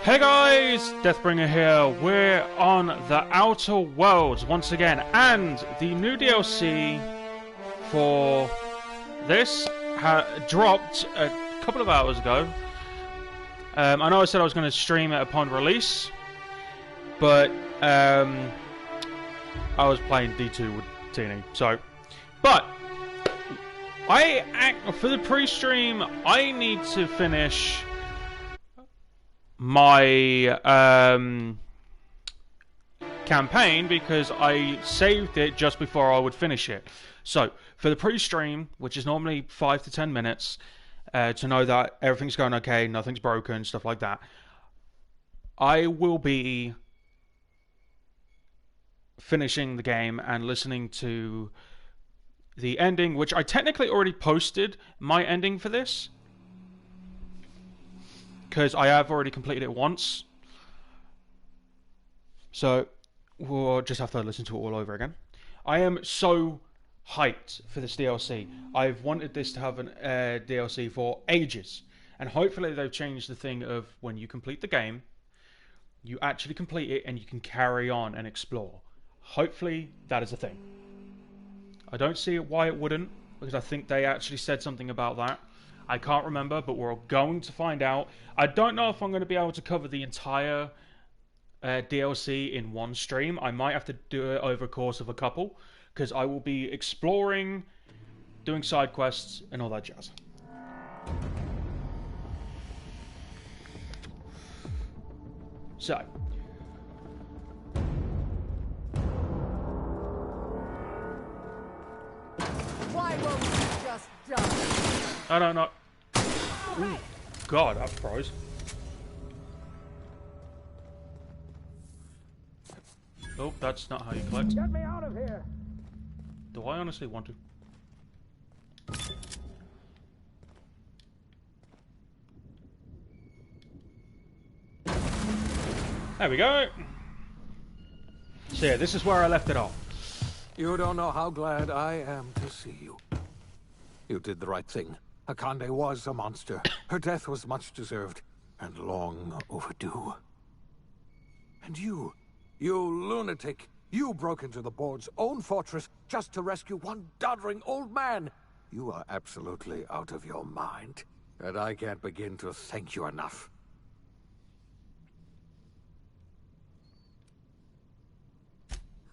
Hey guys, Deathbringer here. We're on the Outer Worlds once again, and the new DLC for this dropped a couple of hours ago. I know I said I was going to stream it upon release, but I was playing D2 with Teeny, so. But for the pre-stream, I need to finish my campaign because I saved it just before I would finish it. So for the pre-stream, which is normally 5 to 10 minutes, to know that everything's going okay, nothing's broken, stuff like that, I will be finishing the game and listening to the ending, which I technically already posted my ending for this, because I have already completed it once. So we'll just have to listen to it all over again. I am so hyped for this DLC. I've wanted this to have an DLC for ages. And hopefully they've changed the thing of when you complete the game, you actually complete it and you can carry on and explore. Hopefully that is a thing. I don't see why it wouldn't, because I think they actually said something about that. I can't remember, but we're going to find out. I don't know if I'm going to be able to cover the entire DLC in one stream. I might have to do it over a course of a couple, because I will be exploring, doing side quests, and all that jazz. So. Why won't you just jump? I don't know. Ooh, God, that froze. Oh, that's not how you collect. Get me out of here! Do I honestly want to? There we go. So yeah, this is where I left it off. You don't know how glad I am to see you. You did the right thing. Akande was a monster. Her death was much deserved, and long overdue. And you lunatic, you broke into the board's own fortress just to rescue one doddering old man. You are absolutely out of your mind, and I can't begin to thank you enough.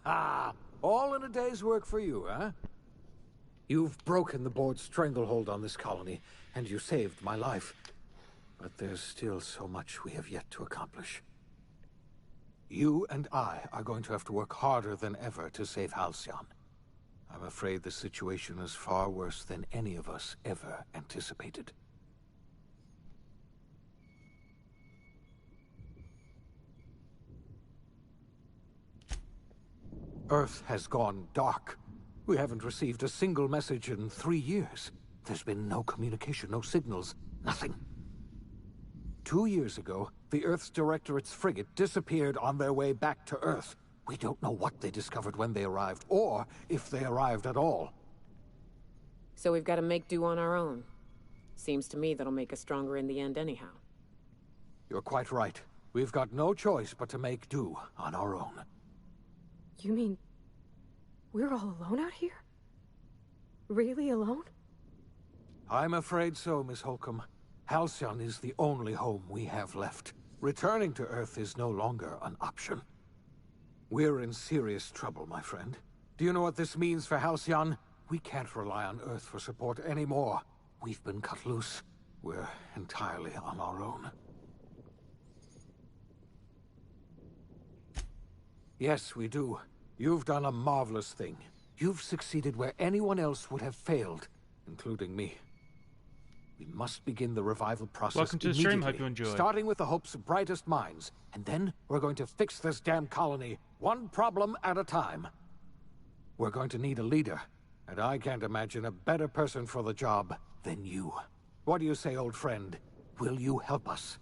Ah, all in a day's work for you, huh? You've broken the board's stranglehold on this colony, and you saved my life. But there's still so much we have yet to accomplish. You and I are going to have to work harder than ever to save Halcyon. I'm afraid the situation is far worse than any of us ever anticipated. Earth has gone dark. We haven't received a single message in 3 years. There's been no communication, no signals, nothing. 2 years ago, the Earth's Directorate's frigate disappeared on their way back to Earth. We don't know what they discovered when they arrived, or if they arrived at all. So we've got to make do on our own. Seems to me that'll make us stronger in the end anyhow. You're quite right. We've got no choice but to make do on our own. You mean we're all alone out here? Really alone? I'm afraid so, Miss Holcomb. Halcyon is the only home we have left. Returning to Earth is no longer an option. We're in serious trouble, my friend. Do you know what this means for Halcyon? We can't rely on Earth for support anymore. We've been cut loose. We're entirely on our own. Yes, we do. You've done a marvelous thing. You've succeeded where anyone else would have failed, including me. We must begin the revival process Welcome to the stream, hope you enjoy. Starting with the hope's brightest minds, and then we're going to fix this damn colony, one problem at a time. We're going to need a leader, and I can't imagine a better person for the job than you. What do you say, old friend? Will you help us?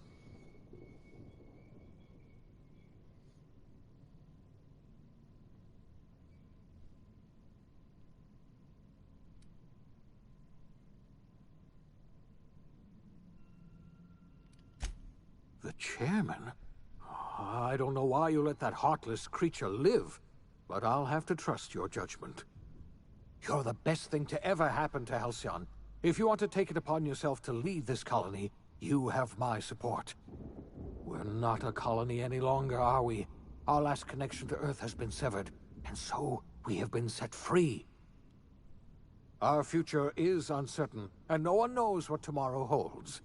Chairman? I don't know why you let that heartless creature live, but I'll have to trust your judgment. You're the best thing to ever happen to Halcyon. If you want to take it upon yourself to lead this colony, you have my support. We're not a colony any longer, are we? Our last connection to Earth has been severed, and so we have been set free. Our future is uncertain, and no one knows what tomorrow holds.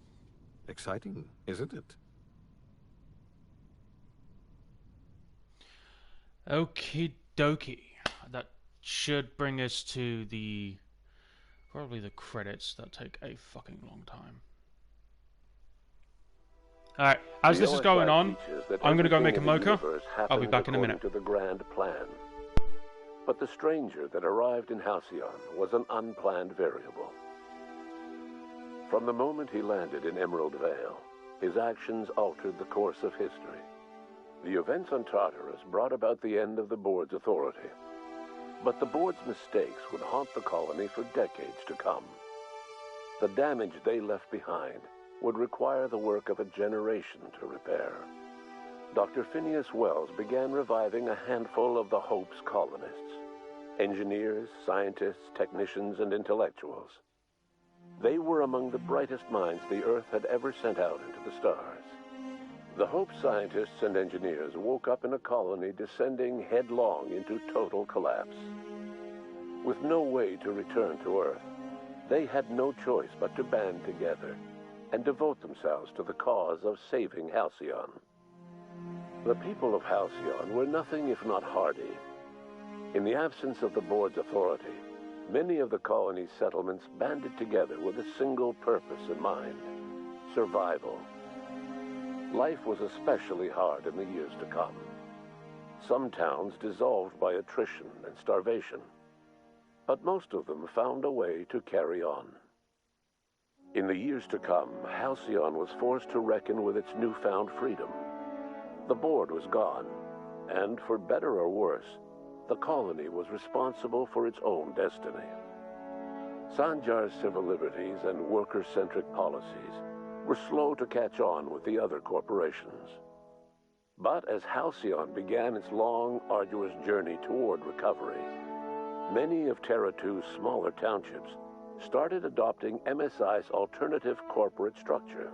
Exciting, isn't it? Okie dokie. That should bring us to probably the credits that take a fucking long time. Alright, as this is going on, I'm going to go make a mocha. I'll be back in a minute. To the grand plan. But the stranger that arrived in Halcyon was an unplanned variable. From the moment he landed in Emerald Vale, his actions altered the course of history. The events on Tartarus brought about the end of the board's authority. But the board's mistakes would haunt the colony for decades to come. The damage they left behind would require the work of a generation to repair. Dr. Phineas Wells began reviving a handful of the Hope's colonists. Engineers, scientists, technicians, and intellectuals. They were among the brightest minds the Earth had ever sent out into the stars. The Hope scientists and engineers woke up in a colony descending headlong into total collapse. With no way to return to Earth, they had no choice but to band together and devote themselves to the cause of saving Halcyon. The people of Halcyon were nothing if not hardy. In the absence of the board's authority, many of the colony's settlements banded together with a single purpose in mind: survival. Life was especially hard in the years to come. Some towns dissolved by attrition and starvation, but most of them found a way to carry on. In the years to come, Halcyon was forced to reckon with its newfound freedom. The board was gone, and for better or worse, the colony was responsible for its own destiny. Sanjar's civil liberties and worker-centric policies were slow to catch on with the other corporations. But as Halcyon began its long, arduous journey toward recovery, many of Terra 2's smaller townships started adopting MSI's alternative corporate structure,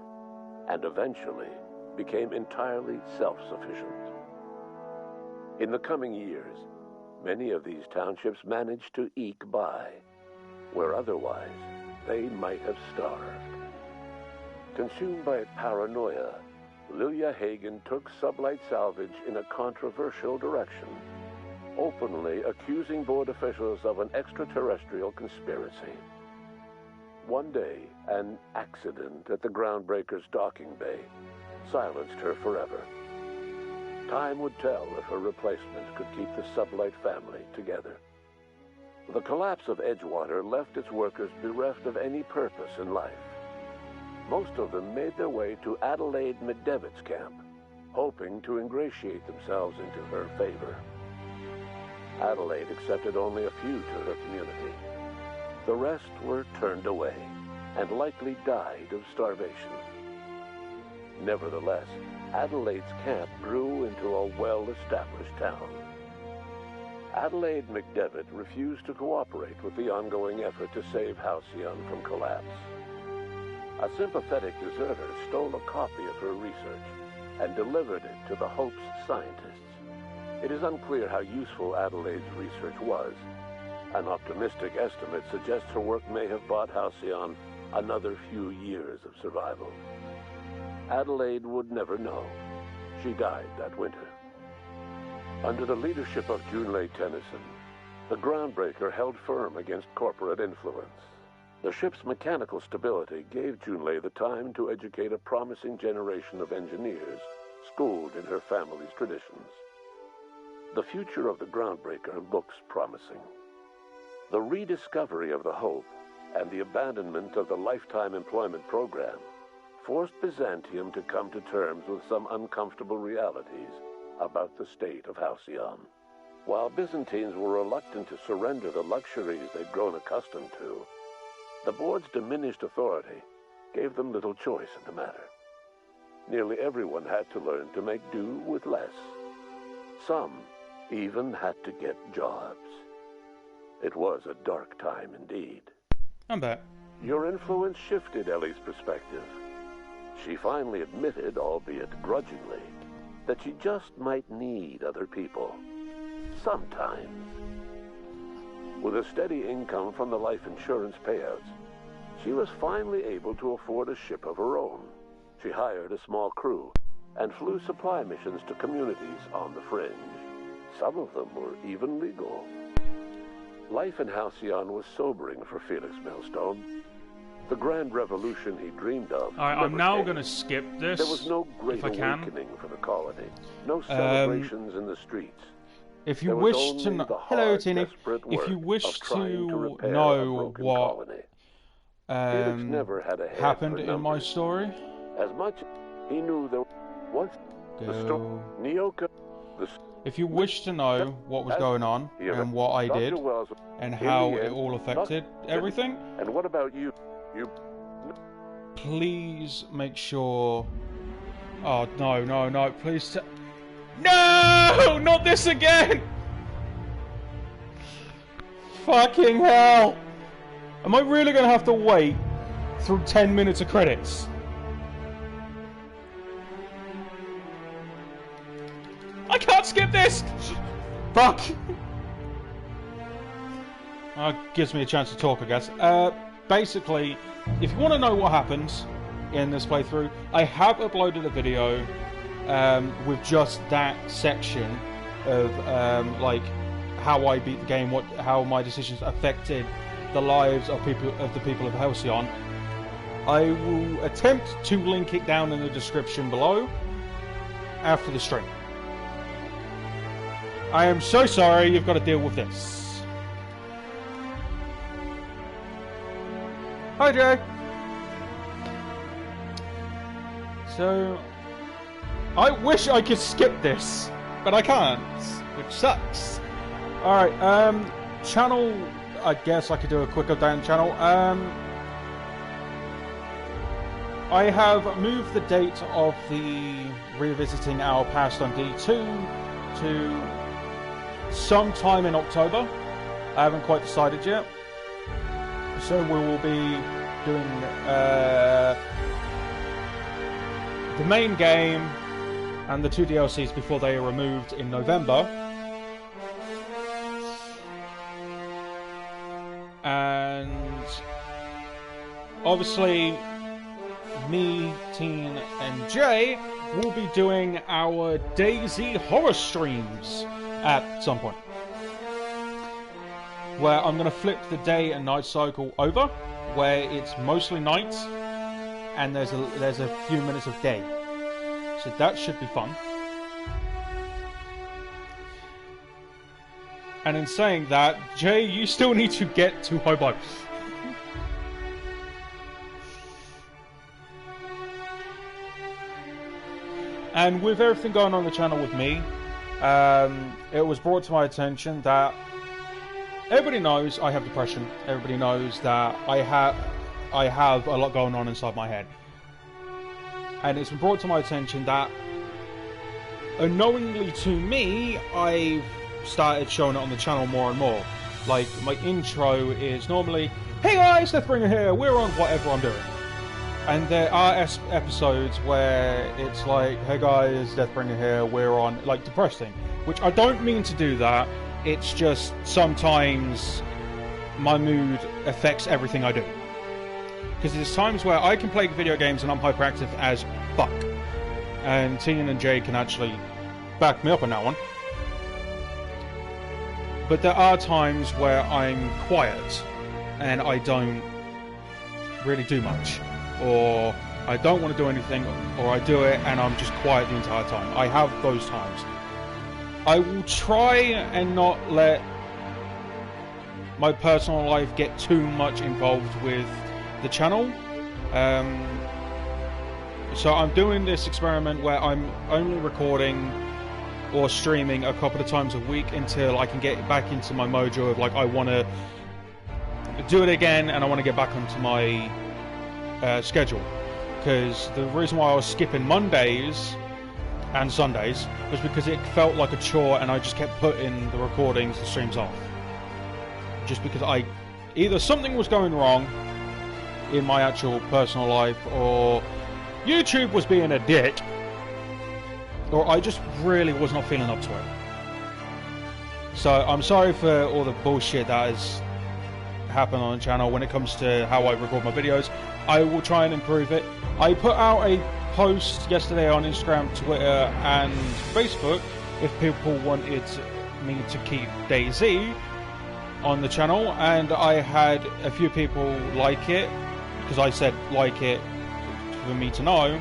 and eventually became entirely self-sufficient. In the coming years, many of these townships managed to eke by, where otherwise they might have starved. Consumed by paranoia, Lilia Hagen took Sublight Salvage in a controversial direction, openly accusing board officials of an extraterrestrial conspiracy. One day, an accident at the Groundbreaker's docking bay silenced her forever. Time would tell if her replacement could keep the Sublight family together. The collapse of Edgewater left its workers bereft of any purpose in life. Most of them made their way to Adelaide McDevitt's camp, hoping to ingratiate themselves into her favor. Adelaide accepted only a few to her community. The rest were turned away and likely died of starvation. Nevertheless, Adelaide's camp grew into a well-established town. Adelaide McDevitt refused to cooperate with the ongoing effort to save Halcyon from collapse. A sympathetic deserter stole a copy of her research and delivered it to the Hope's scientists. It is unclear how useful Adelaide's research was. An optimistic estimate suggests her work may have bought Halcyon another few years of survival. Adelaide would never know. She died that winter. Under the leadership of Junlei Tennyson, the Groundbreaker held firm against corporate influence. The ship's mechanical stability gave Junlei the time to educate a promising generation of engineers, schooled in her family's traditions. The future of the Groundbreaker looks promising. The rediscovery of the Hope and the abandonment of the lifetime employment program forced Byzantium to come to terms with some uncomfortable realities about the state of Halcyon. While Byzantines were reluctant to surrender the luxuries they'd grown accustomed to, the board's diminished authority gave them little choice in the matter. nearly everyone had to learn to make do with less. Some even had to get jobs. It was a dark time indeed. I'm back. Your influence shifted Ellie's perspective. She finally admitted, albeit grudgingly, that she just might need other people. Sometimes. With a steady income from the life insurance payouts, she was finally able to afford a ship of her own. She hired a small crew and flew supply missions to communities on the fringe. Some of them were even legal. Life in Halcyon was sobering for Felix Millstone. The grand revolution he dreamed of. Alright, I'm never now came. going to skip this. There was no great if I can. awakening for the colony. No celebrations in the streets. If you There was wish to only know, the hello hard, Tini. desperate If work you wish of trying to repair a know broken what colony. Felix never had a head happened for in my numbers. story, As much he knew there was the go. Nyoka. If you wish to know what was going on and what I Dr. did Wells, and in how the it end, all affected everything, And what about you? You please make sure. Oh no! Please, no! Not this again! Fucking hell! Am I really gonna have to wait through 10 minutes of credits? I can't skip this! Fuck! Gives me a chance to talk, I guess. Basically, if you want to know what happens in this playthrough, I have uploaded a video with just that section of like how I beat the game, how my decisions affected the lives of the people of Halcyon. I will attempt to link it down in the description below after the stream. I am so sorry you've got to deal with this. Hi, Jay. So, I wish I could skip this, but I can't, which sucks. Alright, channel, I guess I could do a quick update on the channel. I have moved the date of the revisiting our past on D2 to sometime in October. I haven't quite decided yet. So we will be doing the main game and the 2 DLCs before they are removed in November. And obviously me, Teen, and Jay will be doing our DayZ horror streams at some point, where I'm going to flip the day and night cycle over, where it's mostly night and there's a few minutes of day. So that should be fun. And in saying that, Jay, you still need to get to Hobo. And with everything going on the channel with me, it was brought to my attention that everybody knows I have depression. Everybody knows that I have a lot going on inside my head. And it's been brought to my attention that, unknowingly to me, I've started showing it on the channel more and more. Like, my intro is normally, "Hey guys, Deathbringer here, we're on whatever I'm doing." And there are episodes where it's like, "Hey guys, Deathbringer here, we're on," like, depressing. Which I don't mean to do that, it's just sometimes my mood affects everything I do. Because there's times where I can play video games and I'm hyperactive as fuck. And Teen and Jay can actually back me up on that one. But there are times where I'm quiet and I don't really do much. Or I don't want to do anything, or I do it and I'm just quiet the entire time. I have those times. I will try and not let my personal life get too much involved with the channel. So I'm doing this experiment where I'm only recording or streaming a couple of times a week until I can get back into my mojo of, like, I want to do it again and I want to get back onto my schedule. because the reason why I was skipping Mondays and Sundays was because it felt like a chore, and I just kept putting the recordings and streams off. Just because either something was going wrong in my actual personal life, or YouTube was being a dick, or I just really was not feeling up to it. So I'm sorry for all the bullshit that has happened on the channel when it comes to how I record my videos. I will try and improve it. I put out a post yesterday on Instagram, Twitter and Facebook if people wanted me to keep DayZ on the channel, and I had a few people like it, because I said like it for me to know.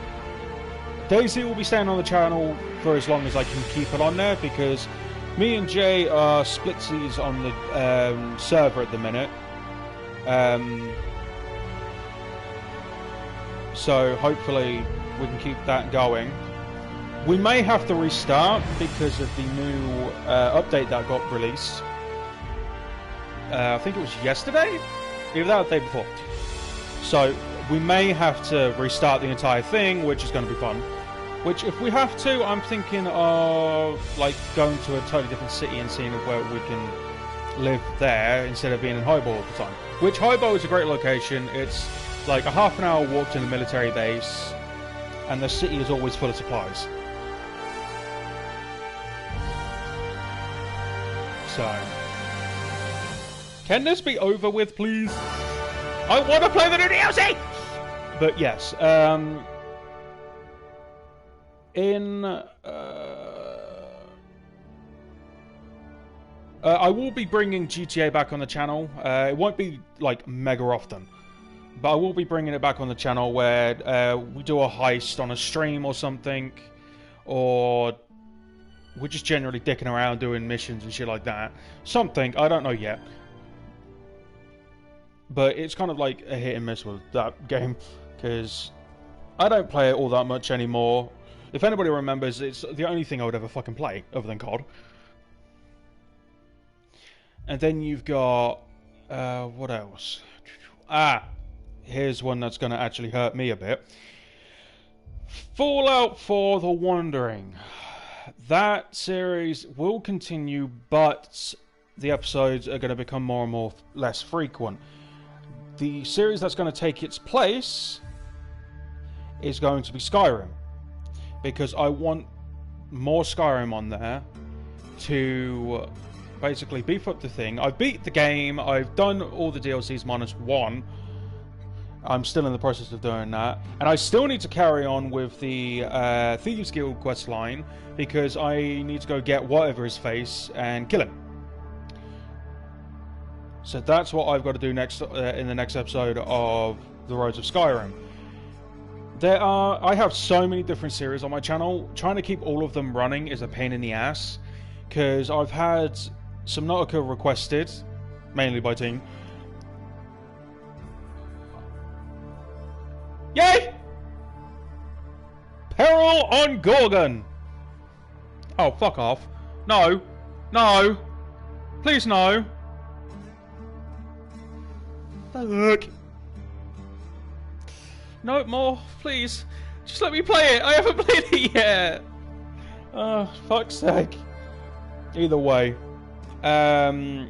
DayZ will be staying on the channel for as long as I can keep it on there, because me and Jay are splitsies on the server at the minute. So hopefully we can keep that going. We may have to restart because of the new update that got released. I think it was yesterday? Either that or the day before. So we may have to restart the entire thing, which is going to be fun. Which, if we have to, I'm thinking of like going to a totally different city and seeing where we can live there instead of being in Hobo all the time. Which, Hobo is a great location. It's like a half an hour walk to the military base, and the city is always full of supplies. So, can this be over with, please? I want to play the new DLC! But yes, I will be bringing GTA back on the channel. It won't be like mega often, but I will be bringing it back on the channel where we do a heist on a stream or something, or we're just generally dicking around doing missions and shit like that. Something, I don't know yet. But it's kind of like a hit and miss with that game, because I don't play it all that much anymore. If anybody remembers, it's the only thing I would ever fucking play, other than COD. And then you've got... what else? Here's one that's going to actually hurt me a bit. Fallout 4 The Wandering. That series will continue, but the episodes are going to become more and less frequent. The series that's going to take its place is going to be Skyrim, because I want more Skyrim on there to basically beef up the thing. I've beat the game, I've done all the DLCs minus one. I'm still in the process of doing that, and I still need to carry on with the Thieves Guild quest line, because I need to go get whatever his face and kill him. So that's what I've got to do next in the next episode of The Roads of Skyrim. I have so many different series on my channel. Trying to keep all of them running is a pain in the ass, because I've had Subnautica requested, mainly by Team. Yay! Peril on Gorgon! Oh, fuck off. No. No. Please no. Fuck. No more, please. Just let me play it. I haven't played it yet. Oh, fuck's sake. Either way. I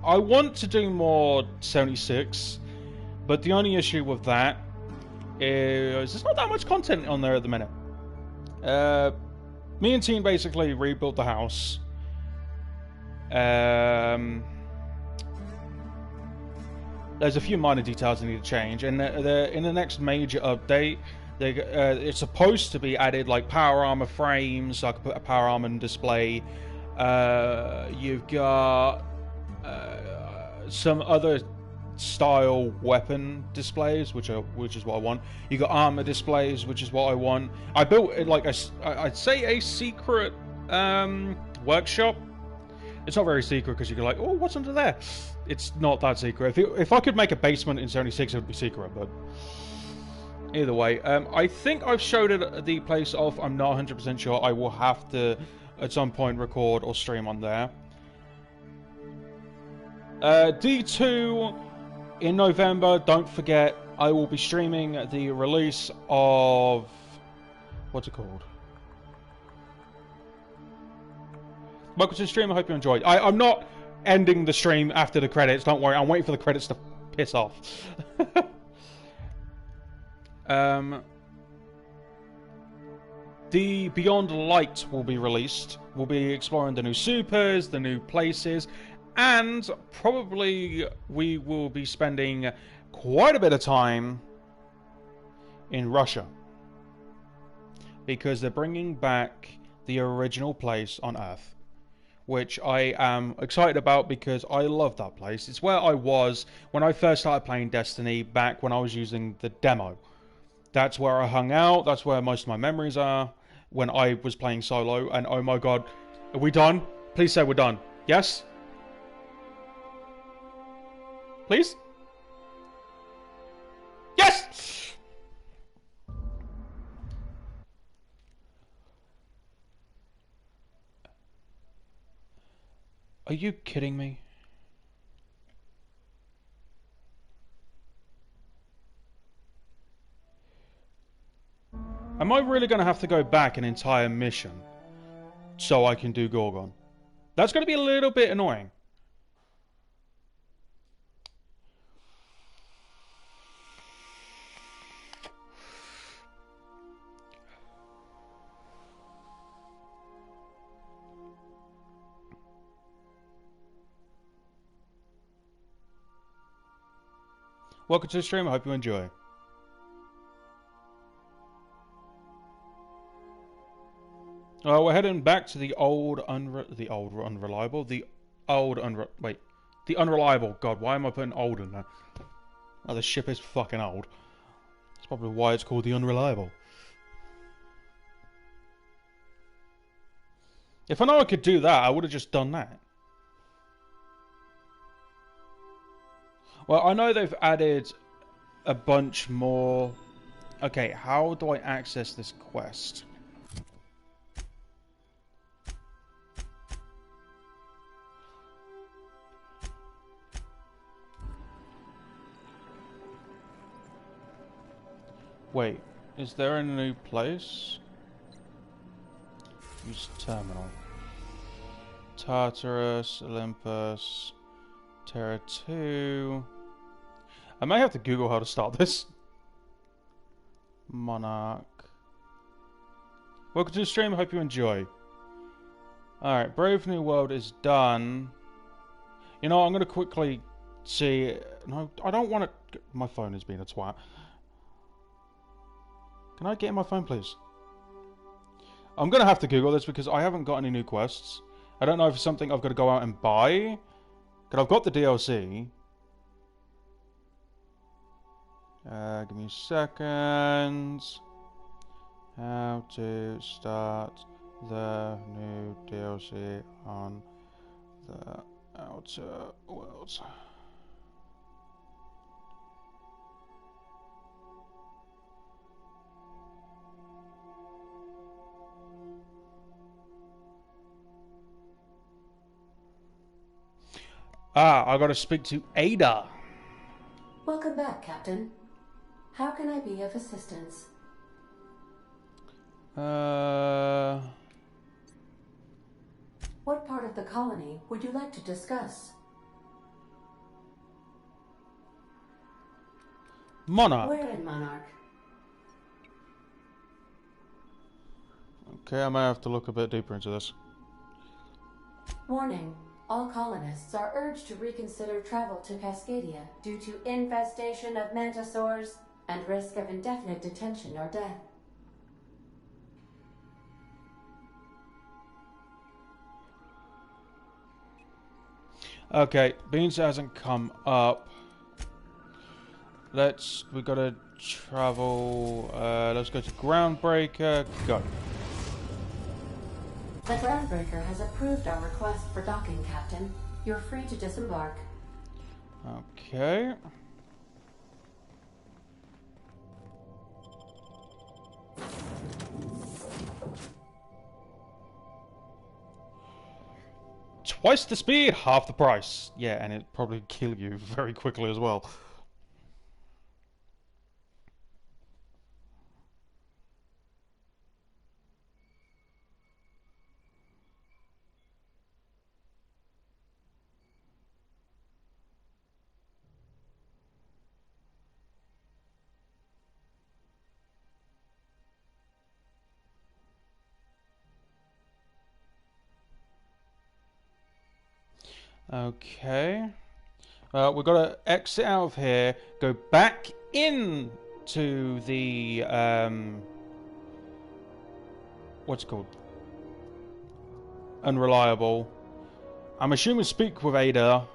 want to do more 76, but the only issue with that is there's not that much content on there at the minute. Me and Team basically rebuilt the house. There's a few minor details that need to change, and in the next major update, it's supposed to be added like power armor frames, so I can put a power armor display. You've got some other style weapon displays, which is what I want. You got armor displays, which is what I want. I built it like I'd say a secret workshop. It's not very secret because you go like, oh, what's under there? It's not that secret. If I could make a basement in 76, it would be secret, but either way. I think I've showed it the place off. I'm not 100% sure. I will have to, at some point, record or stream on there. D2 in November. Don't forget, I will be streaming the release of... what's it called? Welcome to the stream, I hope you enjoyed. I'm not ending the stream after the credits, don't worry, I'm waiting for the credits to piss off. The Beyond Light will be released. We'll be exploring the new supers, the new places, and probably we will be spending quite a bit of time in Russia. Because they're bringing back the original place on Earth. Which I am excited about because I love that place. It's where I was when I first started playing Destiny back when I was using the demo. That's where I hung out. That's where most of my memories are when I was playing solo. And oh my god, are we done? Please say we're done. Yes? Please? Yes! Are you kidding me? Am I really going to have to go back an entire mission so I can do Gorgon? That's going to be a little bit annoying. Welcome to the stream, I hope you enjoy. We're heading back to the unreliable. God, why am I putting old in there? Oh, the ship is fucking old. That's probably why it's called the Unreliable. If I know I could do that, I would have just done that. Well, I know they've added a bunch more. Okay, how do I access this quest? Wait, is there a new place? Use terminal. Tartarus, Olympus, Terra 2. I may have to Google how to start this. Monarch. Welcome to the stream, I hope you enjoy. Alright, Brave New World is done. You know, I'm going to quickly see... No, I don't want to... My phone is being a twat. Can I get in my phone, please? I'm going to have to Google this because I haven't got any new quests. I don't know if it's something I've got to go out and buy. Because I've got the DLC. Give me a second. How to start the new DLC on the Outer Worlds. I gotta speak to Ada. Welcome back, Captain. How can I be of assistance? What part of the colony would you like to discuss? Monarch. Where in Monarch? Okay, I may have to look a bit deeper into this. Warning. All colonists are urged to reconsider travel to Cascadia due to infestation of mantisaurs and risk of indefinite detention or death. Okay, Beans hasn't come up. We gotta travel, let's go to Groundbreaker, go. The Groundbreaker has approved our request for docking, Captain. You're free to disembark. Okay. Twice the speed, half the price. Yeah, and it'd probably kill you very quickly as well. Okay. We've got to exit out of here, go back in to the, what's it called? Unreliable. I'm assuming speak with Ada,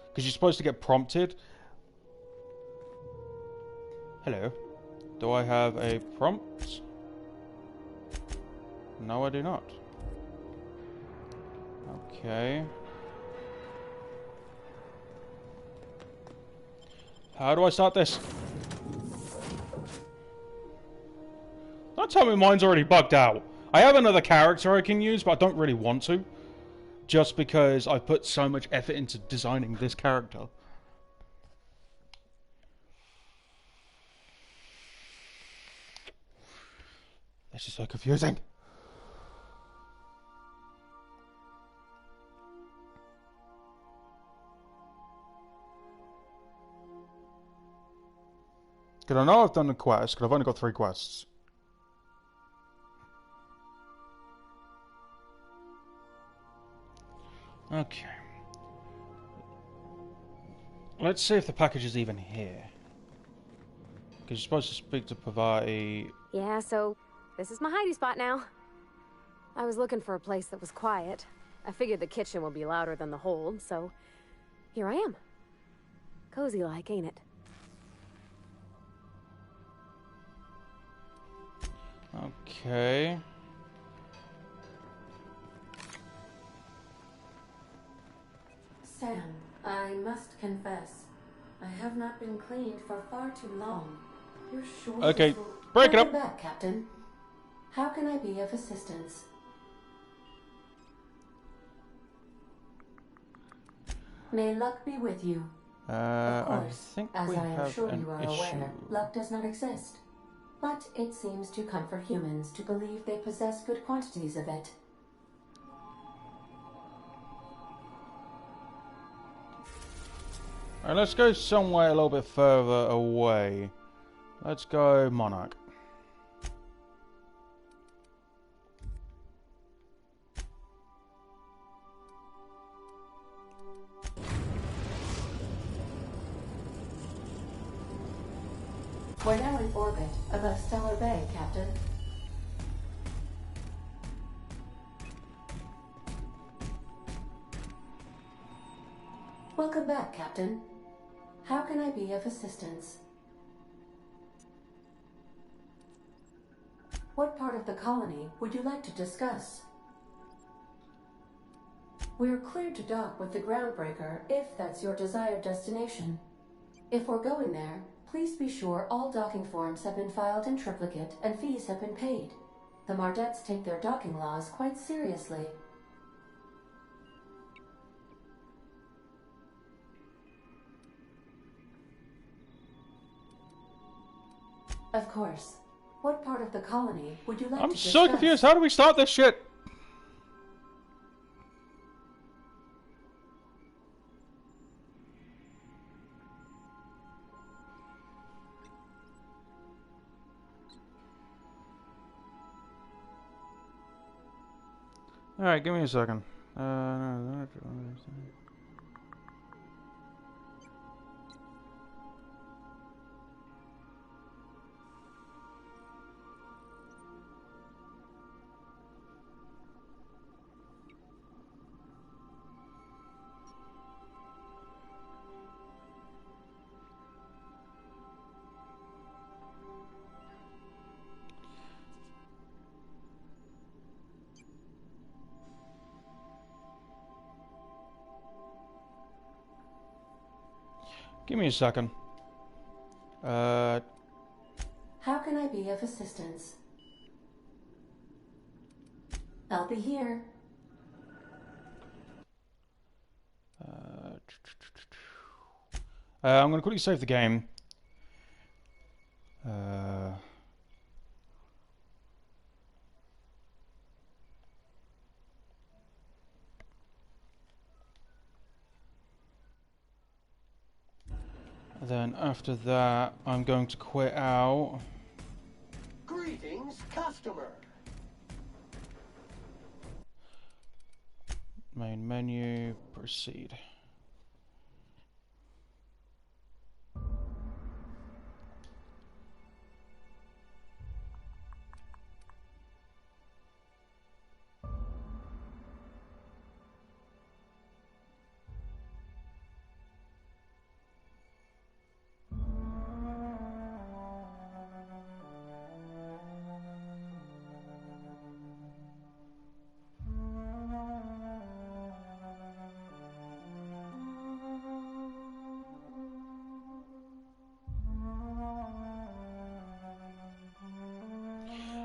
because you're supposed to get prompted. Hello. Do I have a prompt? No, I do not. Okay. How do I start this? Don't tell me mine's already bugged out. I have another character I can use, but I don't really want to. Just because I put so much effort into designing this character. This is so confusing. Because I know I've done the quest, because I've only got 3 quests. Okay. Let's see if the package is even here. Because you're supposed to speak to Pavati. Yeah, so this is my hidey spot now. I was looking for a place that was quiet. I figured the kitchen would be louder than the hold, so here I am. Cozy like, ain't it? Okay. Sam, I must confess, I have not been cleaned for far too long. You're sure? Okay, this will... break it up. Welcome back, Captain. How can I be of assistance? May luck be with you. Of course, I think as we I am have sure an you are issue. aware, luck does not exist. But it seems to comfort humans to believe they possess good quantities of it. Alright, let's go somewhere a little bit further away. Let's go Monarch. We're now in orbit above Stellar Bay, Captain. Welcome back, Captain. How can I be of assistance? What part of the colony would you like to discuss? We're cleared to dock with the Groundbreaker if that's your desired destination. If we're going there, please be sure all docking forms have been filed in triplicate and fees have been paid. The Mardettes take their docking laws quite seriously. Of course. What part of the colony would you like to discuss? I'm so confused. How do we start this shit? Alright, give me a second. Give me a second. How can I be of assistance? I'll be here. I'm going to quickly save the game. Then after that, I'm going to quit out. Greetings, customer. Main menu, proceed.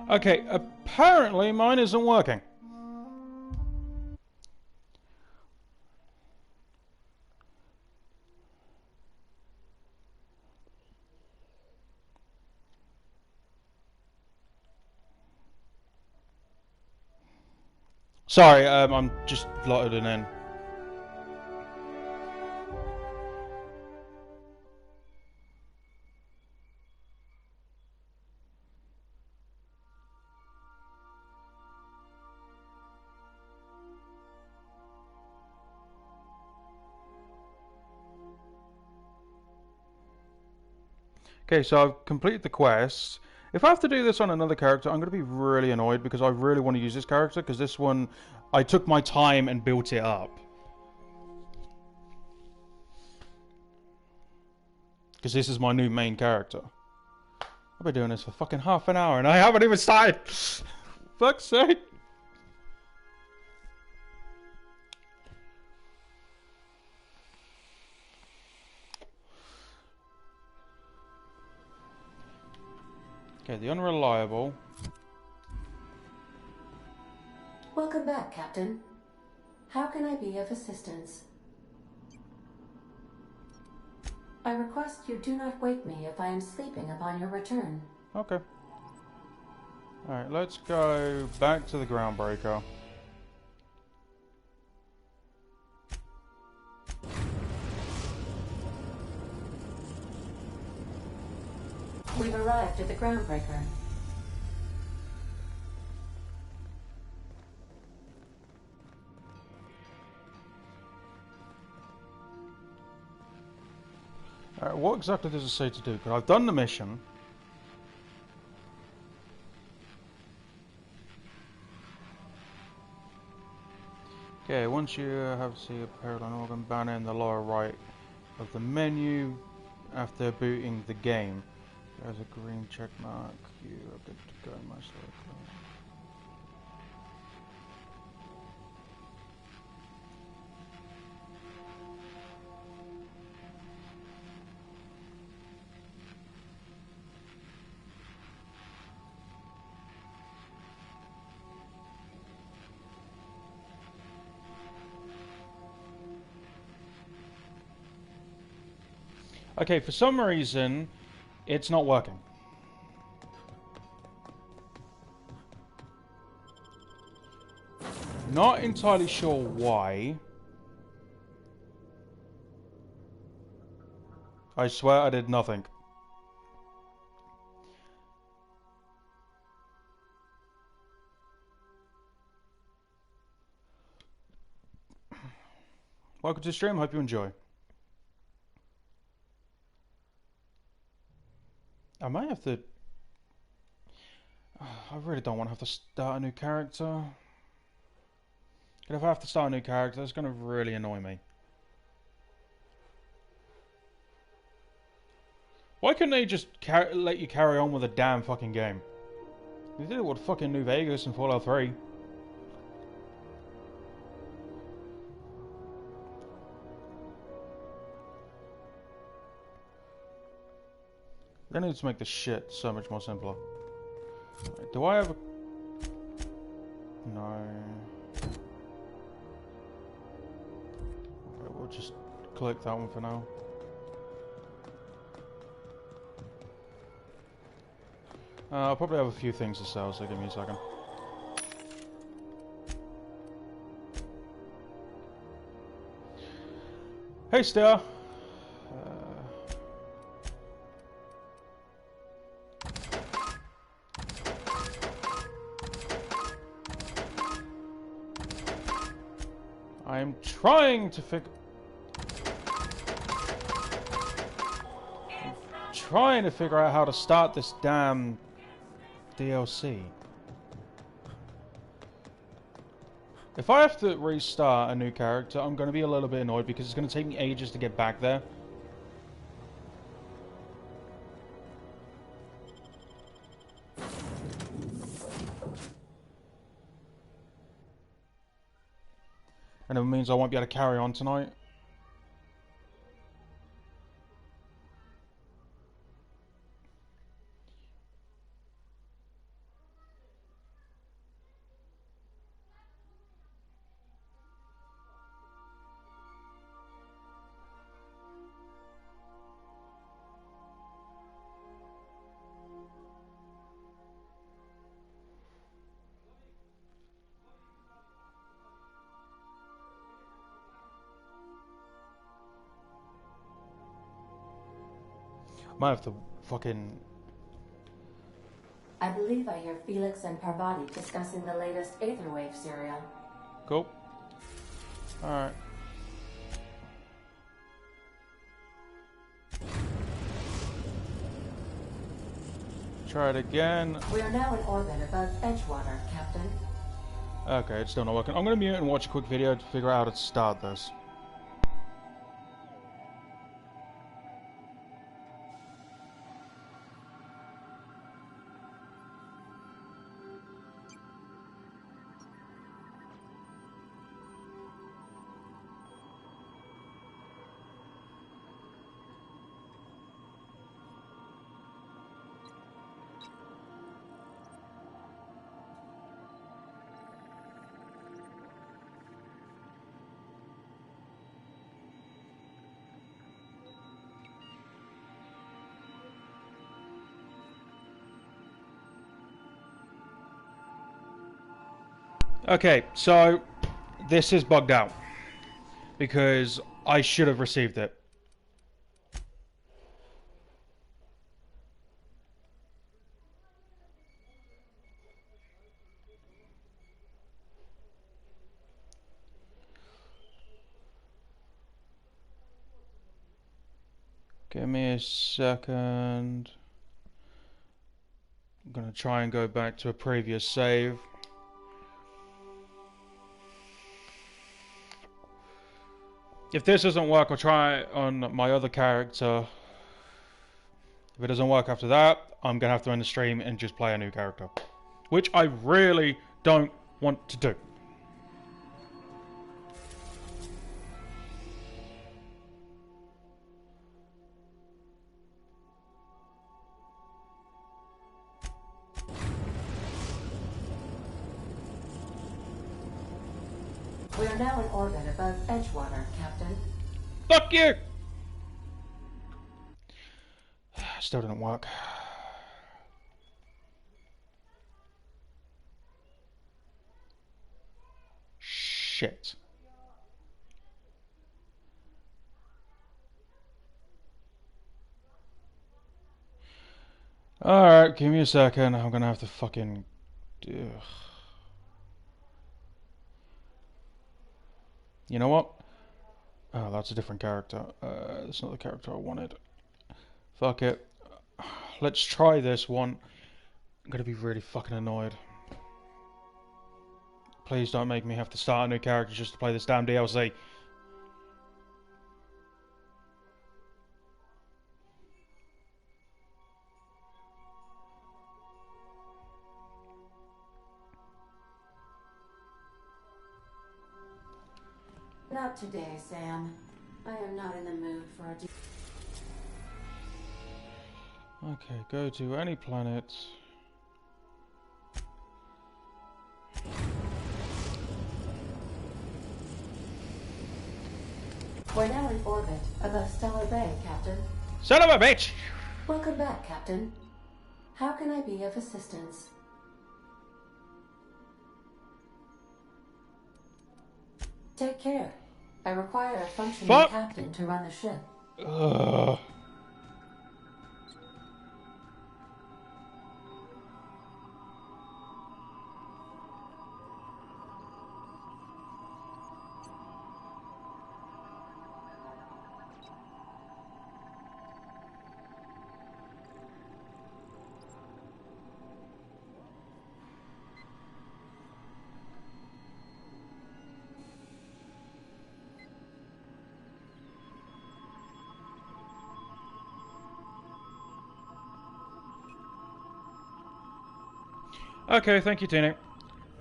Okay, apparently mine isn't working. Sorry, I'm just loading in. Okay, so I've completed the quest. If I have to do this on another character, I'm going to be really annoyed because I really want to use this character because this one, I took my time and built it up. Because this is my new main character. I've been doing this for fucking half an hour and I haven't even started. Fuck's sake. Okay, the unreliable. Welcome back, Captain. How can I be of assistance? I request you do not wake me if I am sleeping upon your return. Okay. Alright, let's go back to the groundbreaker. We've arrived at the groundbreaker. Alright, what exactly does it say to do? Because I've done the mission. Okay, once you have see a PERIL and organ banner in the lower right of the menu after booting the game. There's a green check mark. You are good to go, most likely. Okay, for some reason, it's not working. Not entirely sure why. I swear I did nothing. Welcome to the stream, hope you enjoy. I might have to... I really don't want to have to start a new character. If I have to start a new character, it's going to really annoy me. Why couldn't they just let you carry on with a damn fucking game? They did it with fucking New Vegas and Fallout 3. They need to make this shit so much more simpler. Right, do I have a... No. Okay, we'll just click that one for now. I'll probably have a few things to sell, so give me a second. Hey, Star! I am trying to figure... Trying to figure out how to start this damn DLC. If I have to restart a new character, I'm going to be a little bit annoyed because it's going to take me ages to get back there. And it means I won't be able to carry on tonight. Might have to fucking... I believe I hear Felix and Parvati discussing the latest Aetherwave serial. Cool. Alright. Try it again. We are now in orbit above Edgewater, Captain. Okay, it's still not working. I'm going to mute and watch a quick video to figure out how to start this. Okay, so this is bugged out because I should have received it. Give me a second. I'm gonna try and go back to a previous save. If this doesn't work, I'll try it on my other character. If it doesn't work after that, I'm gonna have to end the stream and just play a new character. Which I really don't want to do. We are now in orbit above Edgewater, Captain. Fuck you! Still didn't work. Shit. Alright, give me a second. I'm gonna have to fucking... Ugh. You know what? Oh, that's a different character. That's not the character I wanted. Fuck it. Let's try this one. I'm gonna be really fucking annoyed. Please don't make me have to start a new character just to play this damn DLC. Not today, Sam. I am not in the mood for a... Okay, go to any planet. We're now in orbit above Stellar Bay, Captain. Son of a bitch! Welcome back, Captain. How can I be of assistance? Take care. I require a functioning captain to run the ship. Ugh. Okay, thank you, Tina.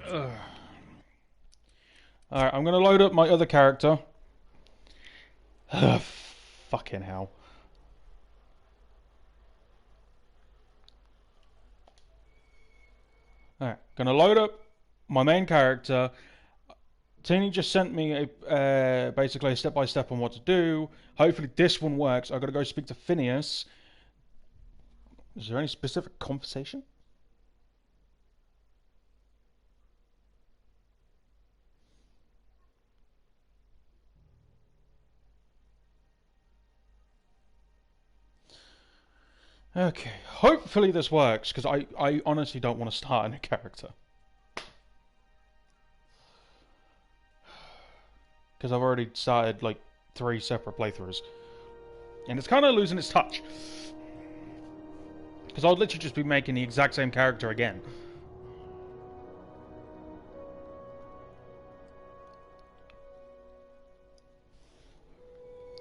Alright, I'm gonna load up my other character. Fucking hell. Alright, gonna load up my main character. Tini just sent me basically a step-by-step on what to do. Hopefully this one works. I've got to go speak to Phineas. Is there any specific conversation? Okay, hopefully this works, because I honestly don't want to start a new character. Because I've already started, like, 3 separate playthroughs. And it's kind of losing its touch. Because I'll literally just be making the exact same character again.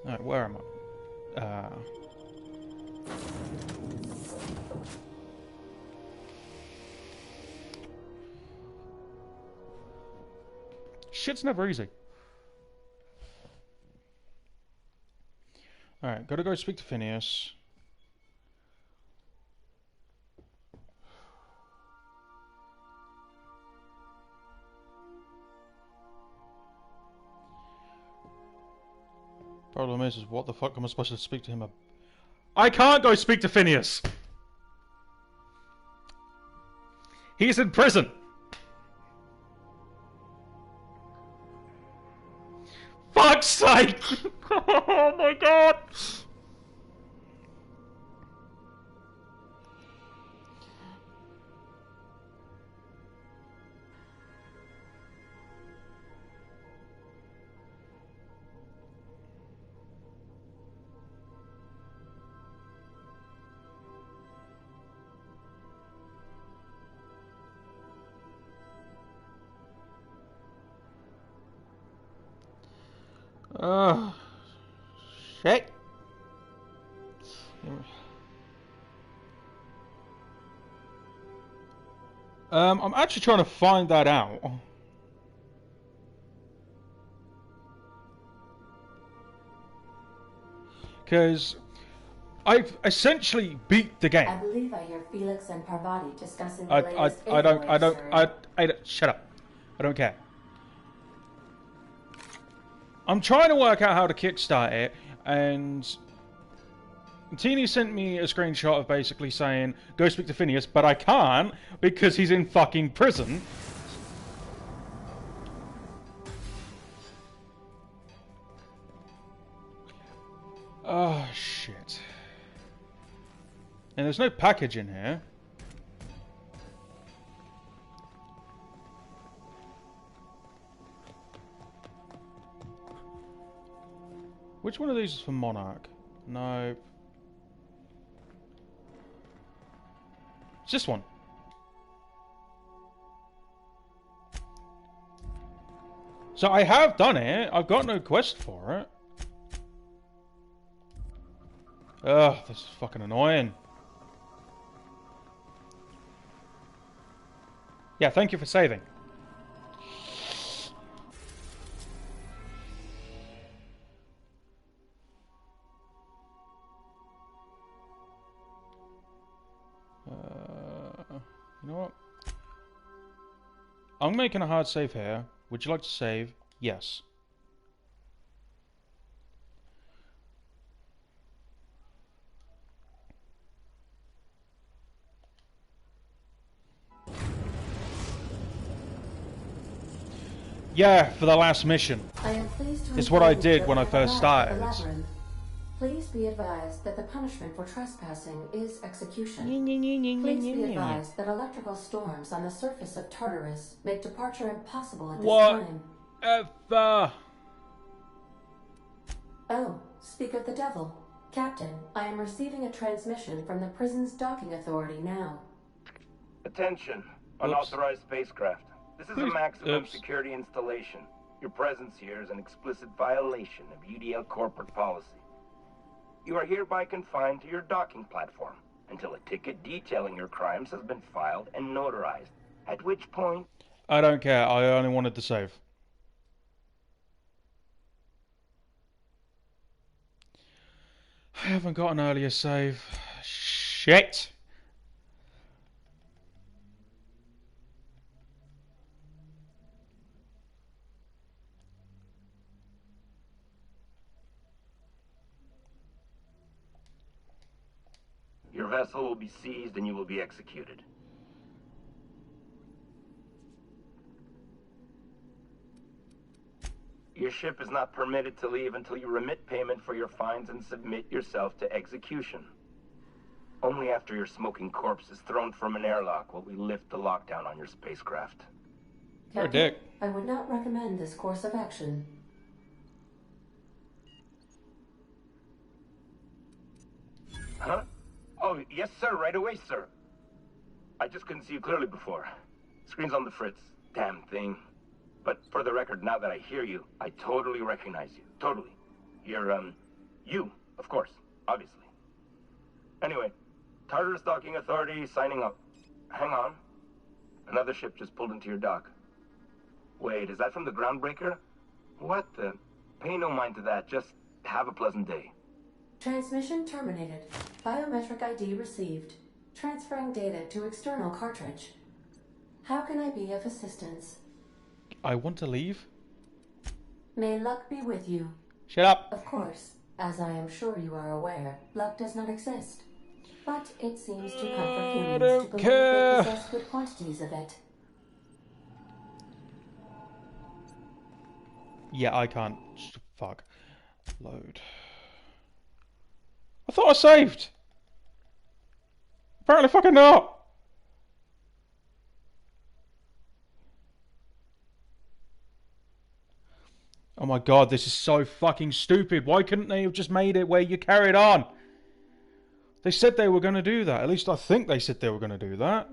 Alright, where am I? Shit's never easy. Alright, gotta go speak to Phineas. Problem is what the fuck am I supposed to speak to him about? I can't go speak to Phineas! He's in prison! Fuck's sake! Oh my god! Shit. I'm actually trying to find that out. Because I've essentially beat the game. I believe I hear Felix and Parvati discussing the I latest don't, shut up. I don't care. I'm trying to work out how to kickstart it, and Tini sent me a screenshot of basically saying, go speak to Phineas, but I can't because he's in fucking prison. Oh, shit. And there's no package in here. Which one of these is for Monarch? No. It's this one. So I have done it. I've got no quest for it. Ugh, this is fucking annoying. Yeah, thank you for saving. You know what? I'm making a hard save here. Would you like to save? Yes. Yeah, for the last mission. I am pleased to It's what I inform you did that when I we have first arrived at started. the labyrinth. Please be advised that the punishment for trespassing is execution. Please be advised that electrical storms on the surface of Tartarus make departure impossible at this time. Whatever. Oh, speak of the devil. Captain, I am receiving a transmission from the prison's docking authority now. Attention, unauthorized spacecraft. This is a maximum Oops. security installation. Your presence here is an explicit violation of UDL corporate policy. You are hereby confined to your docking platform until a ticket detailing your crimes has been filed and notarized. At which point... I don't care. I only wanted to save. I haven't got an earlier save. Shit! Your vessel will be seized and you will be executed. Your ship is not permitted to leave until you remit payment for your fines and submit yourself to execution. Only after your smoking corpse is thrown from an airlock will we lift the lockdown on your spacecraft. You're a dick. I would not recommend this course of action. Huh? Oh, yes, sir. Right away, sir. I just couldn't see you clearly before. Screen's on the fritz. Damn thing. But for the record, now that I hear you, I totally recognize you. Totally. You're, you, of course. Obviously. Anyway, Tartarus Docking Authority signing up. Hang on. Another ship just pulled into your dock. Wait, is that from the groundbreaker? What the? Pay no mind to that. Just have a pleasant day. Transmission terminated. Biometric ID received. Transferring data to external cartridge. How can I be of assistance? I want to leave. May luck be with you. Shut up. Of course, as I am sure you are aware, luck does not exist. But it seems to comfort humans to believe they possess good quantities of it. Yeah, I can't. Fuck. Load. I thought I saved. Apparently fucking not. Oh my god, this is so fucking stupid. Why couldn't they have just made it where you carried on? They said they were going to do that. At least I think they said they were going to do that.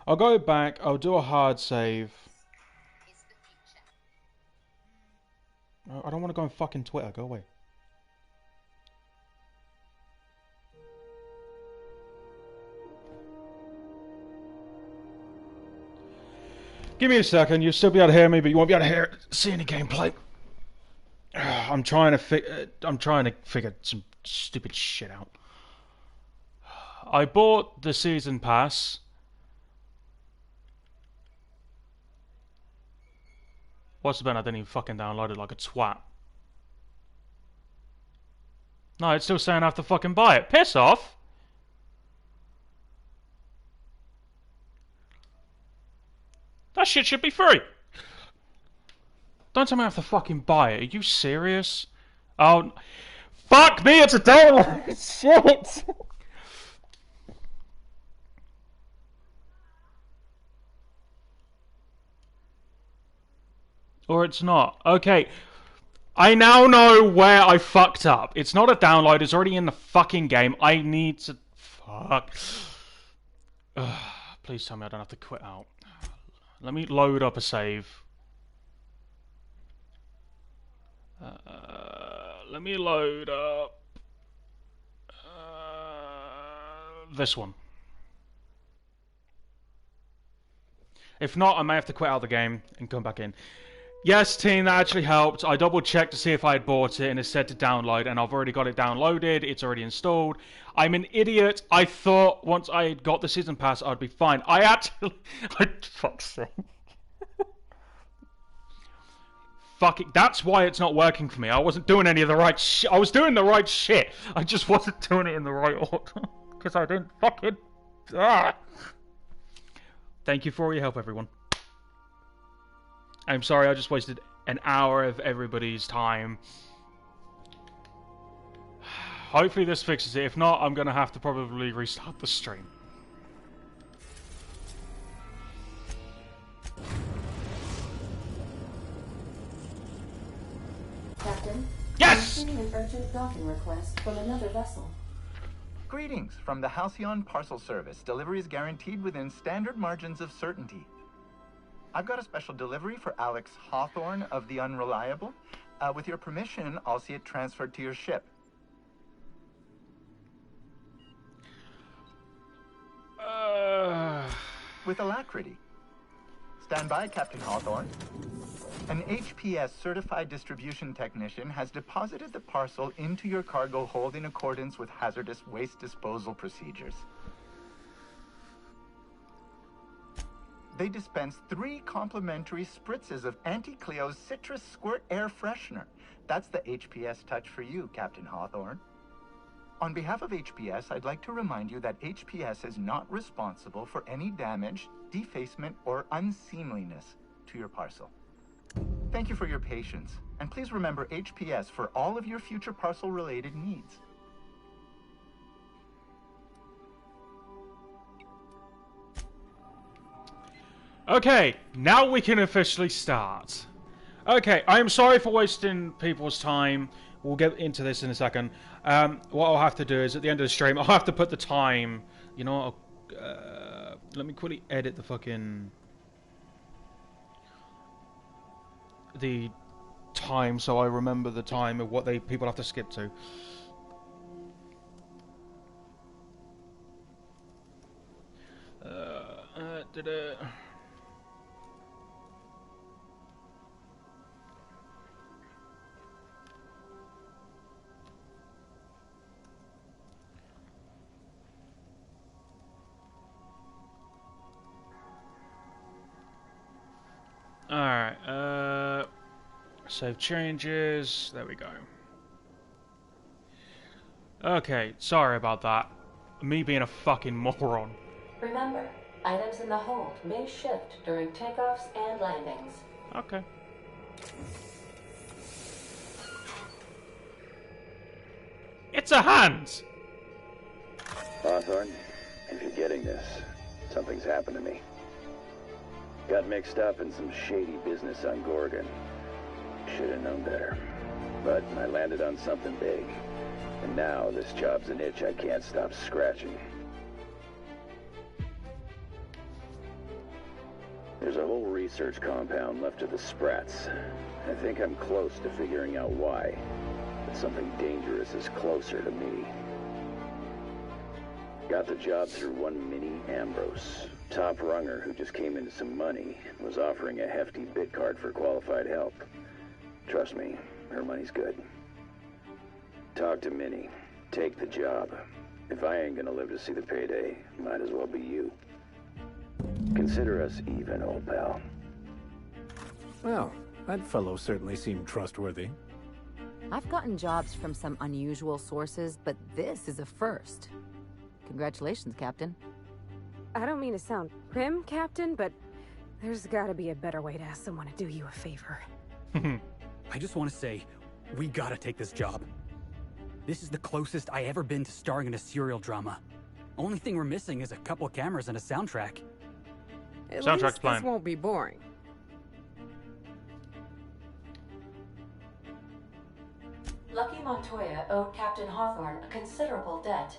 I'll go back. I'll do a hard save. I don't want to go on fucking Twitter. Go away. Give me a second. You'll still be able to hear me, but you won't be able to see any gameplay. I'm trying to figure some stupid shit out. I bought the season pass. What's the ben? I didn't even fucking download it like a twat. No, it's still saying I have to fucking buy it. Piss off! That shit should be free! Don't tell me I have to fucking buy it. Are you serious? Oh, fuck me! It's a download! Shit! Or it's not. Okay. I now know where I fucked up. It's not a download. It's already in the fucking game. I need to... Fuck. Please tell me I don't have to quit out. Let me load up a save. Let me load up... this one. If not, I may have to quit out the game and come back in. Yes, team, that actually helped. I double checked to see if I had bought it and it said to download, and I've already got it downloaded. It's already installed. I'm an idiot. I thought once I had got the season pass, I'd be fine. I actually... fuck's sake. Fuck it. That's why it's not working for me. I wasn't doing any of the right shit. I was doing the right shit. I just wasn't doing it in the right order. Because I didn't fucking... Thank you for all your help, everyone. I'm sorry I just wasted an hour of everybody's time. Hopefully this fixes it. If not, I'm going to have to probably restart the stream. Captain? Yes! I'm receiving an urgent docking request from another vessel. Greetings from the Halcyon Parcel Service. Delivery is guaranteed within standard margins of certainty. I've got a special delivery for Alex Hawthorne of the Unreliable. With your permission, I'll see it transferred to your ship. With alacrity. Stand by, Captain Hawthorne. An HPS certified distribution technician has deposited the parcel into your cargo hold in accordance with hazardous waste disposal procedures. They dispense 3 complimentary spritzes of Anti-Cleo's Citrus Squirt Air Freshener. That's the HPS touch for you, Captain Hawthorne. On behalf of HPS, I'd like to remind you that HPS is not responsible for any damage, defacement, or unseemliness to your parcel. Thank you for your patience, and please remember HPS for all of your future parcel-related needs. Okay, now we can officially start. Okay, I am sorry for wasting people's time. We'll get into this in a second. What I'll have to do is, at the end of the stream, I'll have to put the time... You know what? Let me quickly edit the fucking... the time so I remember the time of what people have to skip to. Alright, save changes, there we go. Okay, sorry about that. Me being a fucking moron. Remember, items in the hold may shift during takeoffs and landings. Okay. It's a hand! Hawthorne, if you're getting this, something's happened to me. Got mixed up in some shady business on Gorgon. Should have known better. But I landed on something big. And now this job's an itch I can't stop scratching. There's a whole research compound left of the Sprats. I think I'm close to figuring out why. But something dangerous is closer to me. Got the job through one Minnie Ambrose. Top runger who just came into some money, was offering a hefty bid card for qualified help. Trust me, her money's good. Talk to Minnie. Take the job. If I ain't gonna live to see the payday, might as well be you. Consider us even, old pal. Well, that fellow certainly seemed trustworthy. I've gotten jobs from some unusual sources, but this is a first. Congratulations, Captain. I don't mean to sound prim, Captain, but there's gotta be a better way to ask someone to do you a favor. I just want to say, we gotta take this job. This is the closest I ever been to starring in a serial drama. Only thing we're missing is a couple cameras and a soundtrack. At Soundtrack's least playing. this won't be boring. Lucky Montoya owed Captain Hawthorne a considerable debt.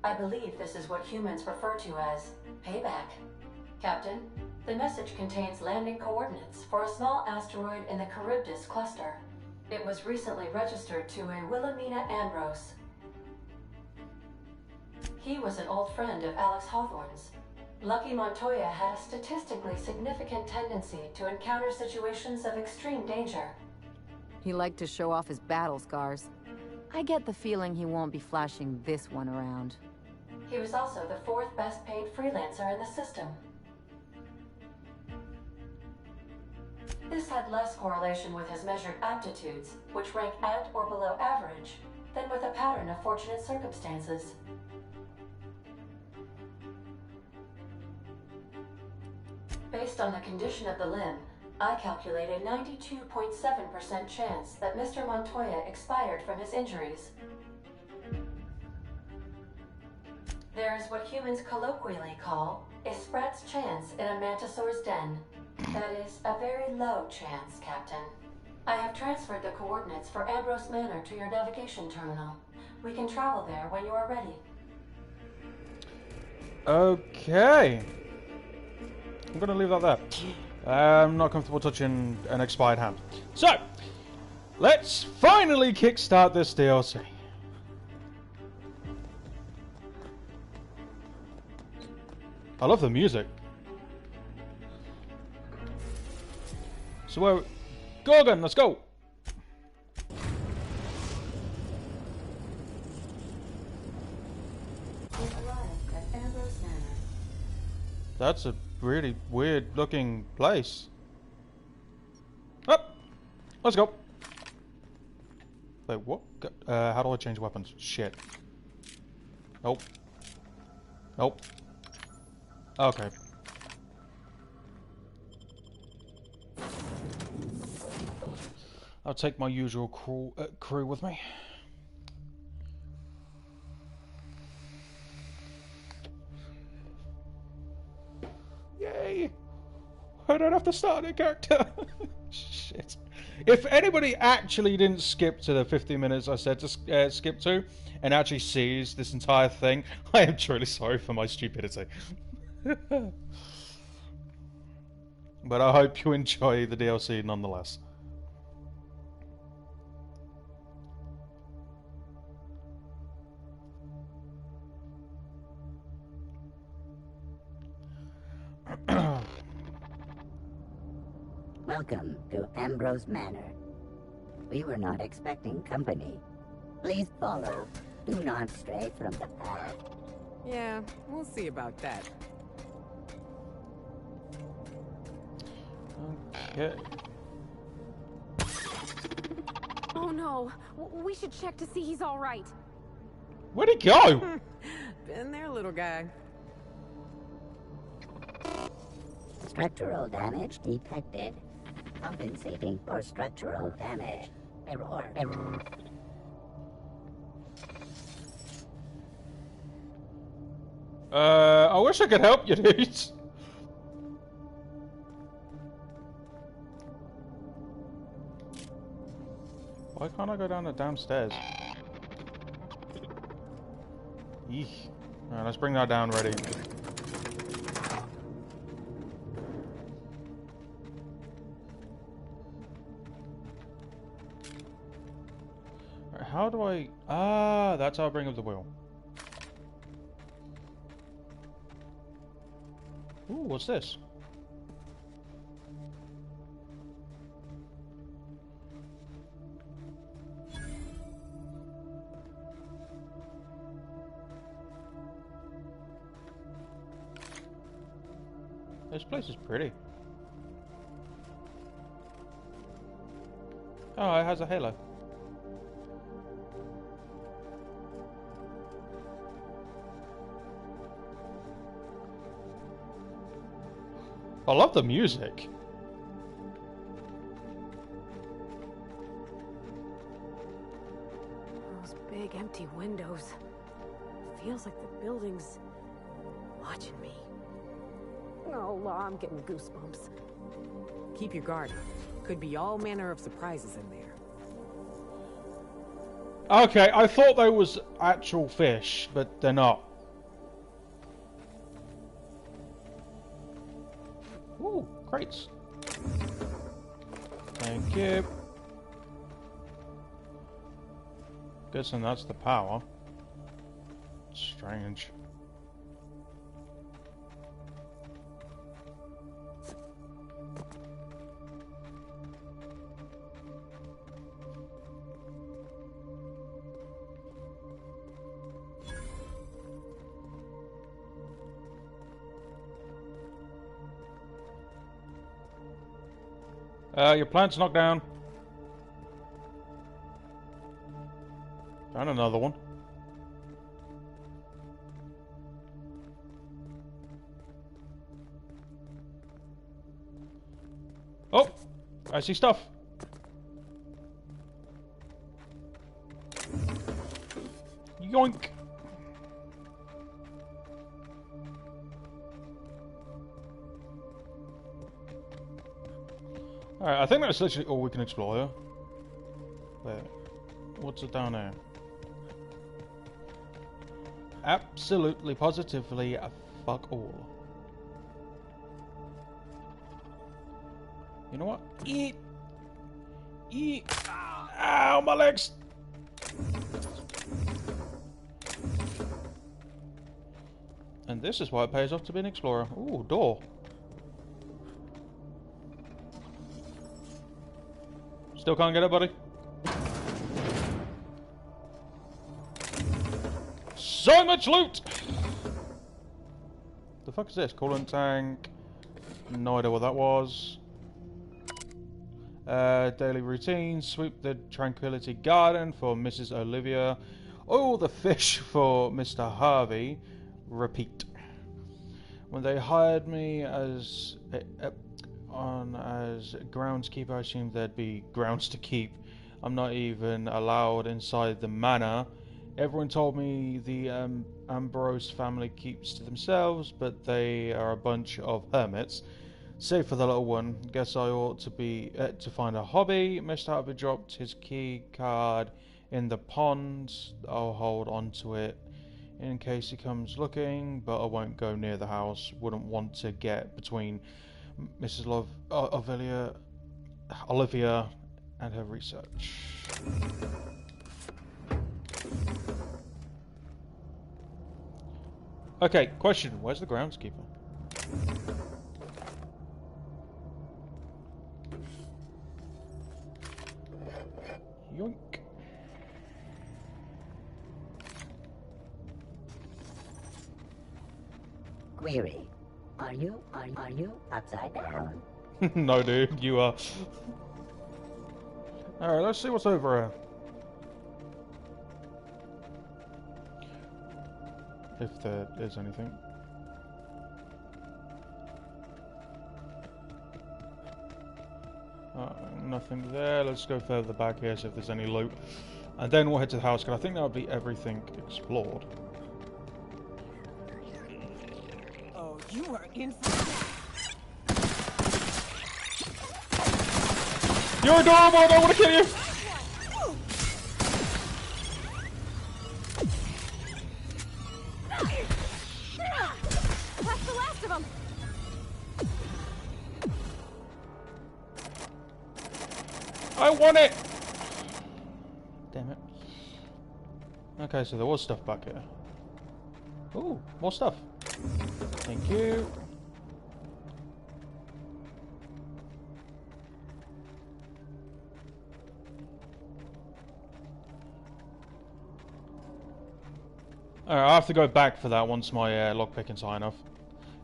I believe this is what humans refer to as payback. Captain, the message contains landing coordinates for a small asteroid in the Charybdis cluster. It was recently registered to a Wilhelmina Ambrose. He was an old friend of Alex Hawthorne's. Lucky Montoya had a statistically significant tendency to encounter situations of extreme danger. He liked to show off his battle scars. I get the feeling he won't be flashing this one around. He was also the 4th best paid freelancer in the system. This had less correlation with his measured aptitudes, which rank at or below average, than with a pattern of fortunate circumstances. Based on the condition of the limb, I calculate a 92.7% chance that Mr. Montoya expired from his injuries. There is what humans colloquially call a sprat's chance in a mantisaur's den. That is a very low chance, Captain. I have transferred the coordinates for Ambrose Manor to your navigation terminal. We can travel there when you are ready. Okay. I'm going to leave that there. I'm not comfortable touching an expired hand. So, let's finally kickstart this DLC. I love the music. So, Gorgon, let's go. That's a really weird looking place. Up! Let's go. Wait, what? How do I change weapons? Shit. Nope. Nope. Okay. I'll take my usual crew with me. Yay! I don't have to start a character. Shit. If anybody actually didn't skip to the 50 minutes I said to skip to, and actually sees this entire thing, I am truly sorry for my stupidity. But I hope you enjoy the DLC nonetheless. Welcome to Ambrose Manor. We were not expecting company. Please follow. Do not stray from the path. Yeah, we'll see about that. Okay. Oh no, we should check to see he's all right. Where'd he go? Been there, little guy. Structural damage detected. Compensating for structural damage. Error. I wish I could help you, dudes. Why can't I go down the damn stairs? Eek. Alright, let's bring that down ready. Alright, how do I... Ah, that's how I bring up the wheel. Ooh, what's this? This place is pretty. Oh, it has a halo. I love the music. Those big empty windows. Feels like the building's watching me. Oh, I'm getting goosebumps. Keep your guard. Could be all manner of surprises in there. Okay, I thought they was actual fish, but they're not. Ooh, crates. Thank you. Guessing that's the power. Strange. Your plant's knocked down. Found another one. Oh! I see stuff. Yoink! Alright, I think that's literally all we can explore here. Wait, what's it down there? Absolutely, positively, fuck all. You know what? Eat! Eat! Ow, my legs! And this is why it pays off to be an explorer. Ooh, door. Still can't get it, buddy. So much loot! The fuck is this? Coolant tank. No idea what that was. Daily routine. Sweep the Tranquility Garden for Mrs. Olivia. Oil the fish for Mr. Harvey. Repeat. When they hired me as groundskeeper, I assumed there'd be grounds to keep. I'm not even allowed inside the manor. Everyone told me the Ambrose family keeps to themselves, but they are a bunch of hermits. Save for the little one. Guess I ought to be to find a hobby. Mr. Harvey dropped his key card in the pond. I'll hold on to it in case he comes looking, but I won't go near the house. Wouldn't want to get between Mrs. Olivia and her research. Okay, question. Where's the groundskeeper? Yoink. Query. Are you upside down? No, dude, you are. Alright, let's see what's over here. If there is anything. Nothing there. Let's go further back here, see if there's any loot. And then we'll head to the house, because I think that would be everything explored. Oh, you are in for You're adorable! I don't want to kill you! That's the last of them! I want it! Damn it. Okay, so there was stuff back here. Ooh, more stuff. Thank you. Alright, I have to go back for that once my lockpicking's high enough.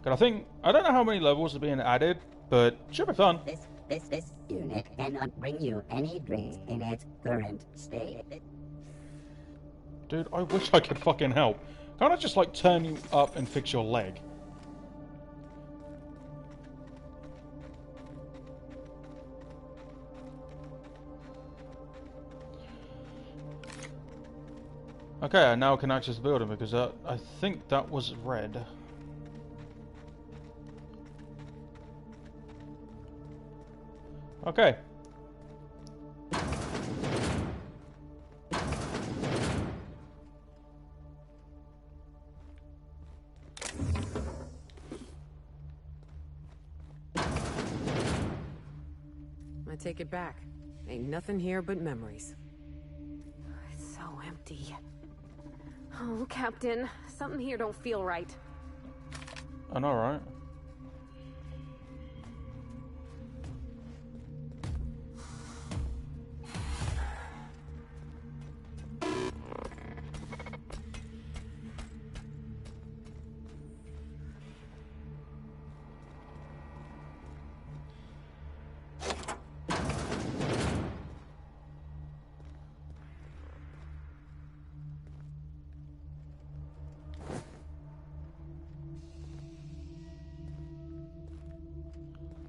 Because I don't know how many levels are being added, but should be fun. This unit cannot bring you any drinks in its current state. Dude, I wish I could fucking help. Can't I just, like, turn you up and fix your leg? Okay, I now can access the building because I think that was red. Okay. I take it back. Ain't nothing here but memories. It's so empty. Oh, Captain, something here don't feel right. I know, right?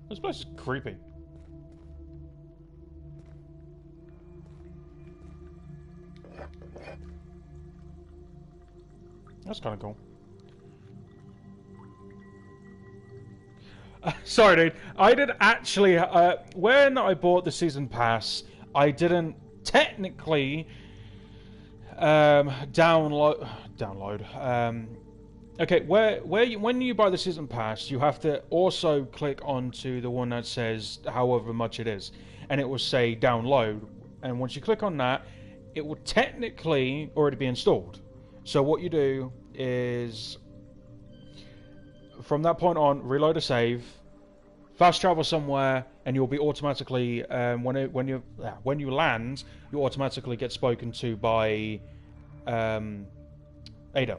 This place is creepy. That's kind of cool. Sorry, dude. I did actually... when I bought the season pass, I didn't technically download... Okay, when you buy the season pass, you have to also click onto the one that says however much it is, and it will say download. And once you click on that, it will technically already be installed. So what you do is, from that point on, reload a save, fast travel somewhere, and you'll be automatically when you land, you automatically get spoken to by Ada.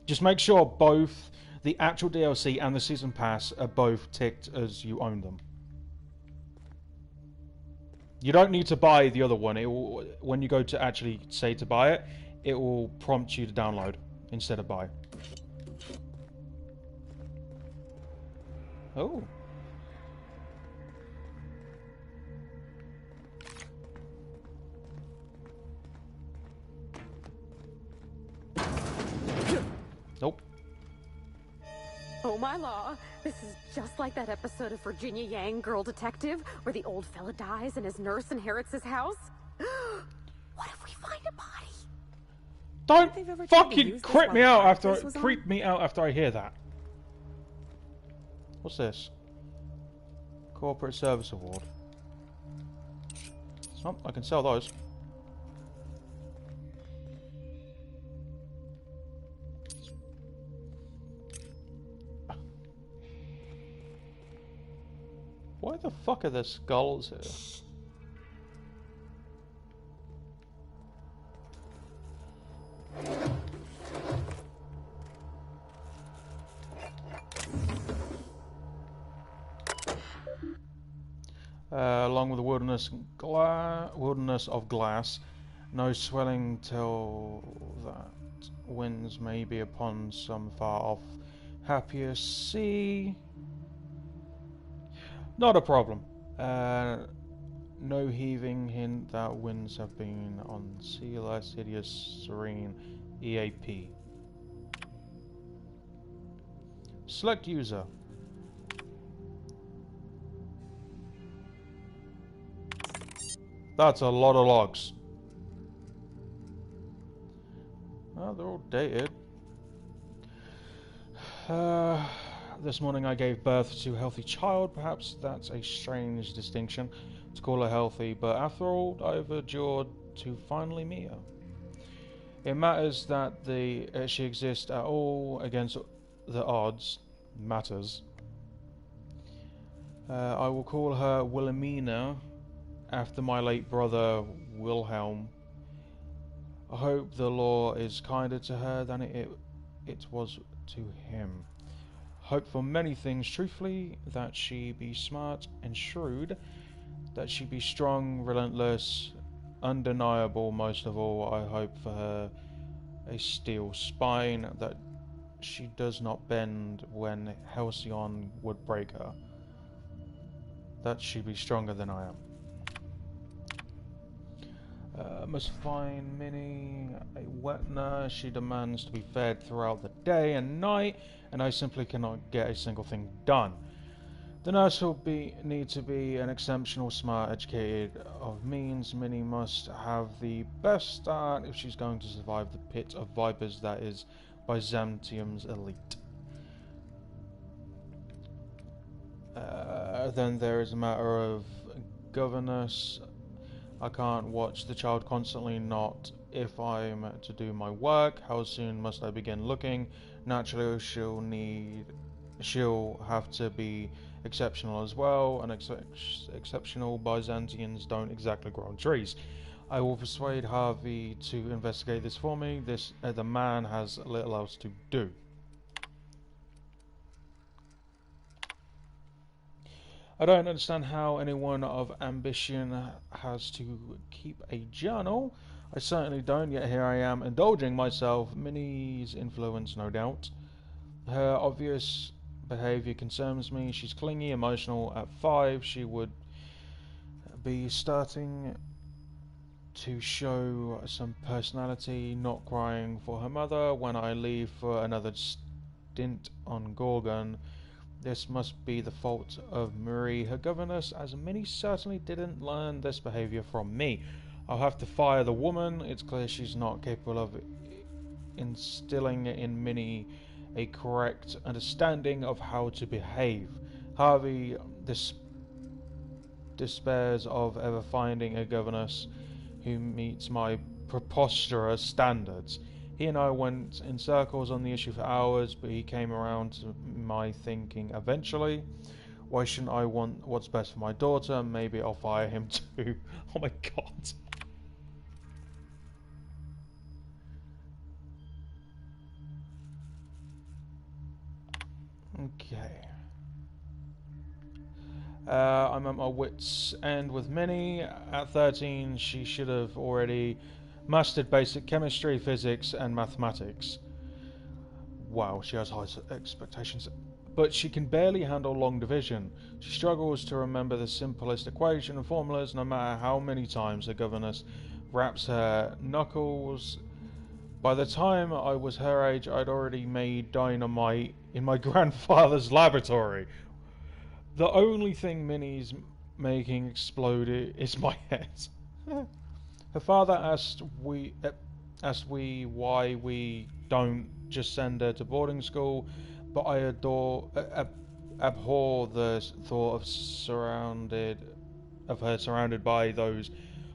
Just make sure both the actual DLC and the season pass are both ticked as you own them. You don't need to buy the other one. It will, when you go to actually say to buy it, it will prompt you to download instead of buy. Oh. Nope. Oh my law, this is just like that episode of Virginia Yang, Girl Detective, where the old fella dies and his nurse inherits his house. What if we find a body? Don't fucking creep me out after I hear that. What's this? Corporate Service Award. Oh, I can sell those. Why the fuck are there skulls here? Along with the wilderness of glass, no swelling till that winds may be upon some far off happier sea. Not a problem. No heaving hint that winds have been on sea less hideous serene EAP. Select user. That's a lot of logs. Oh, they're all dated. This morning I gave birth to a healthy child. Perhaps that's a strange distinction to call her healthy, but after all I've endured to finally meet her. It matters that she exists at all against the odds. Matters. I will call her Wilhelmina, after my late brother Wilhelm. I hope the law is kinder to her than it was to him. Hope for many things, truthfully, that she be smart and shrewd, that she be strong, relentless, undeniable. Most of all, I hope for her a steel spine, that she does not bend when Halcyon would break her, that she be stronger than I am. Must find Minnie a wet nurse. She demands to be fed throughout the day and night, and I simply cannot get a single thing done. The nurse will need to be an exceptional, smart, educated of means. Minnie must have the best start if she's going to survive the pit of vipers that is Byzantium's elite. Then there is a matter of governess. I can't watch the child constantly, not if I'm to do my work. How soon must I begin looking? Naturally, she'll have to be exceptional as well, and exceptional Byzantians don't exactly grow on trees. I will persuade Harvey to investigate this for me. The man has little else to do. I don't understand how anyone of ambition has to keep a journal. I certainly don't, yet here I am indulging myself. Minnie's influence, no doubt. Her obvious behavior concerns me. She's clingy, emotional. At 5, she would be starting to show some personality, not crying for her mother when I leave for another stint on Gorgon. This must be the fault of Marie, her governess, as Minnie certainly didn't learn this behavior from me. I'll have to fire the woman. It's clear she's not capable of instilling in Minnie a correct understanding of how to behave. Harvey despairs of ever finding a governess who meets my preposterous standards. He and I went in circles on the issue for hours, but he came around to my thinking eventually. Why shouldn't I want what's best for my daughter? Maybe I'll fire him too. Oh my god. Okay. I'm at my wits' end with Minnie. At 13, she should have already mastered basic chemistry, physics, and mathematics. Wow, she has high expectations. But she can barely handle long division. She struggles to remember the simplest equation and formulas, no matter how many times her governess wraps her knuckles. By the time I was her age, I'd already made dynamite in my grandfather's laboratory. The only thing Minnie's making explode is my head. Her father asked why we don't just send her to boarding school, but I abhor the thought of her surrounded by those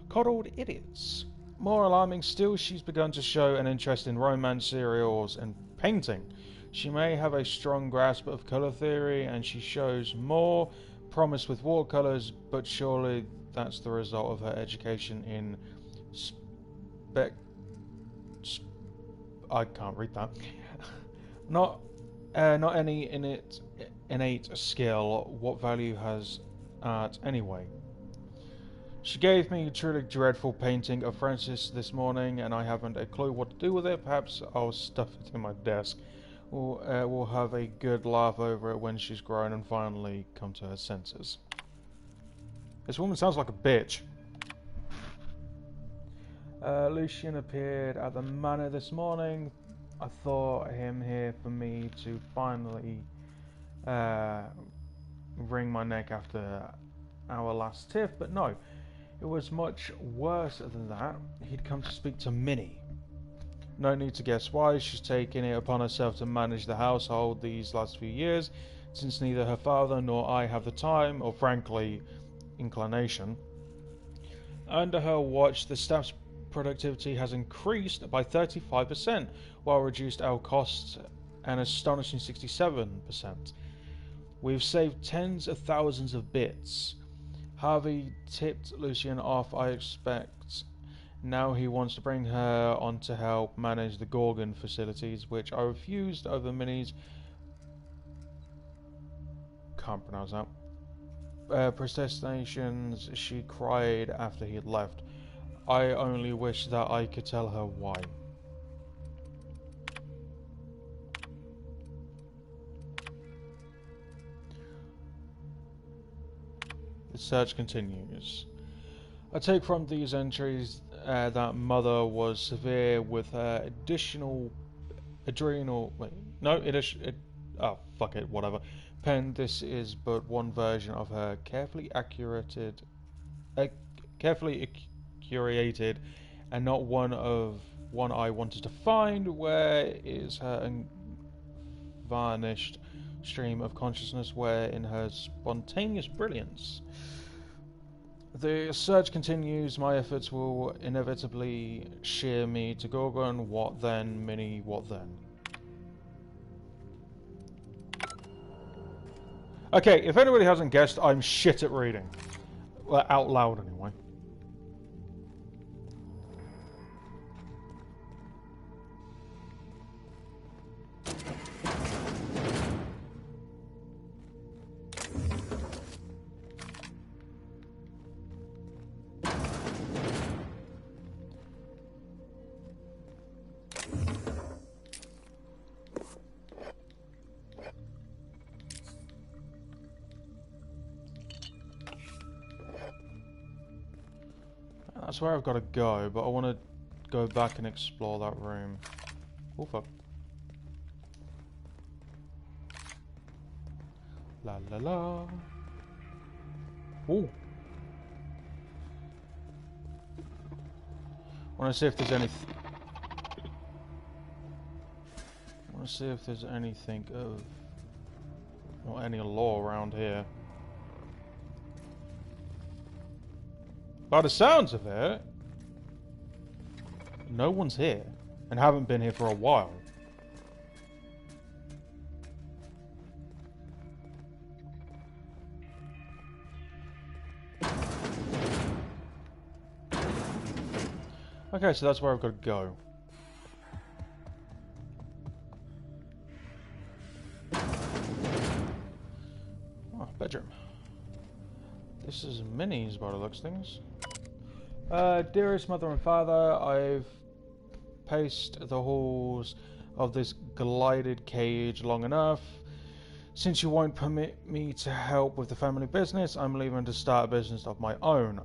coddled idiots. More alarming still, she's begun to show an interest in romance serials and painting. She may have a strong grasp of colour theory, and she shows more promise with watercolours, but surely that's the result of her education in I can't read that. Not any innate skill. What value has art anyway? She gave me a truly dreadful painting of Francis this morning, and I haven't a clue what to do with it. Perhaps I'll stuff it in my desk. We'll have a good laugh over it when she's grown and finally come to her senses. This woman sounds like a bitch. Lucian appeared at the manor this morning. I thought him here for me to finally wring my neck after our last tiff, but no. It was much worse than that. He'd come to speak to Minnie. No need to guess why. She's taken it upon herself to manage the household these last few years, since neither her father nor I have the time, or frankly, inclination. Under her watch, the staff's productivity has increased by 35%, while reduced our costs an astonishing 67%. We've saved tens of thousands of bits. Harvey tipped Lucian off, I expect. Now he wants to bring her on to help manage the Gorgon facilities, which I refused over Minnie's... can't pronounce that. Protestations. She cried after he had left. I only wish that I could tell her why. The search continues. I take from these entries that Mother was severe with her whatever. Pen, this is but one version of her carefully curated, and not one I wanted to find. Where is her unvarnished stream of consciousness? Where in her spontaneous brilliance? The search continues. My efforts will inevitably sheer me to Gorgon. What then, Minnie? What then? Okay, if anybody hasn't guessed, I'm shit at reading. Well, out loud anyway. That's where I've got to go, but I want to go back and explore that room. Oh fuck. La la la. Ooh. I want to see if there's any... Let's see if there's anything of, or any law around here. By the sounds of it, no one's here, and haven't been here for a while. Okay, so that's where I've got to go. Oh, bedroom. This is Minnie's by the looks of things. Dearest mother and father, I've paced the halls of this glided cage long enough. Since you won't permit me to help with the family business, I'm leaving to start a business of my own.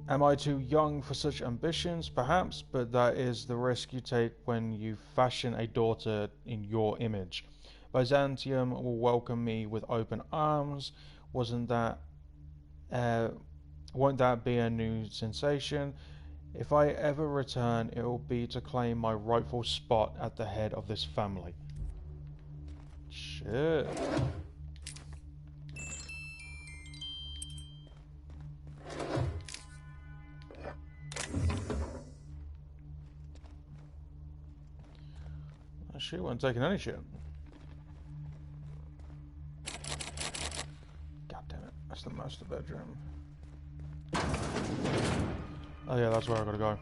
Am I too young for such ambitions? Perhaps, but that is the risk you take when you fashion a daughter in your image. Byzantium will welcome me with open arms. Won't that be a new sensation? If I ever return, it will be to claim my rightful spot at the head of this family. Shit. She wasn't taking any shit. God damn it. That's the master bedroom. Oh yeah, that's where I gotta go.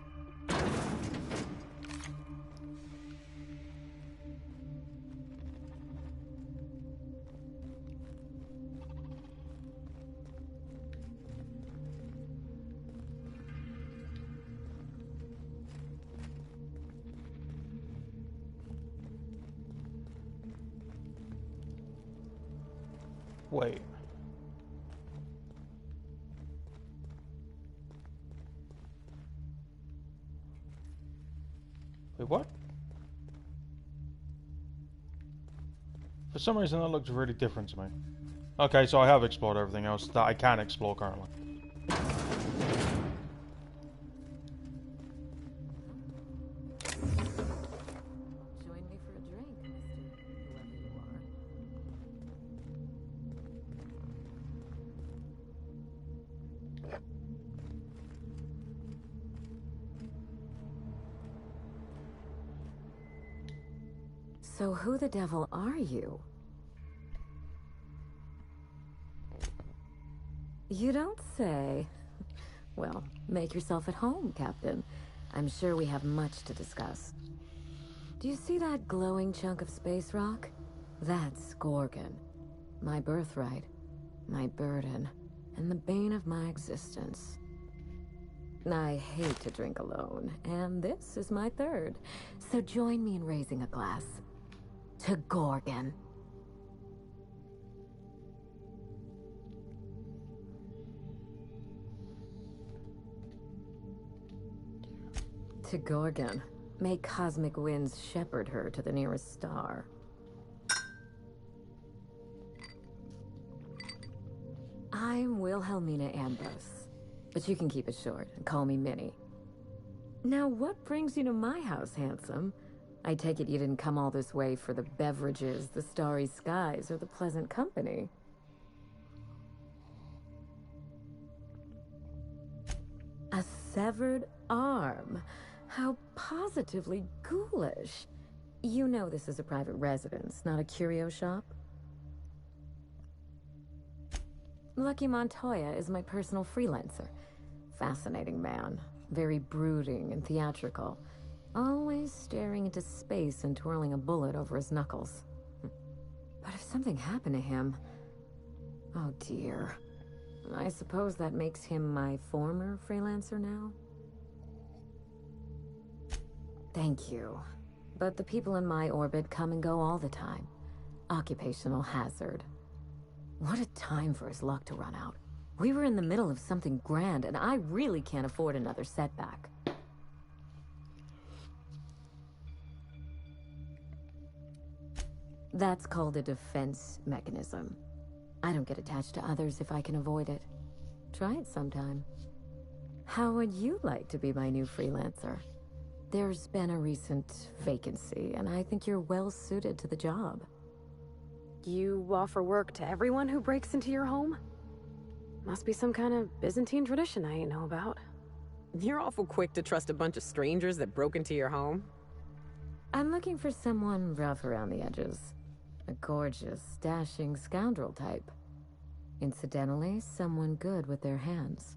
Wait. Wait, what? For some reason that looks really different to me. Okay, so I have explored everything else that I can explore currently. Join me for a drink, Mr. Whoever you are. So who the devil are you? You don't say. Well, make yourself at home, Captain. I'm sure we have much to discuss. Do you see that glowing chunk of space rock? That's Gorgon. My birthright, my burden, and the bane of my existence. I hate to drink alone, and this is my third. So join me in raising a glass. To Gorgon. To Gorgon. May cosmic winds shepherd her to the nearest star. I'm Wilhelmina Ambrose, but you can keep it short and call me Minnie. Now, what brings you to my house, handsome? I take it you didn't come all this way for the beverages, the starry skies, or the pleasant company. A severed arm. How positively ghoulish. You know this is a private residence, not a curio shop? Lucky Montoya is my personal freelancer. Fascinating man. Very brooding and theatrical. Always staring into space and twirling a bullet over his knuckles. But if something happened to him... Oh dear. I suppose that makes him my former freelancer now? Thank you. But the people in my orbit come and go all the time. Occupational hazard. What a time for his luck to run out. We were in the middle of something grand, and I really can't afford another setback. That's called a defense mechanism. I don't get attached to others if I can avoid it. Try it sometime. How would you like to be my new freelancer? There's been a recent vacancy, and I think you're well suited to the job. You offer work to everyone who breaks into your home? Must be some kind of Byzantine tradition I ain't know about. You're awful quick to trust a bunch of strangers that broke into your home. I'm looking for someone rough around the edges. A gorgeous, dashing scoundrel type. Incidentally, someone good with their hands.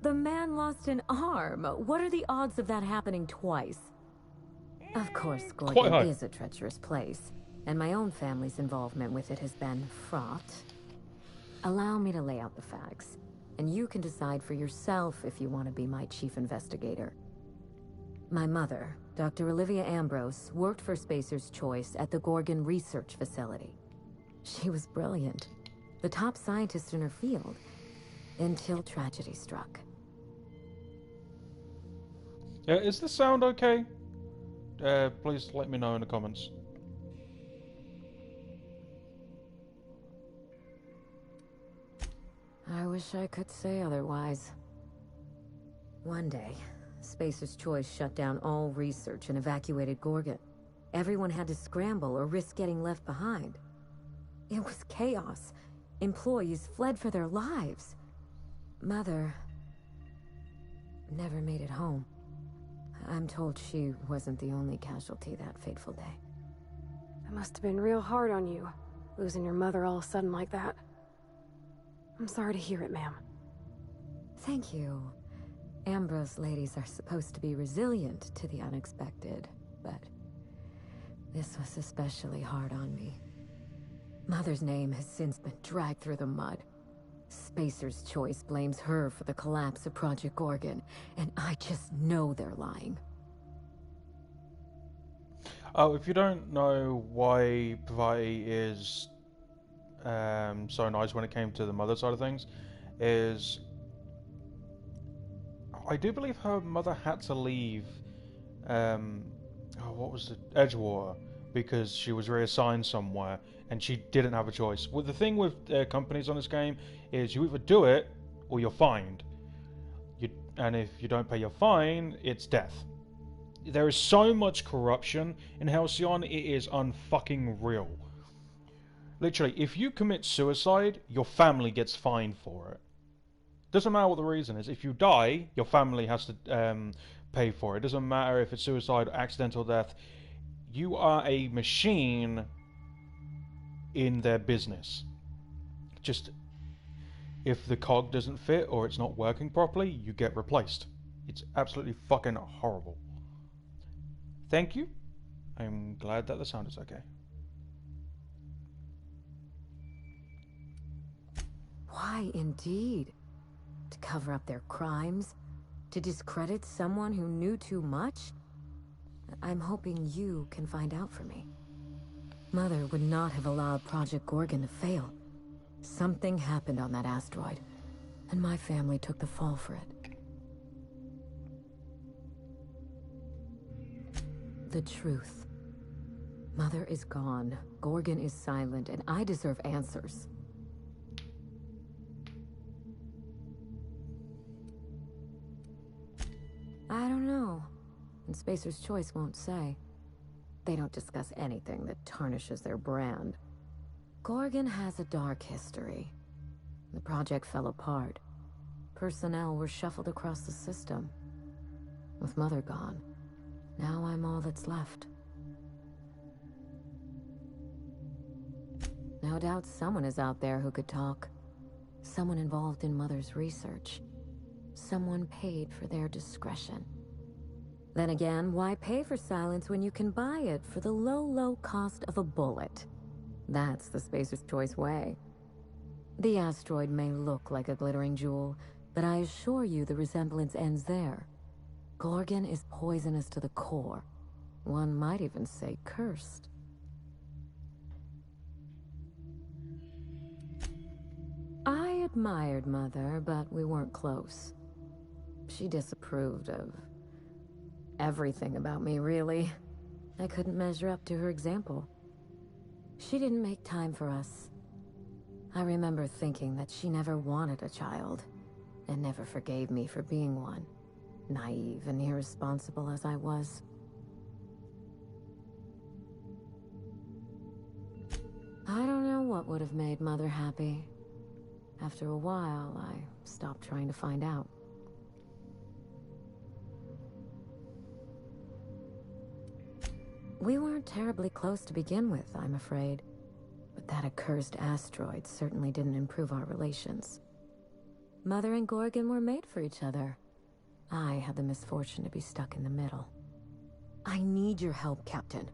The man lost an arm. What are the odds of that happening twice? Of course, Gorgon is a treacherous place, and my own family's involvement with it has been fraught. Allow me to lay out the facts, and you can decide for yourself if you want to be my chief investigator. My mother, Dr. Olivia Ambrose, worked for Spacer's Choice at the Gorgon Research Facility. She was brilliant, the top scientist in her field, until tragedy struck. Is the sound okay? Please let me know in the comments. I wish I could say otherwise. One day, Spacer's Choice shut down all research and evacuated Gorgon. Everyone had to scramble or risk getting left behind. It was chaos. Employees fled for their lives. Mother never made it home. I'm told she wasn't the only casualty that fateful day. It must have been real hard on you, losing your mother all of a sudden like that. I'm sorry to hear it, ma'am. Thank you. Ambrose ladies are supposed to be resilient to the unexpected, but this was especially hard on me. Mother's name has since been dragged through the mud. Spacer's Choice blames her for the collapse of Project Gorgon, and I just know they're lying. Oh, if you don't know why Pavati is so nice when it came to the mother side of things, is I do believe her mother had to leave what was it, Edgewater, because she was reassigned somewhere and she didn't have a choice. Well, the thing with companies on this game is you either do it or you're fined. And if you don't pay your fine, it's death. There is so much corruption in Halcyon, it is unfucking real. Literally, if you commit suicide, your family gets fined for it. Doesn't matter what the reason is. If you die, your family has to pay for it. Doesn't matter if it's suicide or accidental death. You are a machine in their business. Just, if the cog doesn't fit or it's not working properly, you get replaced. It's absolutely fucking horrible. Thank you. I'm glad that the sound is okay. Why, indeed? To cover up their crimes? To discredit someone who knew too much? I'm hoping you can find out for me. Mother would not have allowed Project Gorgon to fail. Something happened on that asteroid, and my family took the fall for it. The truth. Mother is gone, Gorgon is silent, and I deserve answers. I don't know. And Spacer's Choice won't say. They don't discuss anything that tarnishes their brand. Gorgon has a dark history. The project fell apart. Personnel were shuffled across the system. With Mother gone, now I'm all that's left. No doubt someone is out there who could talk. Someone involved in Mother's research. Someone paid for their discretion. Then again, why pay for silence when you can buy it for the low, low cost of a bullet? That's the Spacer's Choice way. The asteroid may look like a glittering jewel, but I assure you the resemblance ends there. Gorgon is poisonous to the core. One might even say cursed. I admired Mother, but we weren't close. She disapproved of everything about me, really. I couldn't measure up to her example. She didn't make time for us. I remember thinking that she never wanted a child, and never forgave me for being one, naive and irresponsible as I was. I don't know what would have made Mother happy. After a while, I stopped trying to find out. We weren't terribly close to begin with, I'm afraid. But that accursed asteroid certainly didn't improve our relations. Mother and Gorgon were made for each other. I had the misfortune to be stuck in the middle. I need your help, Captain.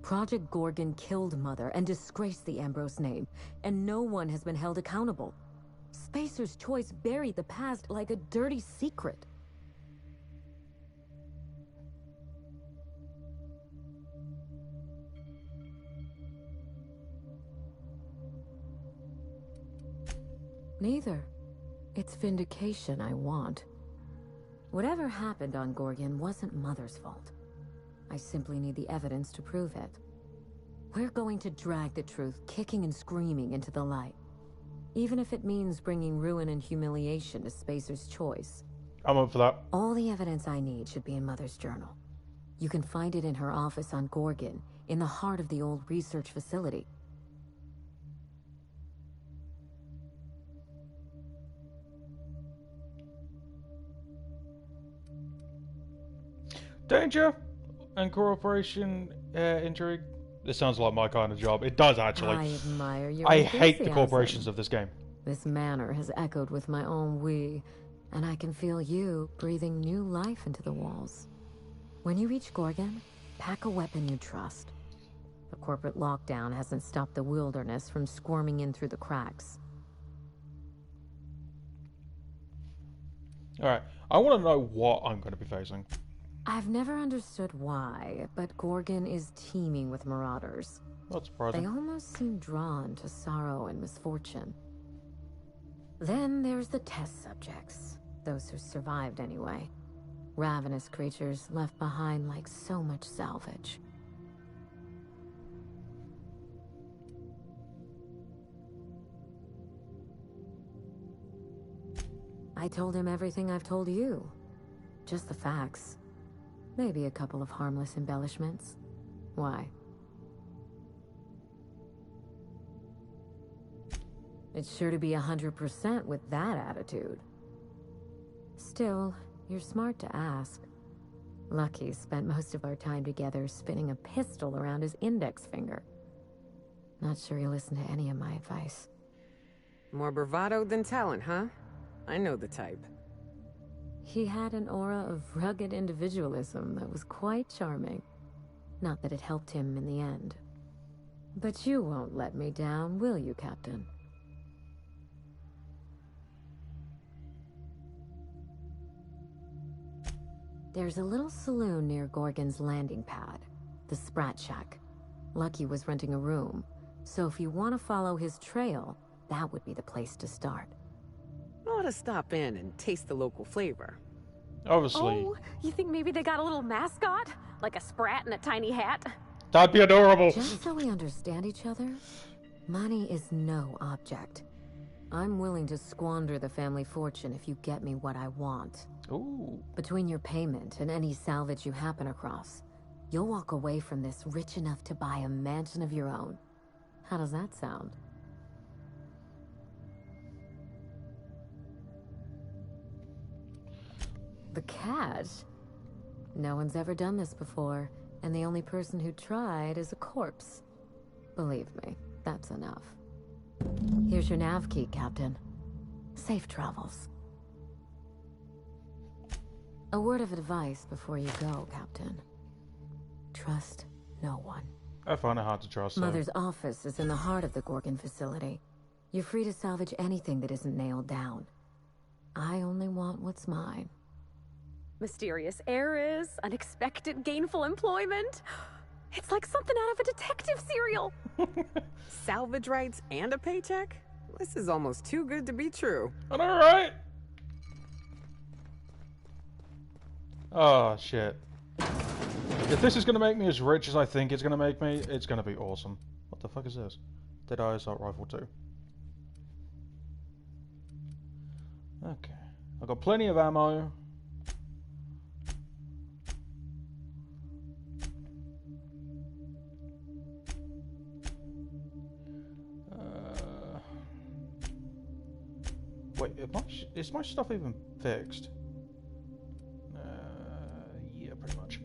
Project Gorgon killed Mother and disgraced the Ambrose name, and no one has been held accountable. Spacer's Choice buried the past like a dirty secret. Neither. It's vindication I want. Whatever happened on Gorgon wasn't Mother's fault. I simply need the evidence to prove it. We're going to drag the truth kicking and screaming into the light. Even if it means bringing ruin and humiliation to Spacer's Choice. I'm up for that. All the evidence I need should be in Mother's journal. You can find it in her office on Gorgon, in the heart of the old research facility. Danger and cooperation, intrigue. This sounds like my kind of job. It does, actually. I admire your I hate the enthusiasm. corporations of this game. This manor has echoed with my own we, and I can feel you breathing new life into the walls. When you reach Gorgon, pack a weapon you trust. The corporate lockdown hasn't stopped the wilderness from squirming in through the cracks. Alright, I want to know what I'm going to be facing. I've never understood why, but Gorgon is teeming with marauders. Not surprising. They almost seem drawn to sorrow and misfortune. Then there's the test subjects, those who survived anyway. Ravenous creatures left behind like so much salvage. I told him everything I've told you. Just the facts. Maybe a couple of harmless embellishments. Why? It's sure to be 100% with that attitude. Still, you're smart to ask. Lucky spent most of our time together spinning a pistol around his index finger. Not sure he'll listen to any of my advice. More bravado than talent, huh? I know the type. He had an aura of rugged individualism that was quite charming. Not that it helped him in the end. But you won't let me down, will you, Captain? There's a little saloon near Gorgon's landing pad, the Sprat Shack. Lucky was renting a room, so if you want to follow his trail, that would be the place to start. Ought to stop in and taste the local flavor. Obviously. Oh, you think maybe they got a little mascot? Like a sprat in a tiny hat? That'd be adorable. Just so we understand each other, money is no object. I'm willing to squander the family fortune if you get me what I want. Ooh. Between your payment and any salvage you happen across, you'll walk away from this rich enough to buy a mansion of your own. How does that sound? The cash? No one's ever done this before, and the only person who tried is a corpse. Believe me, that's enough. Here's your nav key, Captain. Safe travels. A word of advice before you go, Captain. Trust no one. I find it hard to trust. Mother's office is in the heart of the Gorgon facility. You're free to salvage anything that isn't nailed down. I only want what's mine. Mysterious heiress, unexpected gainful employment. It's like something out of a detective serial. Salvage rights and a paycheck? This is almost too good to be true. I know, right? Oh, shit. If this is going to make me as rich as I think it's going to make me, it's going to be awesome. What the fuck is this? Dead Eye Assault Rifle 2. Okay. I've got plenty of ammo. Wait, is my stuff even fixed? Yeah, pretty much.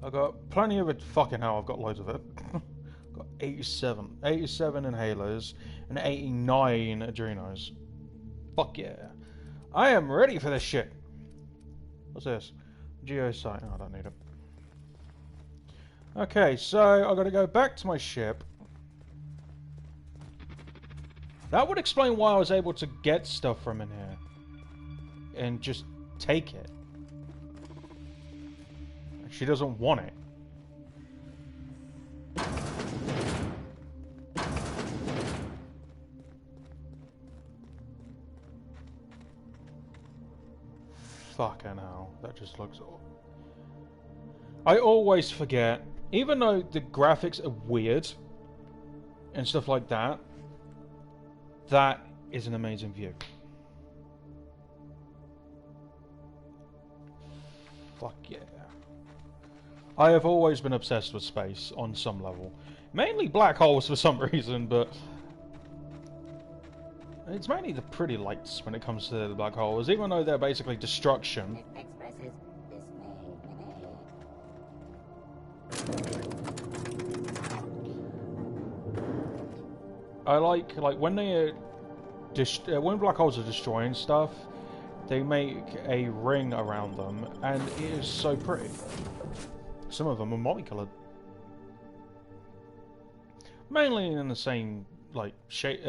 I've got plenty of it. Fucking hell, I've got loads of it. Got 87 inhalers and 89 adrenos. Fuck yeah. I am ready for this shit. What's this? Geosite. Oh, I don't need it. Okay, so I've got to go back to my ship. That would explain why I was able to get stuff from in here. And just take it. She doesn't want it. Fucking hell, that just looks awful. I always forget, even though the graphics are weird and stuff like that, that is an amazing view. Fuck yeah. I have always been obsessed with space on some level. Mainly black holes for some reason, but it's mainly the pretty lights when it comes to the black holes, even though they're basically destruction. It expresses I like when they when black holes are destroying stuff, they make a ring around them, and it is so pretty. Some of them are multicolored, mainly in the same like shade,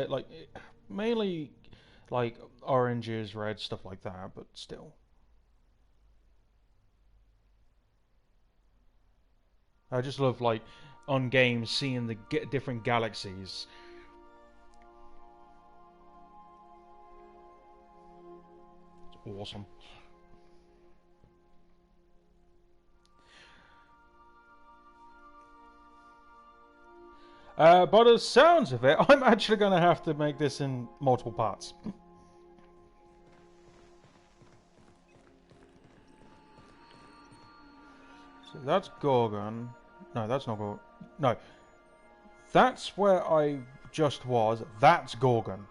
mainly like oranges, red, stuff like that, but still. I just love like on games seeing the different galaxies. It's awesome. By the sounds of it, I'm actually going to have to make this in multiple parts. So that's Gorgon. No, that's not Gorgon. No. That's where I just was. That's Gorgon.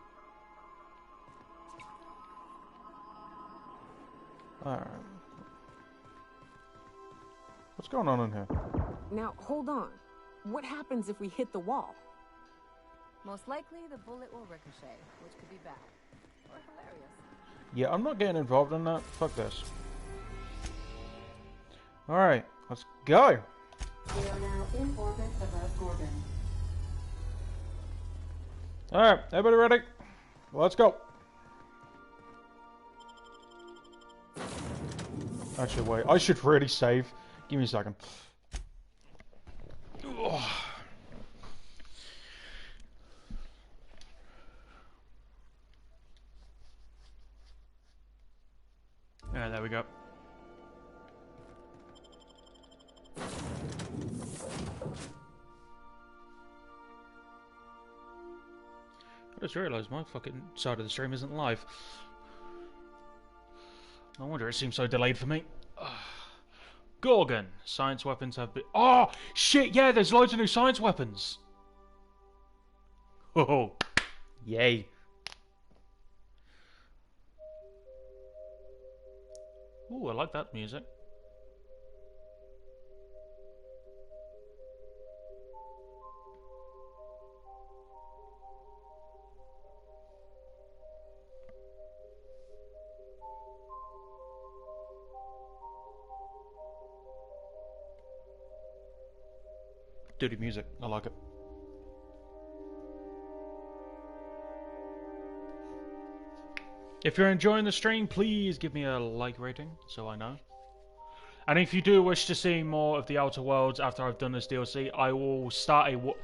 Alright. What's going on in here? Now, hold on. What happens if we hit the wall? Most likely, the bullet will ricochet, which could be bad. Or hilarious. Yeah, I'm not getting involved in that. Fuck this. Alright, let's go. We are now in orbit above Gorgon. Alright, everybody ready? Let's go. Actually, wait. I should really save. Give me a second. Ugh. Alright, there we go. I just realised my fucking side of the stream isn't live. No wonder it seems so delayed for me. Gorgon. Science weapons have been... Oh, shit, yeah, there's loads of new science weapons. Oh, yay. Ooh, I like that music. Dirty music, I like it. If you're enjoying the stream, please give me a like rating so I know. And if you do wish to see more of the Outer Worlds after I've done this DLC, I will start a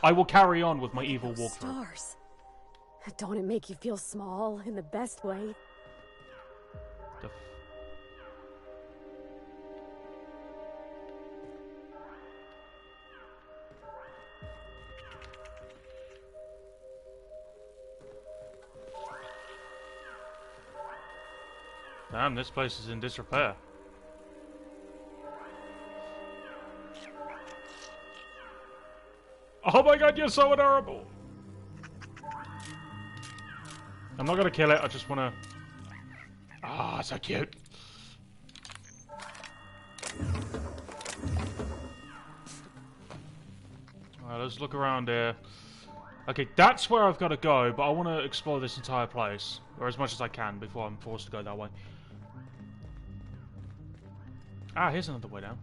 I will carry on with my evil walkthrough. Stars. Don't it make you feel small in the best way? Damn, this place is in disrepair. Oh my god, you're so adorable! I'm not gonna kill it, I just wanna... Ah, so cute. Alright, let's look around here. Okay, that's where I've got to go, but I want to explore this entire place. Or as much as I can before I'm forced to go that way. Ah, here's another way down.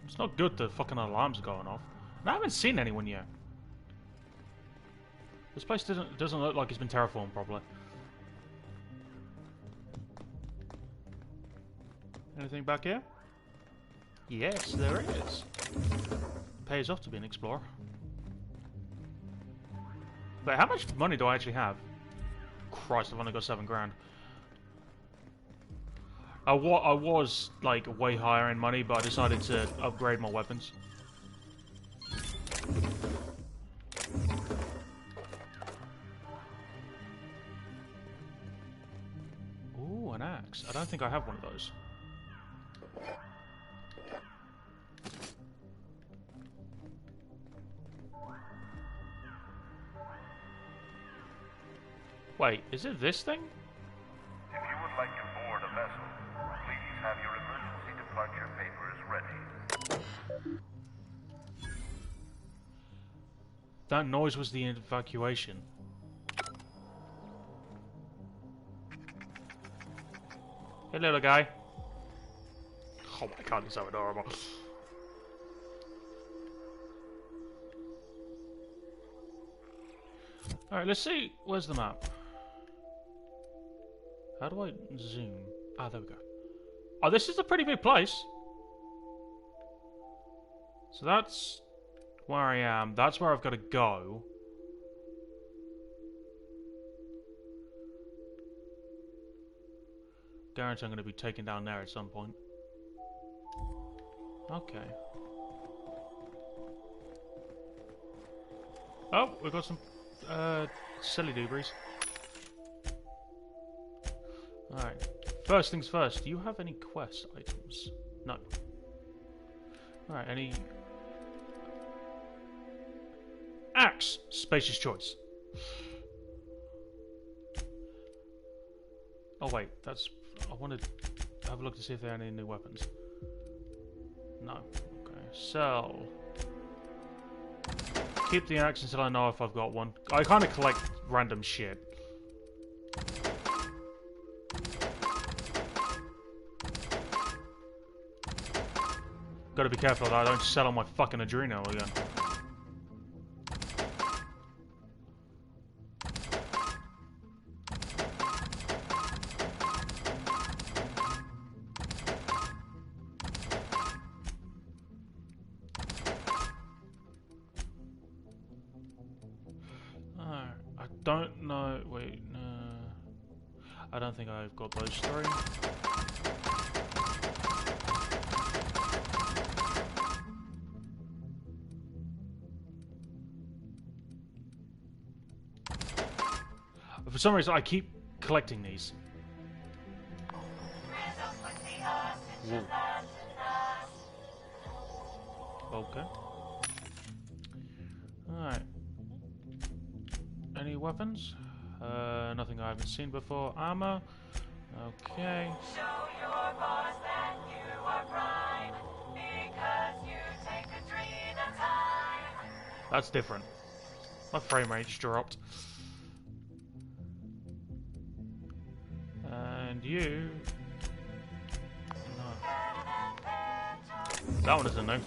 It's not good the fucking alarms are going off. And I haven't seen anyone yet. This place doesn't look like it's been terraformed properly. Anything back here? Yes, there is. Pays off to be an explorer. But how much money do I actually have? Christ, I've only got 7 grand. I was like way higher in money, but I decided to upgrade my weapons. Ooh, an axe. I don't think I have one of those. Wait, is it this thing? If you would like to board a vessel, please have your emergency departure papers ready. That noise was the evacuation. Hey, little guy. Oh my god, he's so adorable. Alright, let's see. Where's the map? How do I zoom? Ah, there we go. Oh, this is a pretty big place. So that's where I am. That's where I've got to go. Guarantee I'm going to be taken down there at some point. Okay. Oh, we've got some silly doobies. Alright. First things first, do you have any quest items? No. Alright, any... Axe! Spacious choice. Oh wait, that's... I wanted to have a look to see if there are any new weapons. No. Okay, sell. Keep the axe until I know if I've got one. I kind of collect random shit. Gotta be careful that I don't sell on my fucking Adreno again. I don't know. Wait, no. I don't think I've got those 3. For some reason, I keep collecting these. Whoa. Okay. Alright. Any weapons? Nothing I haven't seen before. Armor. Okay. Show your boss that you are prime, because you take a dream at a time. That's different. My frame rate just dropped. And you... No. That one isn't new.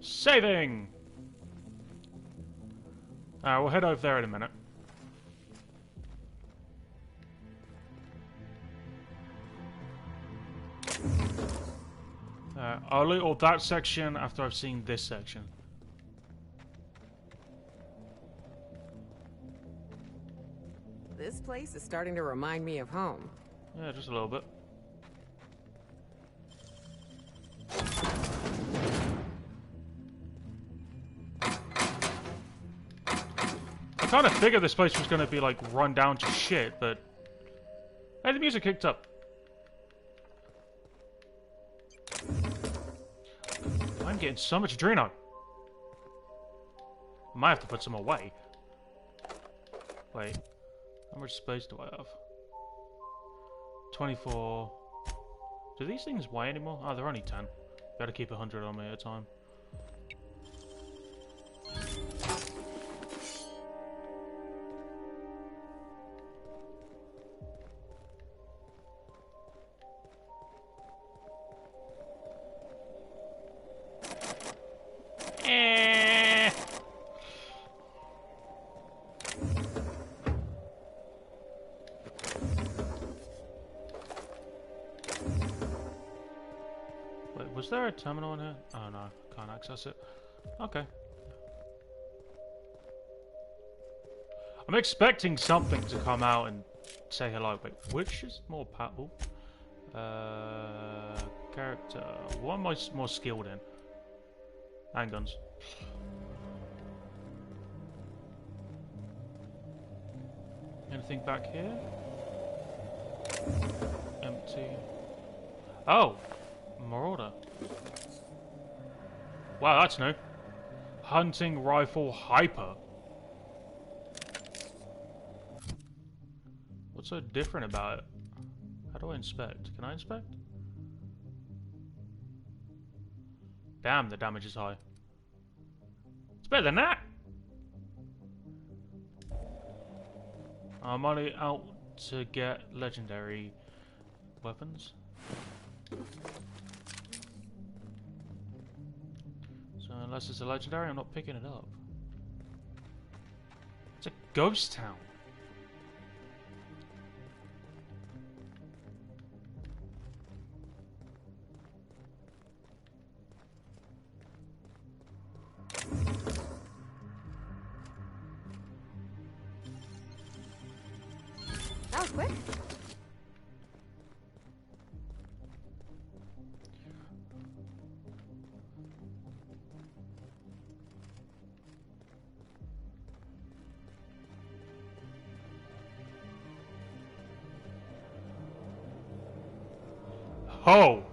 Saving! Alright, we'll head over there in a minute. I'll loot all that section after I've seen this section. This place is starting to remind me of home. Yeah, just a little bit. I kind of figured this place was going to be like run down to shit, but hey, the music kicked up. I'm getting so much adrenaline. I might have to put some away. Wait, how much space do I have? 24. Do these things weigh anymore? Oh, they're only 10. Gotta keep 100 on me at a time. Was there a terminal in here? Oh no, can't access it. Okay. I'm expecting something to come out and say hello. Wait, which is more powerful? Character. What am I more skilled in? Handguns. Anything back here? Empty. Oh! Marauder. Wow, that's new. Hunting rifle hyper. What's so different about it? How do I inspect? Can I inspect? Damn, the damage is high. It's better than that! I'm only out to get legendary weapons. So unless it's a legendary, I'm not picking it up. It's a ghost town. That was quick. Oh!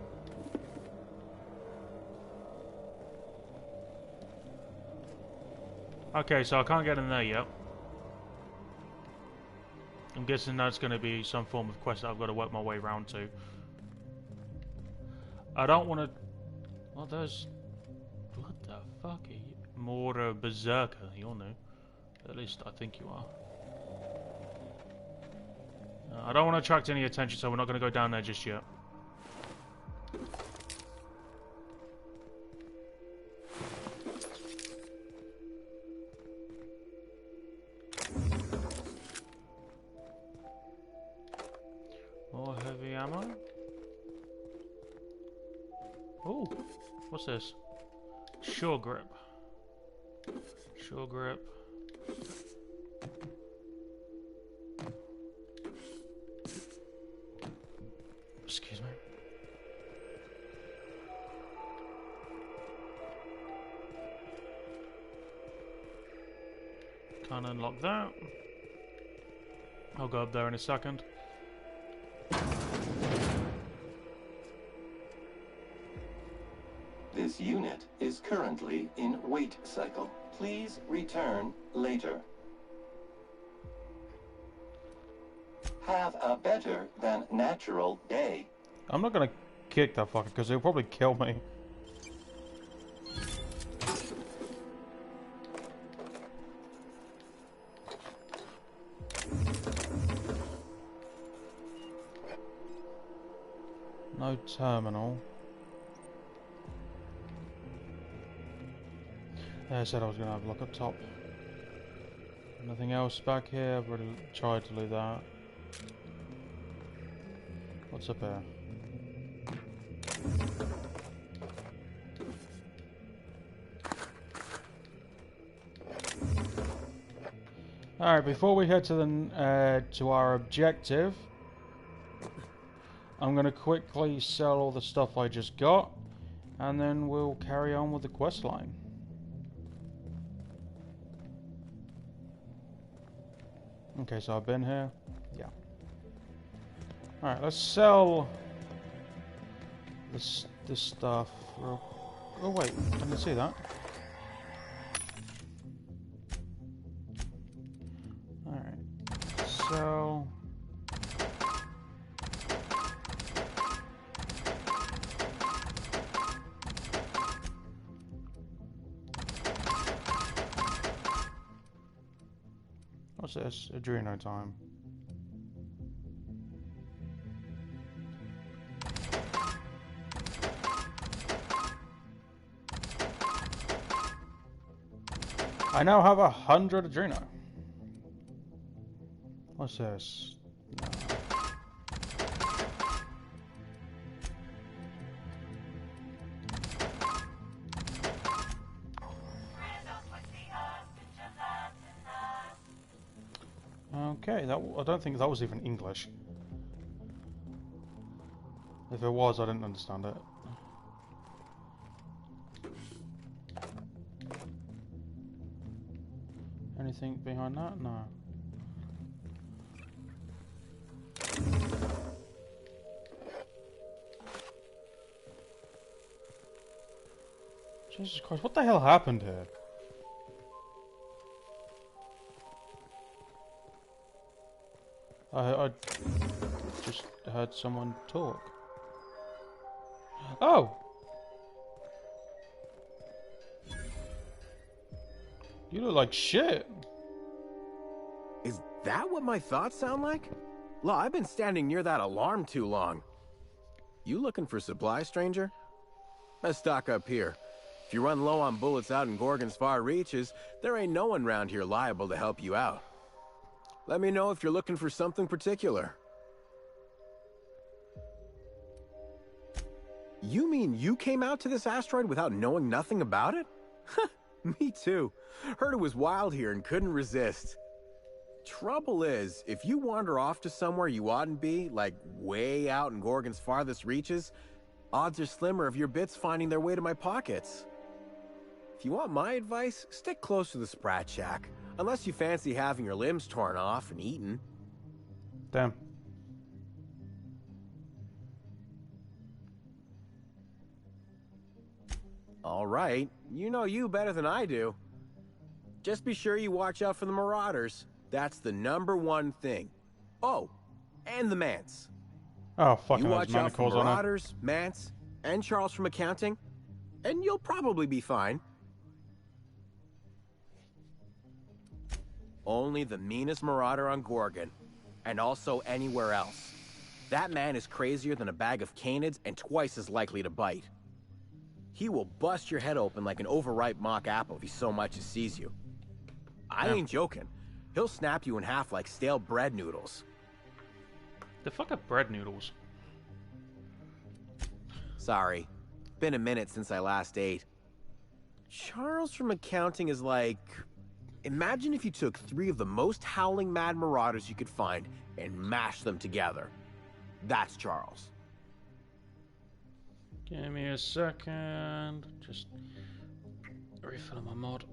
Okay, so I can't get in there yet. I'm guessing that's going to be some form of quest that I've got to work my way around to. I don't want to... Well, there's... What the fuck are you? More a berserker, you're new. At least I think you are. I don't want to attract any attention, so we're not going to go down there just yet. More heavy ammo. Oh, what's this? Sure grip. Sure grip. Excuse me. Can't unlock that. I'll go up there in a second. This unit is currently in wait cycle. Please return later. Have a better than natural day. I'm not gonna kick that fucker because he'll probably kill me. No terminal. Yeah, I said I was gonna have a look up top. Nothing else back here. I've already tried to do that. What's up here? Alright, before we head to the to our objective, I'm going to quickly sell all the stuff I just got, and then we'll carry on with the quest line. Okay, so I've been here. Yeah. Alright, let's sell this stuff. Oh wait, I didn't see that. Alright, so... What's this? Adreno time. I now have 100 Adreno. What's this? No. Okay, I don't think that was even English. If it was, I didn't understand it. Anything behind that? No. Jesus Christ, what the hell happened here? I just heard someone talk. Oh! You look like shit. Is that what my thoughts sound like? Look, I've been standing near that alarm too long. You looking for supply, stranger? Let's stock up here. If you run low on bullets out in Gorgon's far reaches, there ain't no one round here liable to help you out. Let me know if you're looking for something particular. You mean you came out to this asteroid without knowing nothing about it? Me too. Heard it was wild here and couldn't resist. Trouble is, if you wander off to somewhere you oughtn't be, like way out in Gorgon's farthest reaches, odds are slimmer of your bits finding their way to my pockets. If you want my advice, stick close to the Sprat Shack. Unless you fancy having your limbs torn off and eaten. Damn. All right. You know you better than I do. Just be sure you watch out for the Marauders. That's the #1 thing. Oh, and the Mance. Oh, fucking you watch out for manacles on her. Marauders, Mance, and Charles from accounting, and you'll probably be fine. Only the meanest marauder on Gorgon, and also anywhere else. That man is crazier than a bag of canids and twice as likely to bite. He will bust your head open like an overripe mock apple if he so much as sees you. I ain't joking. He'll snap you in half like stale bread noodles. The fuck are bread noodles? Sorry. Been a minute since I last ate. Charles from accounting is like... Imagine if you took 3 of the most howling mad marauders you could find and mashed them together. That's Charles. Give me a second. Just refilling my mod.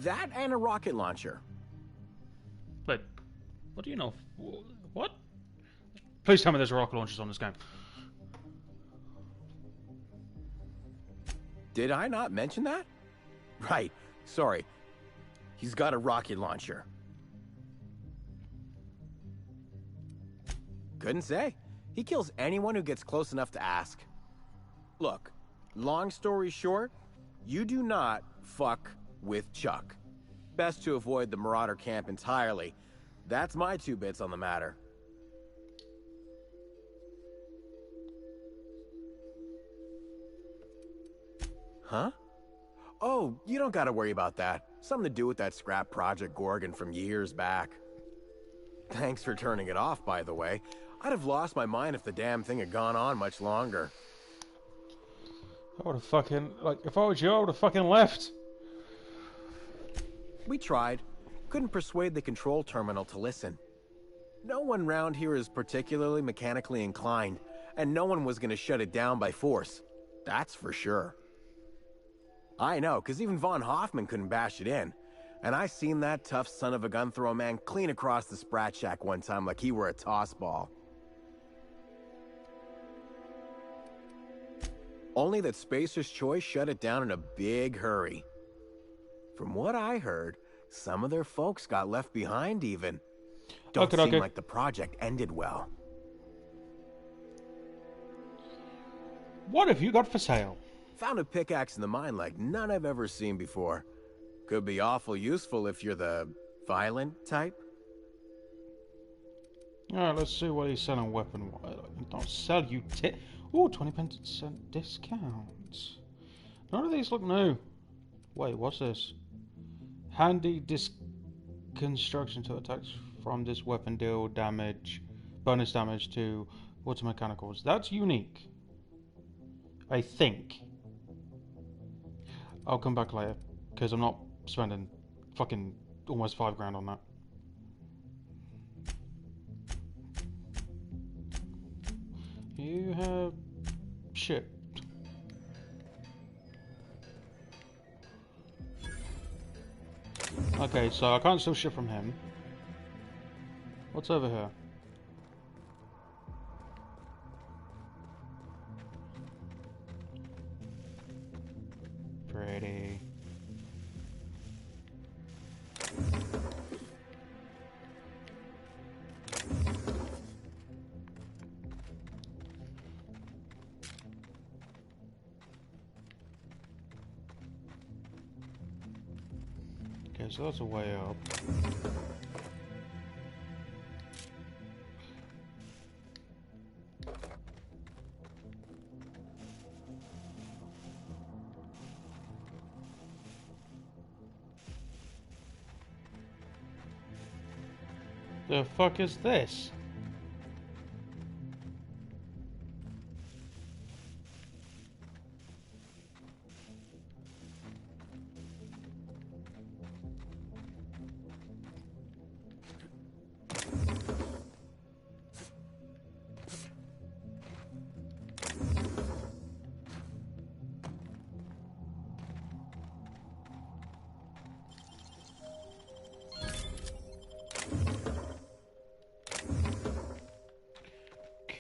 That and a rocket launcher. But what do you know? What? Please tell me there's rocket launchers on this game. Did I not mention that? Right. Sorry. He's got a rocket launcher. Couldn't say. He kills anyone who gets close enough to ask. Look, long story short, you do not fuck with Chuck. Best to avoid the Marauder camp entirely. That's my 2 bits on the matter. Huh? Oh, you don't gotta worry about that. Something to do with that scrap project Gorgon from years back. Thanks for turning it off, by the way. I'd have lost my mind if the damn thing had gone on much longer. I would have fucking, like, if I was you, I would have fucking left. We tried. Couldn't persuade the control terminal to listen. No one round here is particularly mechanically inclined, and no one was gonna shut it down by force. That's for sure. I know, because even Von Hoffman couldn't bash it in. And I seen that tough son of a gun throw a man clean across the Sprat Shack one time like he were a toss ball. Only that Spacer's Choice shut it down in a big hurry. From what I heard, some of their folks got left behind even. Don't seem like the project ended well. What have you got for sale? Found a pickaxe in the mine like none I've ever seen before. Could be awful useful if you're the violent type. Alright, let's see what he's selling weapon. Don't sell you Ooh, 20% discount. None of these look new. Wait, what's this? Handy disc construction to attacks from this weapon deal damage, bonus damage to water mechanicals. That's unique. I think. I'll come back later, because I'm not spending fucking almost $5 grand on that. You have shit. Okay, so I can't steal shit from him. What's over here? Pretty. Okay, so that's a way up. The fuck is this?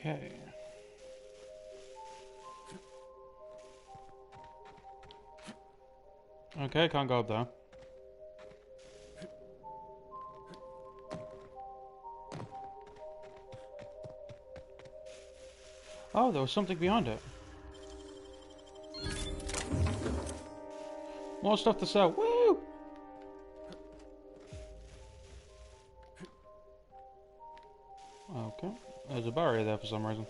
Okay. Okay, can't go up there. Oh, there was something behind it. More stuff to sell. Woo! Okay. There's a barrier there for some reason.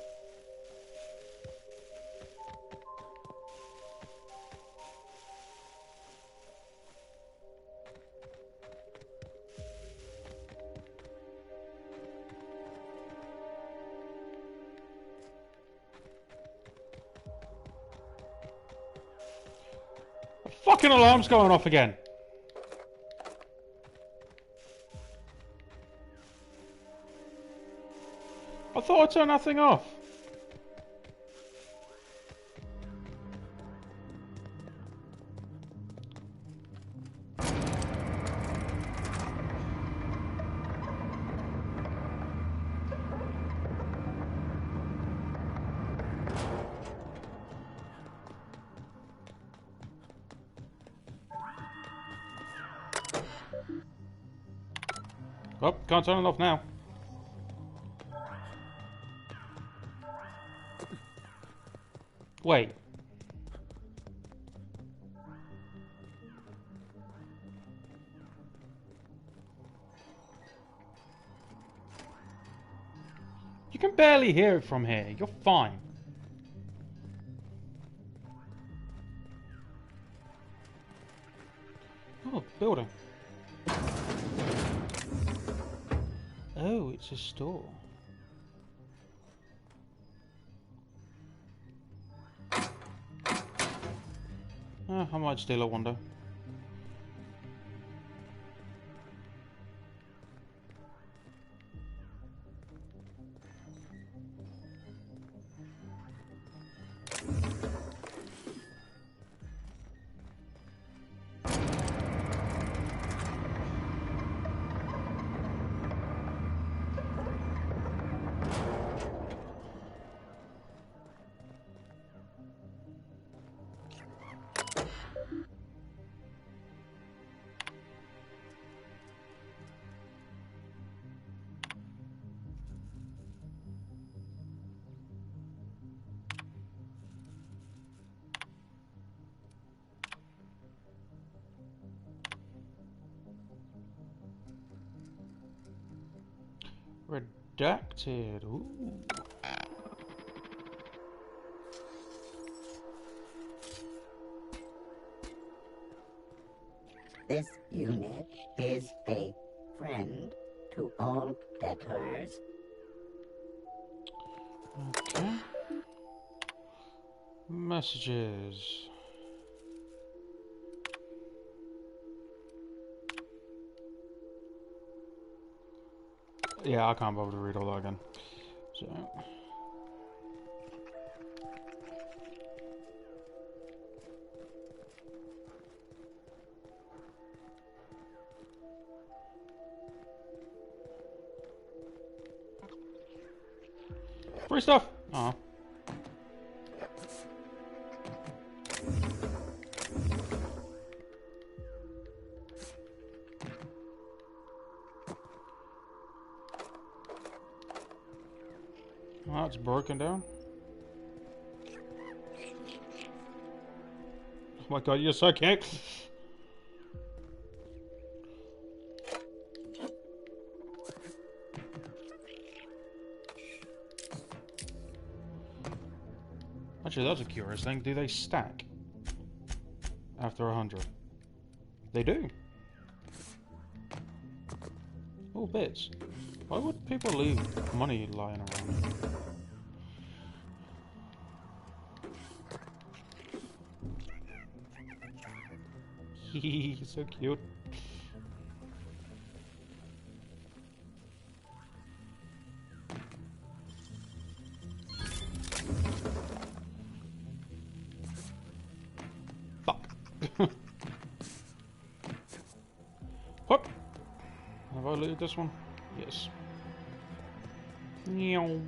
The fucking alarm's going off again. I thought I turned that thing off. Oh, can't turn it off now. Wait. You can barely hear it from here. You're fine. Oh, building. Oh, it's a store. I might steal a wonder. Redacted. Ooh. This unit is a friend to all debtors. Okay. Messages. Yeah, I can't bother to read all that again. So. Free stuff! Aw. Oh, it's broken down. Oh my god, you're so cute! Actually, that's a curious thing. Do they stack after 100? They do. Oh, bits. Why would people leave money lying around? Hehe, so cute. Fuck. What? Have I looted this one? Yes. Meow.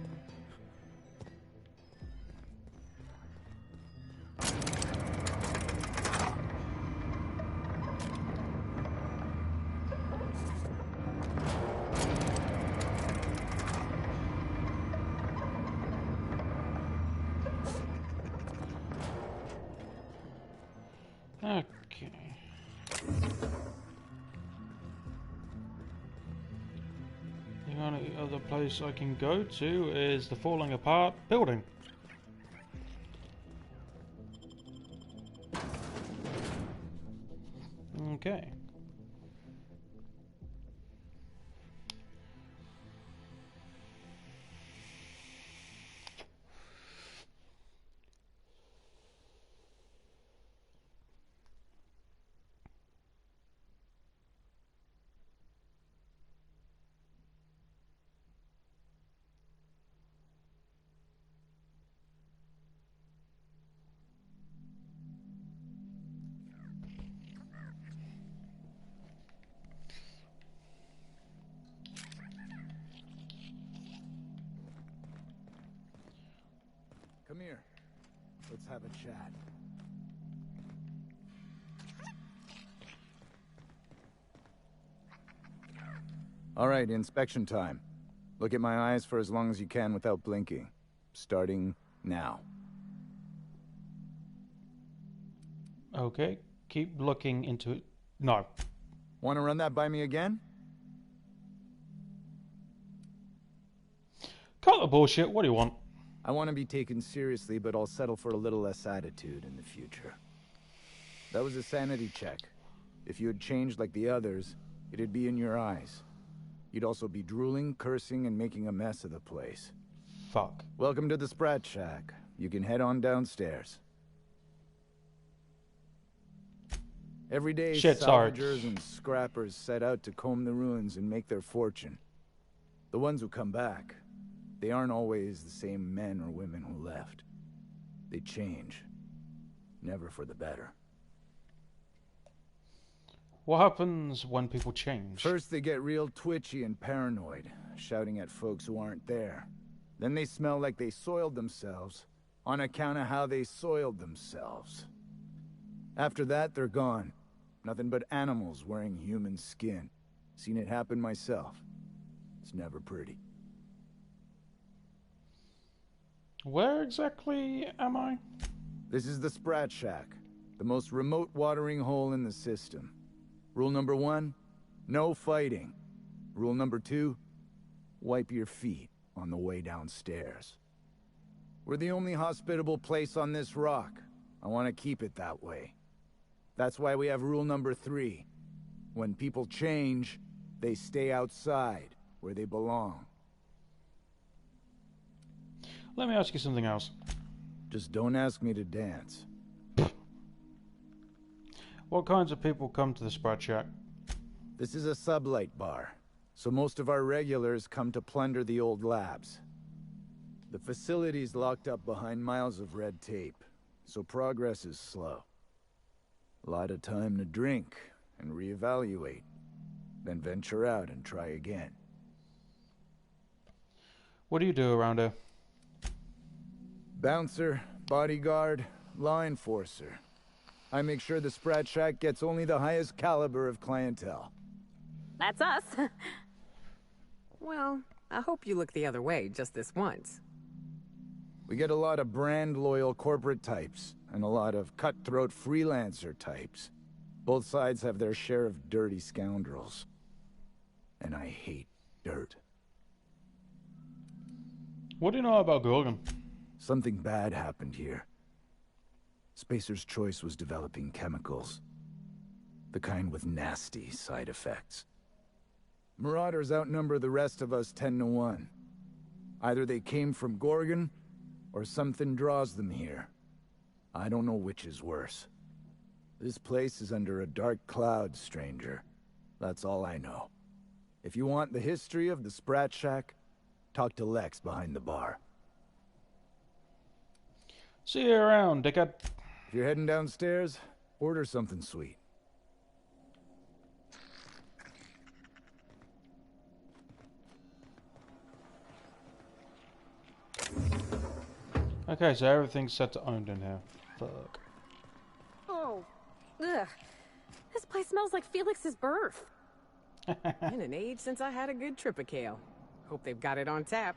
Okay. The only other place I can go to is the falling apart building. Okay. Come here. Let's have a chat. All right, inspection time. Look at my eyes for as long as you can without blinking. Starting now. Okay, keep looking into it. No. Want to run that by me again? Cut the bullshit, what do you want? I want to be taken seriously, but I'll settle for a little less attitude in the future. That was a sanity check. If you had changed like the others, it'd be in your eyes. You'd also be drooling, cursing, and making a mess of the place. Fuck. Welcome to the Sprat Shack. You can head on downstairs. Every day, Shit, sorry. salvagers and scrappers set out to comb the ruins and make their fortune. The ones who come back, they aren't always the same men or women who left. They change. Never for the better. What happens when people change? First, they get real twitchy and paranoid, shouting at folks who aren't there. Then they smell like they soiled themselves, on account of how they soiled themselves. After that, they're gone. Nothing but animals wearing human skin. Seen it happen myself. It's never pretty. Where exactly am I? This is the Sprat Shack, the most remote watering hole in the system. Rule number 1, no fighting. Rule number 2, wipe your feet on the way downstairs. We're the only hospitable place on this rock. I want to keep it that way. That's why we have rule number 3. When people change, they stay outside, where they belong. Let me ask you something else. Just don't ask me to dance. What kinds of people come to the Sprat Shack? This is a sublight bar, so most of our regulars come to plunder the old labs. The facility's locked up behind miles of red tape, so progress is slow. A lot of time to drink and reevaluate, then venture out and try again. What do you do around here? Bouncer, bodyguard, law enforcer. I make sure the Sprat Shack gets only the highest caliber of clientele. That's us. Well, I hope you look the other way just this once. We get a lot of brand-loyal corporate types, and a lot of cutthroat freelancer types. Both sides have their share of dirty scoundrels. And I hate dirt. What do you know about Gorgon? Something bad happened here. Spacer's Choice was developing chemicals. The kind with nasty side effects. Marauders outnumber the rest of us 10 to 1. Either they came from Gorgon, or something draws them here. I don't know which is worse. This place is under a dark cloud, stranger. That's all I know. If you want the history of the Sprat Shack, talk to Lex behind the bar. See you around, dickhead. If you're heading downstairs, order something sweet. Okay, so everything's set to owned in here. Fuck. Oh, ugh. This place smells like Felix's birth. In an age since I had a good trip of kale. Hope they've got it on tap.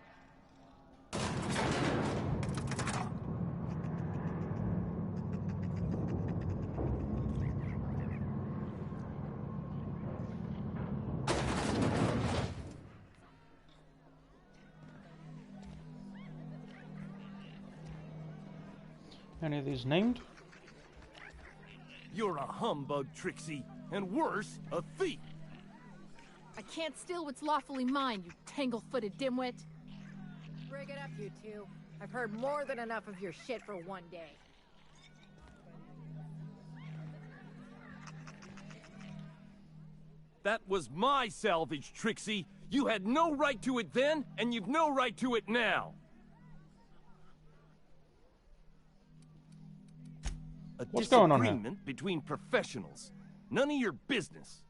Any of these named? You're a humbug, Trixie, and worse, a thief. I can't steal what's lawfully mine, you tangle-footed dimwit. Bring it up, you two. I've heard more than enough of your shit for one day. That was my salvage, Trixie. You had no right to it then, and you've no right to it now. What's going on here? Disagreement between professionals. None of your business.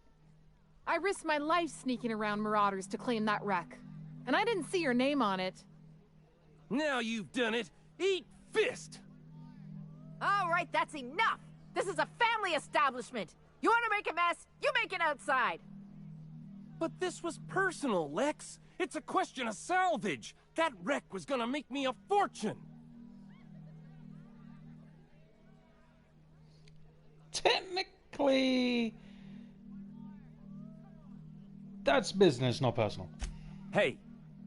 I risked my life sneaking around Marauders to claim that wreck. And I didn't see your name on it. Now you've done it. Eat fist! All right, that's enough! This is a family establishment! You want to make a mess? You make it outside! But this was personal, Lex. It's a question of salvage. That wreck was gonna make me a fortune. Technically, that's business, not personal. Hey,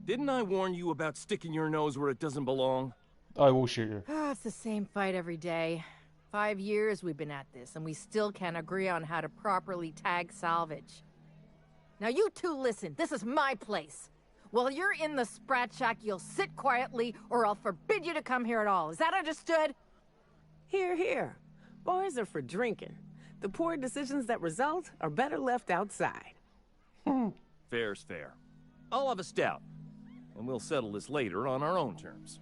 didn't I warn you about sticking your nose where it doesn't belong? I will shoot you. It's the same fight every day. 5 years we've been at this, and we still can't agree on how to properly tag salvage. Now you two listen, this is my place. While you're in the Sprat Shack, you'll sit quietly, or I'll forbid you to come here at all. Is that understood? Here, here. Bars are for drinking. The poor decisions that result are better left outside. Fair's fair. I'll have a stout, and we'll settle this later on our own terms.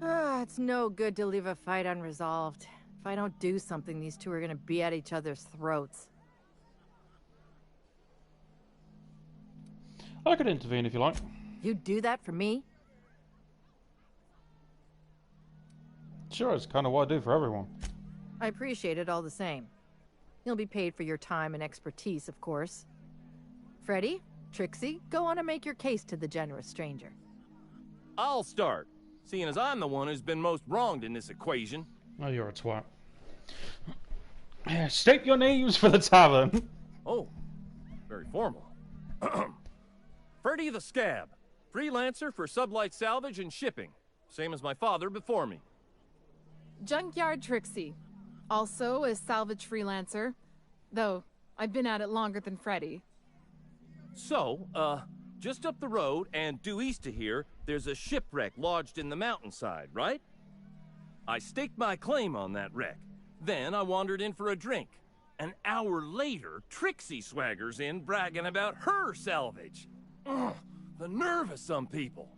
It's no good to leave a fight unresolved. If I don't do something, these two are gonna be at each other's throats. I could intervene if you like. You'd do that for me? Sure, it's kind of what I do for everyone. I appreciate it all the same. You'll be paid for your time and expertise, of course. Freddy, Trixie, go on and make your case to the generous stranger. I'll start, seeing as I'm the one who's been most wronged in this equation. Oh, you're a twat. State your names for the tavern. Oh, very formal. Freddy the Scab, freelancer for sublight salvage and shipping, same as my father before me. Junkyard Trixie, also a salvage freelancer, though I've been at it longer than Freddy. So, just up the road and due east of here, there's a shipwreck lodged in the mountainside, right? I staked my claim on that wreck. Then I wandered in for a drink. An hour later, Trixie swaggers in bragging about her salvage. Ugh, the nerve of some people.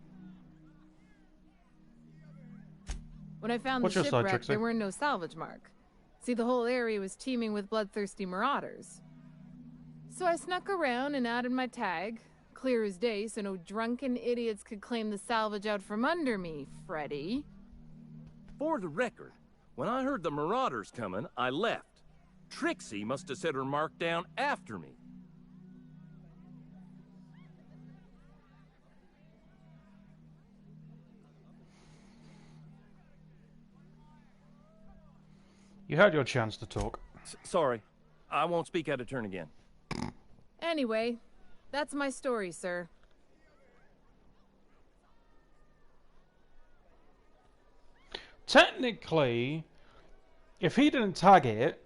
When I found What's the your side, shipwreck, Trixie? there were no salvage mark. See, the whole area was teeming with bloodthirsty marauders. So I snuck around and added my tag, clear as day, so no drunken idiots could claim the salvage out from under me, Freddy. For the record, when I heard the marauders coming, I left. Trixie must have set her mark down after me. You had your chance to talk. Sorry, I won't speak out of turn again. Anyway, that's my story, sir. Technically, if he didn't tag it,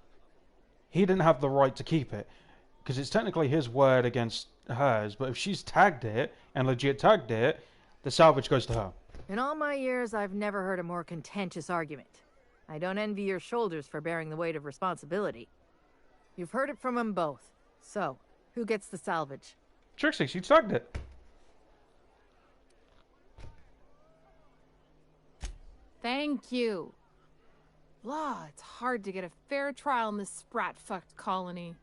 he didn't have the right to keep it. Because it's technically his word against hers. But if she's tagged it, and legit tagged it, the salvage goes to her. In all my years, I've never heard a more contentious argument. I don't envy your shoulders for bearing the weight of responsibility. You've heard it from them both. So, who gets the salvage? Trixie, she tagged it. Thank you. Law, it's hard to get a fair trial in this sprat-fucked colony.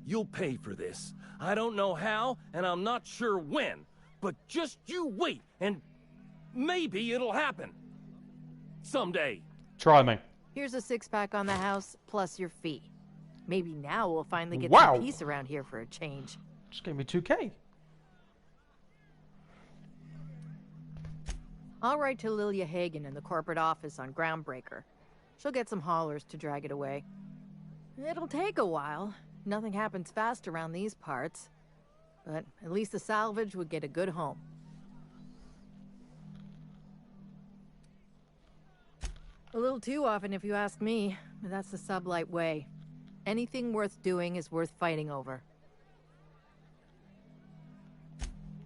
You'll pay for this. I don't know how, and I'm not sure when. But just you wait, and maybe it'll happen. Someday. Try me. Here's a six-pack on the house, plus your fee. Maybe now we'll finally get Wow. some peace around here for a change. Just gave me 2K. I'll write to Lilia Hagen in the corporate office on Groundbreaker. She'll get some haulers to drag it away. It'll take a while. Nothing happens fast around these parts. But at least the salvage would get a good home. A little too often, if you ask me, but that's the sublight way. Anything worth doing is worth fighting over.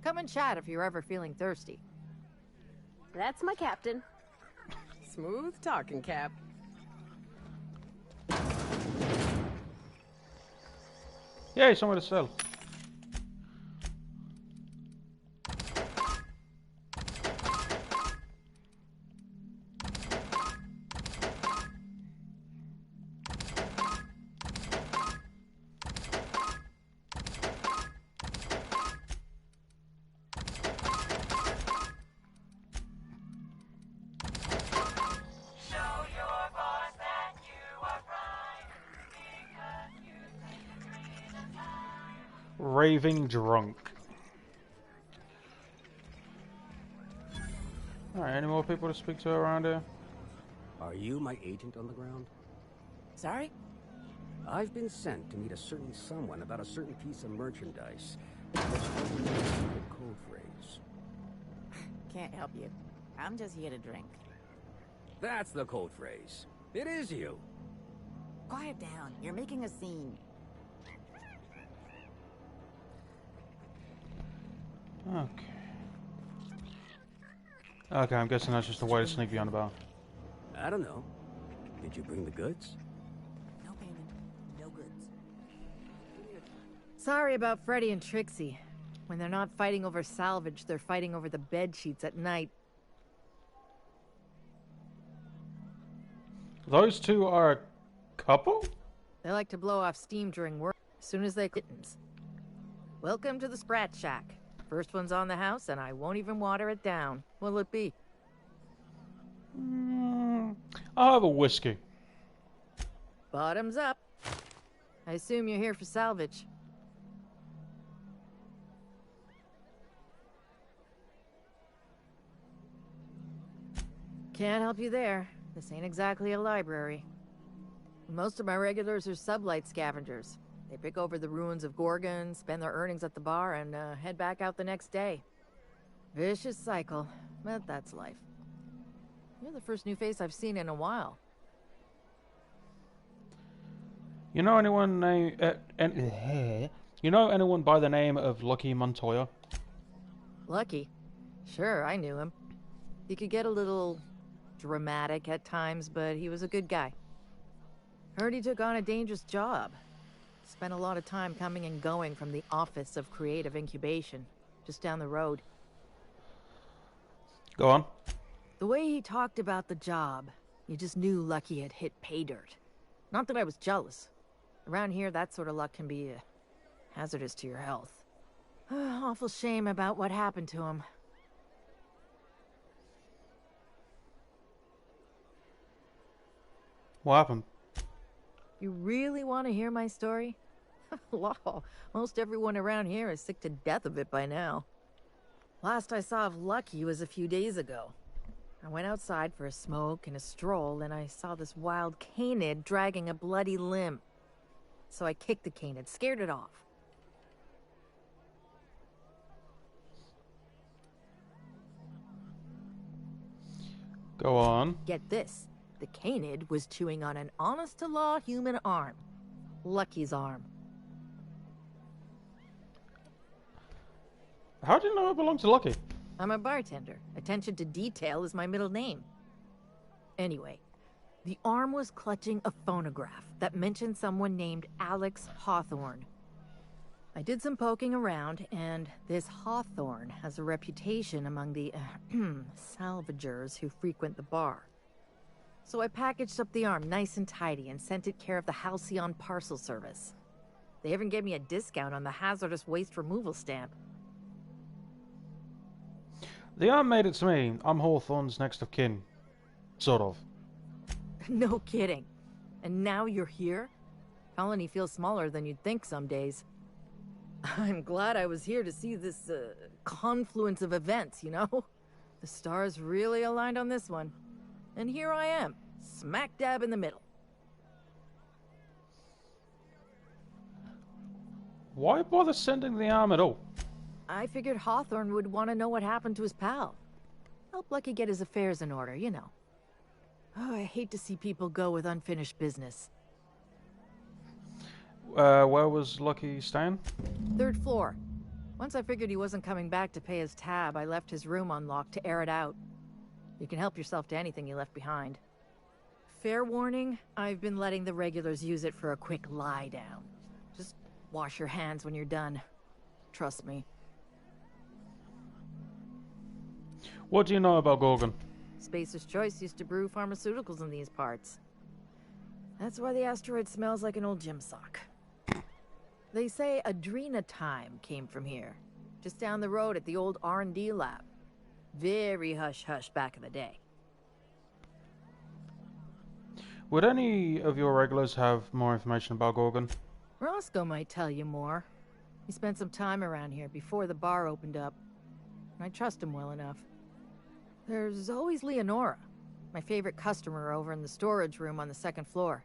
Come and chat if you're ever feeling thirsty. That's my captain. Smooth talking, Cap. Yay, somewhere to sell. Raving drunk. Alright, any more people to speak to around here? Are you my agent on the ground? Sorry? I've been sent to meet a certain someone about a certain piece of merchandise. That's probably a secret code phrase. Can't help you. I'm just here to drink. That's the code phrase. It is you. Quiet down. You're making a scene. Okay. Okay, I'm guessing that's just a way to sneak beyond the bar. I don't know. Did you bring the goods? Nope. Sorry about Freddy and Trixie. When they're not fighting over salvage, they're fighting over the bed sheets at night. Those two are a couple? They like to blow off steam during work as soon as they kittens. Welcome to the Sprat Shack. First one's on the house, and I won't even water it down. What'll it be? I'll have a whiskey. Bottoms up. I assume you're here for salvage. Can't help you there. This ain't exactly a library. Most of my regulars are sublight scavengers. They pick over the ruins of Gorgon, spend their earnings at the bar, and head back out the next day. Vicious cycle, but that's life. You're the first new face I've seen in a while. You know anyone you know anyone by the name of Lucky Montoya? Lucky? Sure, I knew him. He could get a little dramatic at times, but he was a good guy. Heard he took on a dangerous job. Spent a lot of time coming and going from the Office of Creative Incubation, just down the road. Go on. The way he talked about the job, you just knew Lucky had hit pay dirt. Not that I was jealous. Around here, that sort of luck can be hazardous to your health. Awful shame about what happened to him. What happened? You really want to hear my story? Law, most everyone around here is sick to death of it by now. Last I saw of Lucky was a few days ago. I went outside for a smoke and a stroll, and I saw this wild canid dragging a bloody limb. So I kicked the canid, scared it off. Go on. Get this. The canid was chewing on an honest-to-law human arm. Lucky's arm. How do you know it belongs to Lucky? I'm a bartender. Attention to detail is my middle name. Anyway, the arm was clutching a phonograph that mentioned someone named Alex Hawthorne. I did some poking around, and this Hawthorne has a reputation among the salvagers who frequent the bar. So I packaged up the arm nice and tidy and sent it care of the Halcyon Parcel Service. They even gave me a discount on the hazardous waste removal stamp. The arm made it to me. I'm Hawthorne's next of kin. Sort of. No kidding. And now you're here? Colony feels smaller than you'd think some days. I'm glad I was here to see this confluence of events, you know? The stars really aligned on this one. And here I am, smack dab in the middle. Why bother sending the arm at all? I figured Hawthorne would want to know what happened to his pal. Help Lucky get his affairs in order, you know. Oh, I hate to see people go with unfinished business. Where was Lucky staying? 3rd floor. Once I figured he wasn't coming back to pay his tab, I left his room unlocked to air it out. You can help yourself to anything you left behind. Fair warning, I've been letting the regulars use it for a quick lie down. Just wash your hands when you're done. Trust me. What do you know about Gorgon? Spacer's Choice used to brew pharmaceuticals in these parts. That's why the asteroid smells like an old gym sock. They say Adrenatime came from here, just down the road at the old R&D lab. Very hush-hush back in the day. Would any of your regulars have more information about Gorgon? Roscoe might tell you more. He spent some time around here before the bar opened up, and I trust him well enough. There's always Leonora, my favorite customer over in the storage room on the 2nd floor.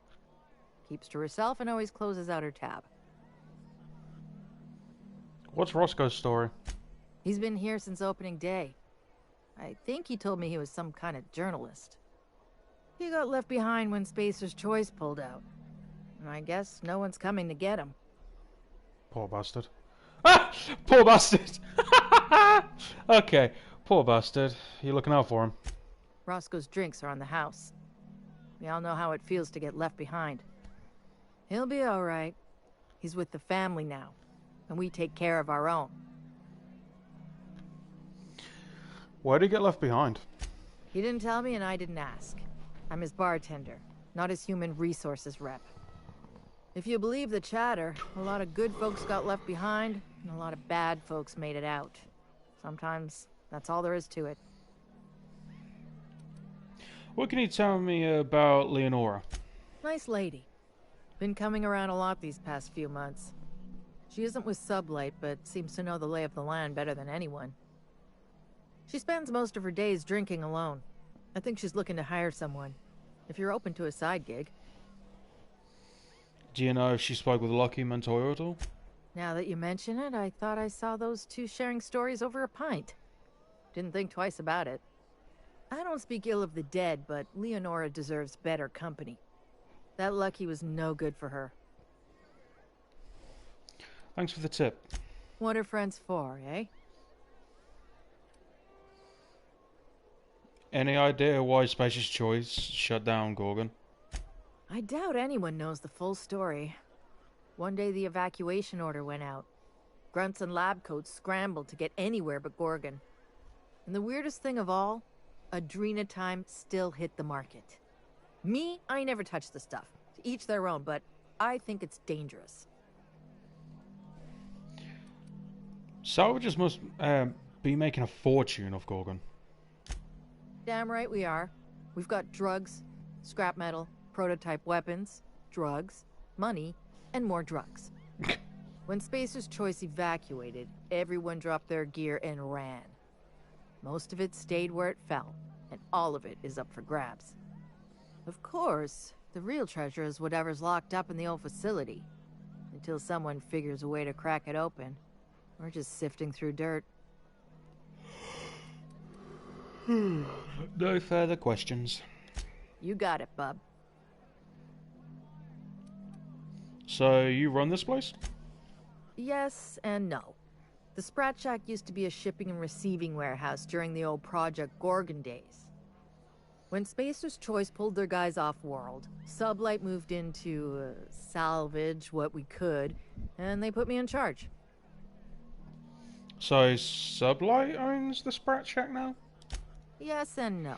Keeps to herself and always closes out her tab. What's Roscoe's story? He's been here since opening day. I think he told me he was some kind of journalist. He got left behind when Spacer's Choice pulled out. And I guess no one's coming to get him. Poor bastard. Ah! Poor bastard! Okay, poor bastard. You're looking out for him. Roscoe's drinks are on the house. We all know how it feels to get left behind. He'll be alright. He's with the family now. and we take care of our own. Why did he get left behind? He didn't tell me and I didn't ask. I'm his bartender, not his human resources rep. If you believe the chatter, a lot of good folks got left behind, and a lot of bad folks made it out. Sometimes that's all there is to it. What can you tell me about Leonora? Nice lady. Been coming around a lot these past few months. She isn't with Sublight, but seems to know the lay of the land better than anyone. She spends most of her days drinking alone. I think she's looking to hire someone. If you're open to a side gig. Do you know if she spoke with Lucky Montoya at all? Now that you mention it, I thought I saw those two sharing stories over a pint. Didn't think twice about it. I don't speak ill of the dead, but Leonora deserves better company. That Lucky was no good for her. Thanks for the tip. What are friends for, eh? Any idea why Spacious Choice shut down Gorgon? I doubt anyone knows the full story. One day the evacuation order went out. Grunts and lab coats scrambled to get anywhere but Gorgon. And the weirdest thing of all, Adrenatime still hit the market. Me, I never touch the stuff. To each their own, but I think it's dangerous. Salvagers must be making a fortune off Gorgon. Damn right we are. We've got drugs, scrap metal, prototype weapons, drugs, money, and more drugs. When Spacer's Choice evacuated, everyone dropped their gear and ran. Most of it stayed where it fell, and all of it is up for grabs. Of course, the real treasure is whatever's locked up in the old facility. Until someone figures a way to crack it open, we're just sifting through dirt. No further questions. You got it, bub. So, you run this place? Yes and no. The Sprat Shack used to be a shipping and receiving warehouse during the old Project Gorgon days. When Spacer's Choice pulled their guys off-world, Sublight moved in to salvage what we could, and they put me in charge. So, Sublight owns the Sprat Shack now? Yes and no.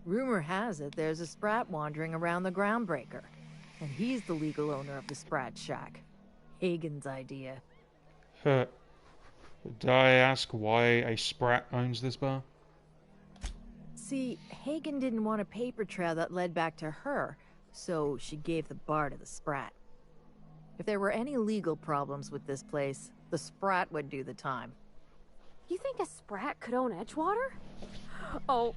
Rumor has it there's a Sprat wandering around the Groundbreaker, and he's the legal owner of the Sprat Shack. Hagen's idea. Did I ask why a Sprat owns this bar? See, Hagen didn't want a paper trail that led back to her, so she gave the bar to the Sprat. If there were any legal problems with this place, the Sprat would do the time. You think a Sprat could own Edgewater? Oh,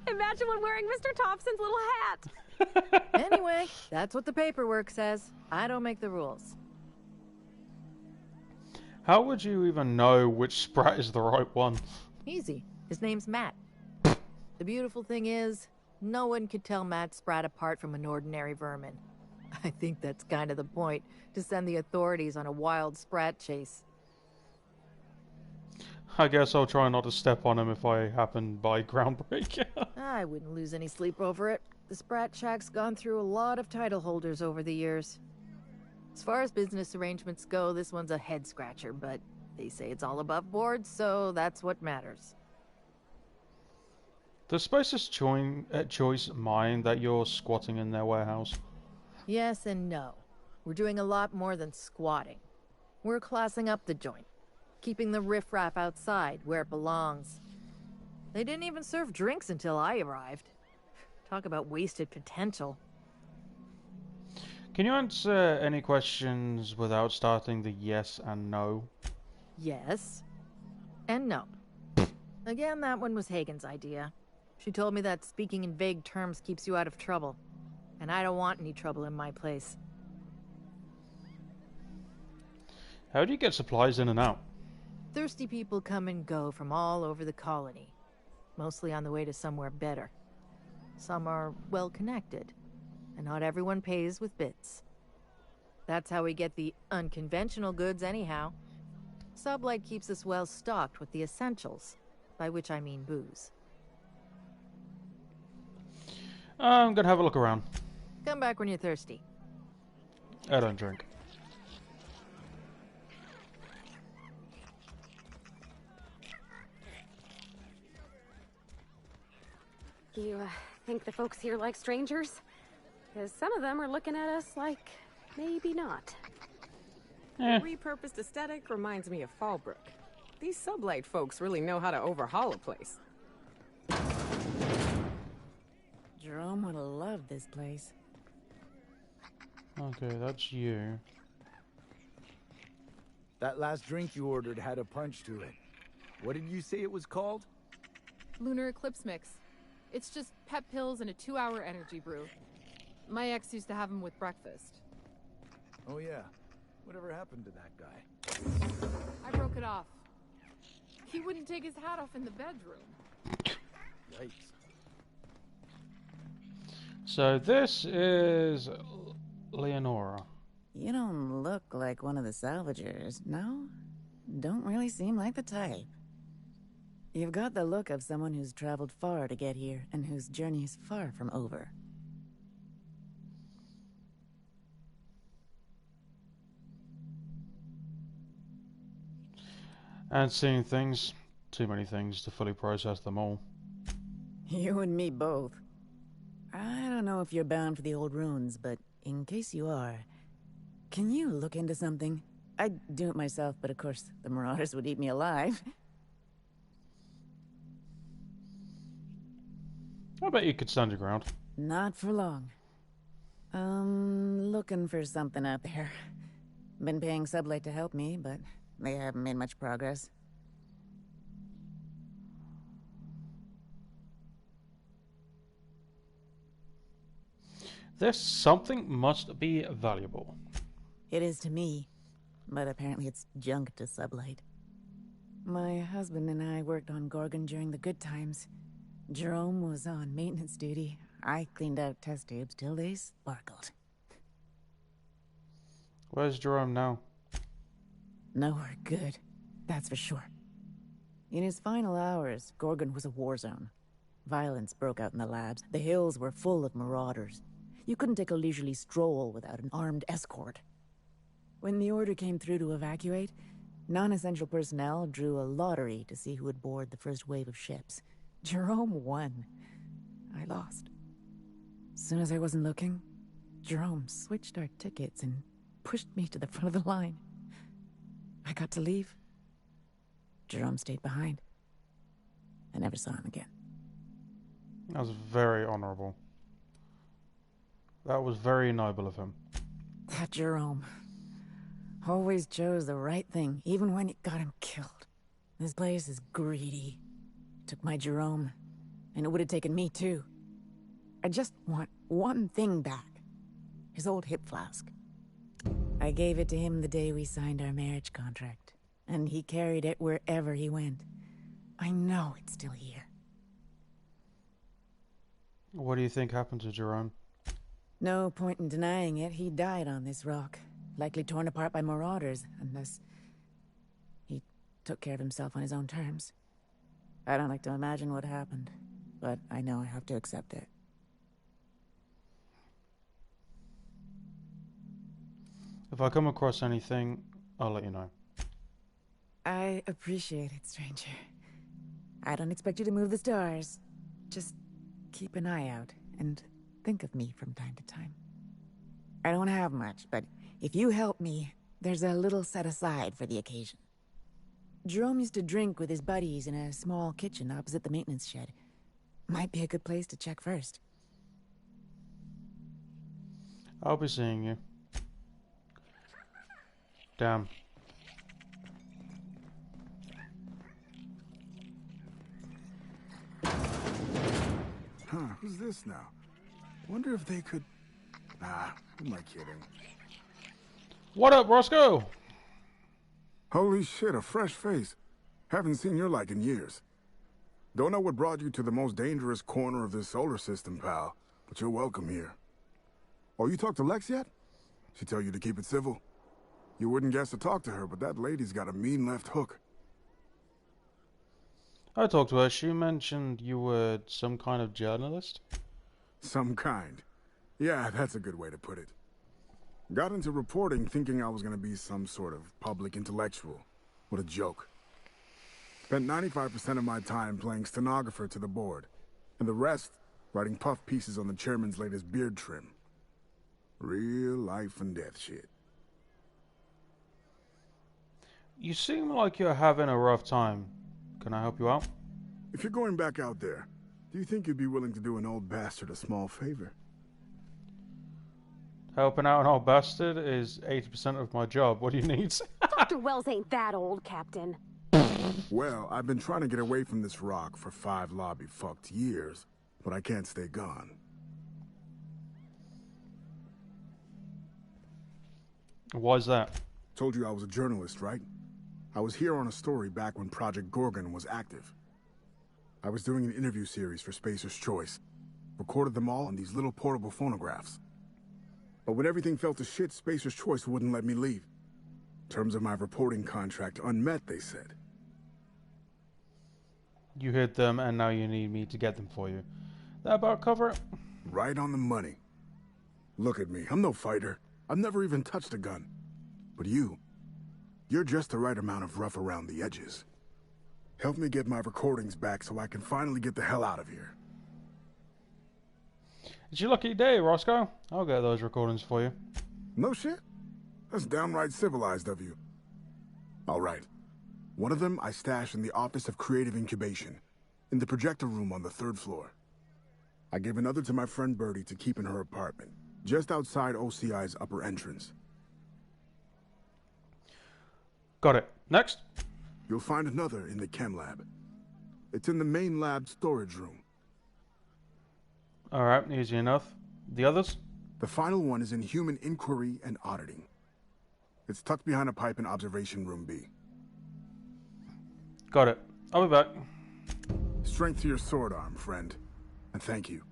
imagine one wearing Mr. Thompson's little hat! Anyway, that's what the paperwork says. I don't make the rules. How would you even know which Sprat is the right one? Easy. His name's Matt. The beautiful thing is, no one could tell Matt Sprat apart from an ordinary vermin. I think that's kind of the point, to send the authorities on a wild Sprat chase. I guess I'll try not to step on him if I happen by Groundbreaker. I wouldn't lose any sleep over it. The Sprat Shack's gone through a lot of title holders over the years. As far as business arrangements go, this one's a head-scratcher, but they say it's all above board, so that's what matters. Does Space's Choice mind that you're squatting in their warehouse? Yes and no. We're doing a lot more than squatting. We're classing up the joint, keeping the riffraff outside where it belongs. They didn't even serve drinks until I arrived. Talk about wasted potential. Can you answer any questions without starting the yes and no? Yes. And no. Again, that one was Hagen's idea. She told me that speaking in vague terms keeps you out of trouble. And I don't want any trouble in my place. How do you get supplies in and out? Thirsty people come and go from all over the colony. Mostly on the way to somewhere better. Some are well connected. And not everyone pays with bits. That's how we get the unconventional goods anyhow. Sublight keeps us well stocked with the essentials, by which I mean booze. I'm gonna have a look around. Come back when you're thirsty. I don't drink. You think the folks here like strangers? Because some of them are looking at us like maybe not. The repurposed aesthetic reminds me of Fallbrook. These sublight folks really know how to overhaul a place. Jerome would have loved this place. Okay, that's you. That last drink you ordered had a punch to it. What did you say it was called? Lunar Eclipse Mix. It's just pep pills and a 2-hour energy brew. My ex used to have them with breakfast. Oh yeah. Whatever happened to that guy? I broke it off. He wouldn't take his hat off in the bedroom. Yikes. So this is Leonora. You don't look like one of the salvagers, no? Don't really seem like the type. You've got the look of someone who's traveled far to get here, and whose journey is far from over. And seeing things, too many things to fully process them all. You and me both. I don't know if you're bound for the old ruins, but in case you are, can you look into something? I'd do it myself, but of course, the Marauders would eat me alive. I bet you could stand your ground. Not for long. Looking for something out there. Been paying Sublight to help me, but they haven't made much progress. This something must be valuable. It is to me, but apparently it's junk to Sublight. My husband and I worked on Gorgon during the good times. Jerome was on maintenance duty. I cleaned out test tubes till they sparkled. Where's Jerome now? Nowhere good, that's for sure. In his final hours, Gorgon was a war zone. Violence broke out in the labs. The hills were full of marauders. You couldn't take a leisurely stroll without an armed escort. When the order came through to evacuate, non-essential personnel drew a lottery to see who would board the first wave of ships. Jerome won. I lost. As soon as I wasn't looking, Jerome switched our tickets and pushed me to the front of the line. I got to leave. Jerome stayed behind. I never saw him again. That was very honourable. That was very noble of him. That Jerome always chose the right thing, even when it got him killed. This place is greedy. Took my Jerome, and it would have taken me too. I just want one thing back. His old hip flask. I gave it to him the day we signed our marriage contract, and he carried it wherever he went. I know it's still here. What do you think happened to Jerome? No point in denying it. He died on this rock, likely torn apart by marauders, unless he took care of himself on his own terms. I don't like to imagine what happened, but I know I have to accept it. If I come across anything, I'll let you know. I appreciate it, stranger. I don't expect you to move the stars. Just keep an eye out, and think of me from time to time. I don't have much, but if you help me, there's a little set aside for the occasion. Jerome used to drink with his buddies in a small kitchen opposite the maintenance shed. Might be a good place to check first. I'll be seeing you. Damn. Huh, who's this now? Wonder if they could... Nah, who am I kidding? What up, Roscoe? Holy shit, a fresh face. Haven't seen your like in years. Don't know what brought you to the most dangerous corner of this solar system, pal, but you're welcome here. Oh, you talked to Lex yet? She tell you to keep it civil? You wouldn't guess to talk to her, but that lady's got a mean left hook. I talked to her. She mentioned you were some kind of journalist. Some kind. Yeah, that's a good way to put it. Got into reporting thinking I was gonna be some sort of public intellectual. What a joke. Spent 95% of my time playing stenographer to the board, and the rest writing puff pieces on the chairman's latest beard trim. Real life and death shit. You seem like you're having a rough time. Can I help you out? If you're going back out there, do you think you'd be willing to do an old bastard a small favor? Helping out an old bastard is 80% of my job. What do you need? Dr. Wells ain't that old, Captain. Well, I've been trying to get away from this rock for 5 lobby-fucked years, but I can't stay gone. Why's that? Told you I was a journalist, right? I was here on a story back when Project Gorgon was active. I was doing an interview series for Spacer's Choice. Recorded them all on these little portable phonographs. But when everything fell to shit, Spacer's Choice wouldn't let me leave. Terms of my reporting contract unmet, they said. You hid them and now you need me to get them for you. That about cover it? Right on the money. Look at me, I'm no fighter. I've never even touched a gun. But you're just the right amount of rough around the edges. Help me get my recordings back so I can finally get the hell out of here. It's your lucky day, Roscoe. I'll get those recordings for you. No shit? That's downright civilized of you. All right. One of them I stashed in the Office of Creative Incubation, in the projector room on the 3rd floor. I gave another to my friend Birdie to keep in her apartment, just outside OCI's upper entrance. Got it. Next. You'll find another in the chem lab. It's in the main lab storage room. Alright, easy enough. The others? The final one is in human inquiry and auditing. It's tucked behind a pipe in observation room B. Got it. I'll be back. Strength to your sword arm, friend. And thank you.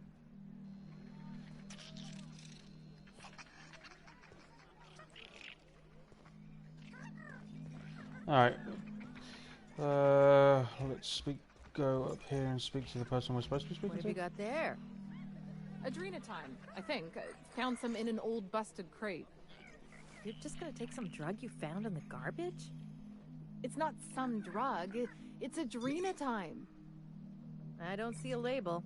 Alright. Let's go up here and speak to the person we're supposed to be speaking What to. have you got there? Adrenatime, I think. Found some in an old busted crate. You're just gonna take some drug you found in the garbage? It's not some drug. It's adrenatime. I don't see a label.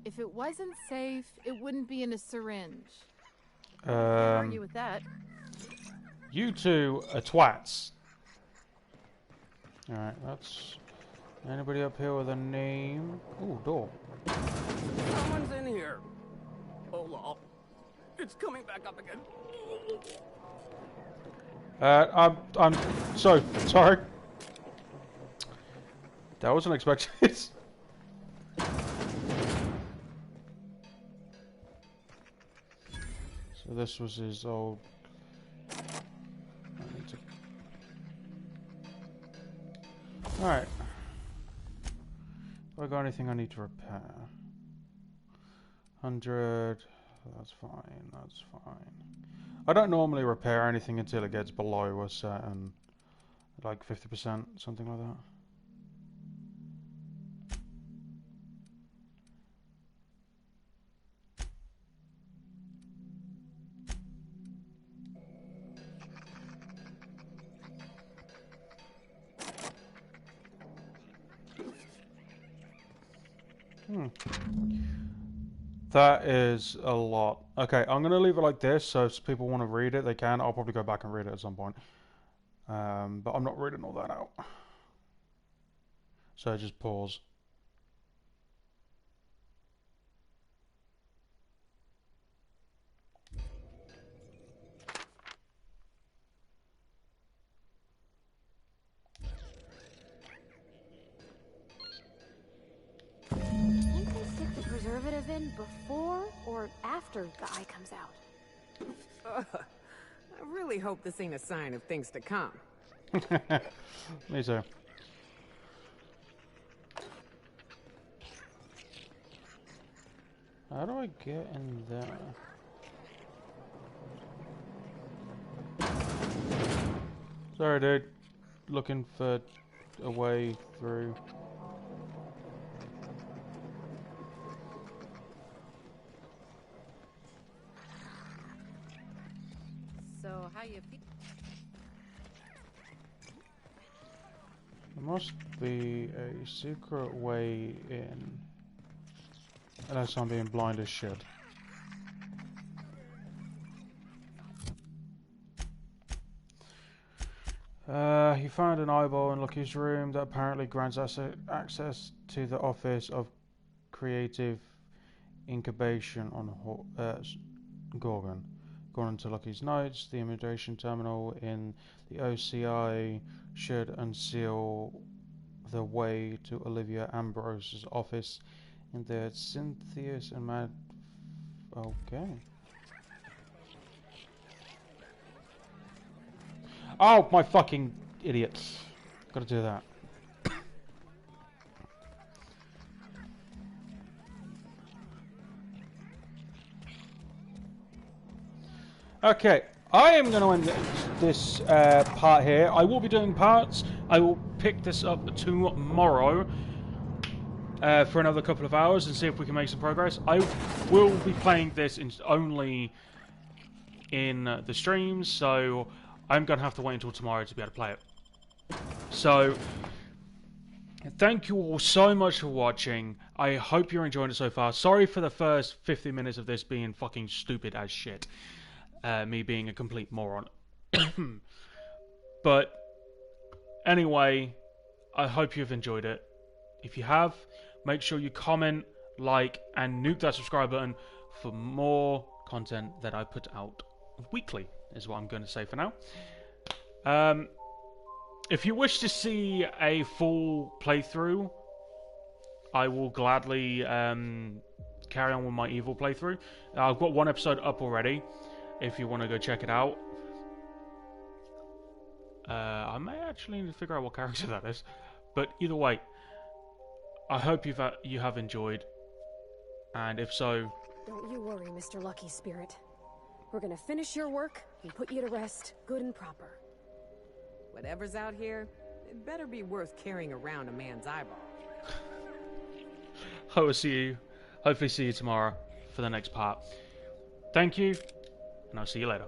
If it wasn't safe, it wouldn't be in a syringe. Can't argue with that. You two are twats. Alright, that's... Anybody up here with a name? Ooh, door. Someone's in here. Oh, lol. It's coming back up again. I'm so sorry. That wasn't expected. So this was his old... I need to... Alright. Have I got anything I need to repair? 100... That's fine, that's fine. I don't normally repair anything until it gets below a certain... like 50%, something like that. That is a lot. Okay, I'm going to leave it like this, so if people want to read it, they can. I'll probably go back and read it at some point. But I'm not reading all that out. So just pause. Can't they stick the preservative in before or after the eye comes out? I really hope this ain't a sign of things to come. Me too. How do I get in there? Sorry, dude. Looking for a way through. So, how you feel? There must be a secret way in. Unless I'm being blind as shit. He found an eyeball in Lucky's room that apparently grants access to the office of creative incubation on Gorgon. According to Lucky's notes, the immigration terminal in the OCI should unseal the way to Olivia Ambrose's office in the Cynthius and Mad... Okay. Oh, my fucking idiots. Gotta do that. Okay, I am going to end this part here. I will be doing parts. I will pick this up tomorrow for another couple of hours and see if we can make some progress. I will be playing this only in the streams, so I'm going to have to wait until tomorrow to be able to play it. So, thank you all so much for watching. I hope you're enjoying it so far. Sorry for the first 50 minutes of this being fucking stupid as shit. Me being a complete moron. But, anyway, I hope you've enjoyed it. If you have, make sure you comment, like, and nuke that subscribe button for more content that I put out weekly, is what I'm going to say for now. If you wish to see a full playthrough, I will gladly carry on with my Evil playthrough. I've got one episode up already, if you want to go check it out. I may actually need to figure out what character that is. But either way, I hope you have enjoyed. And if so... Don't you worry, Mr. Lucky Spirit. We're gonna finish your work and put you to rest, good and proper. Whatever's out here, it better be worth carrying around a man's eyeball. I will see you, hopefully see you tomorrow for the next part. Thank you, and I'll see you later.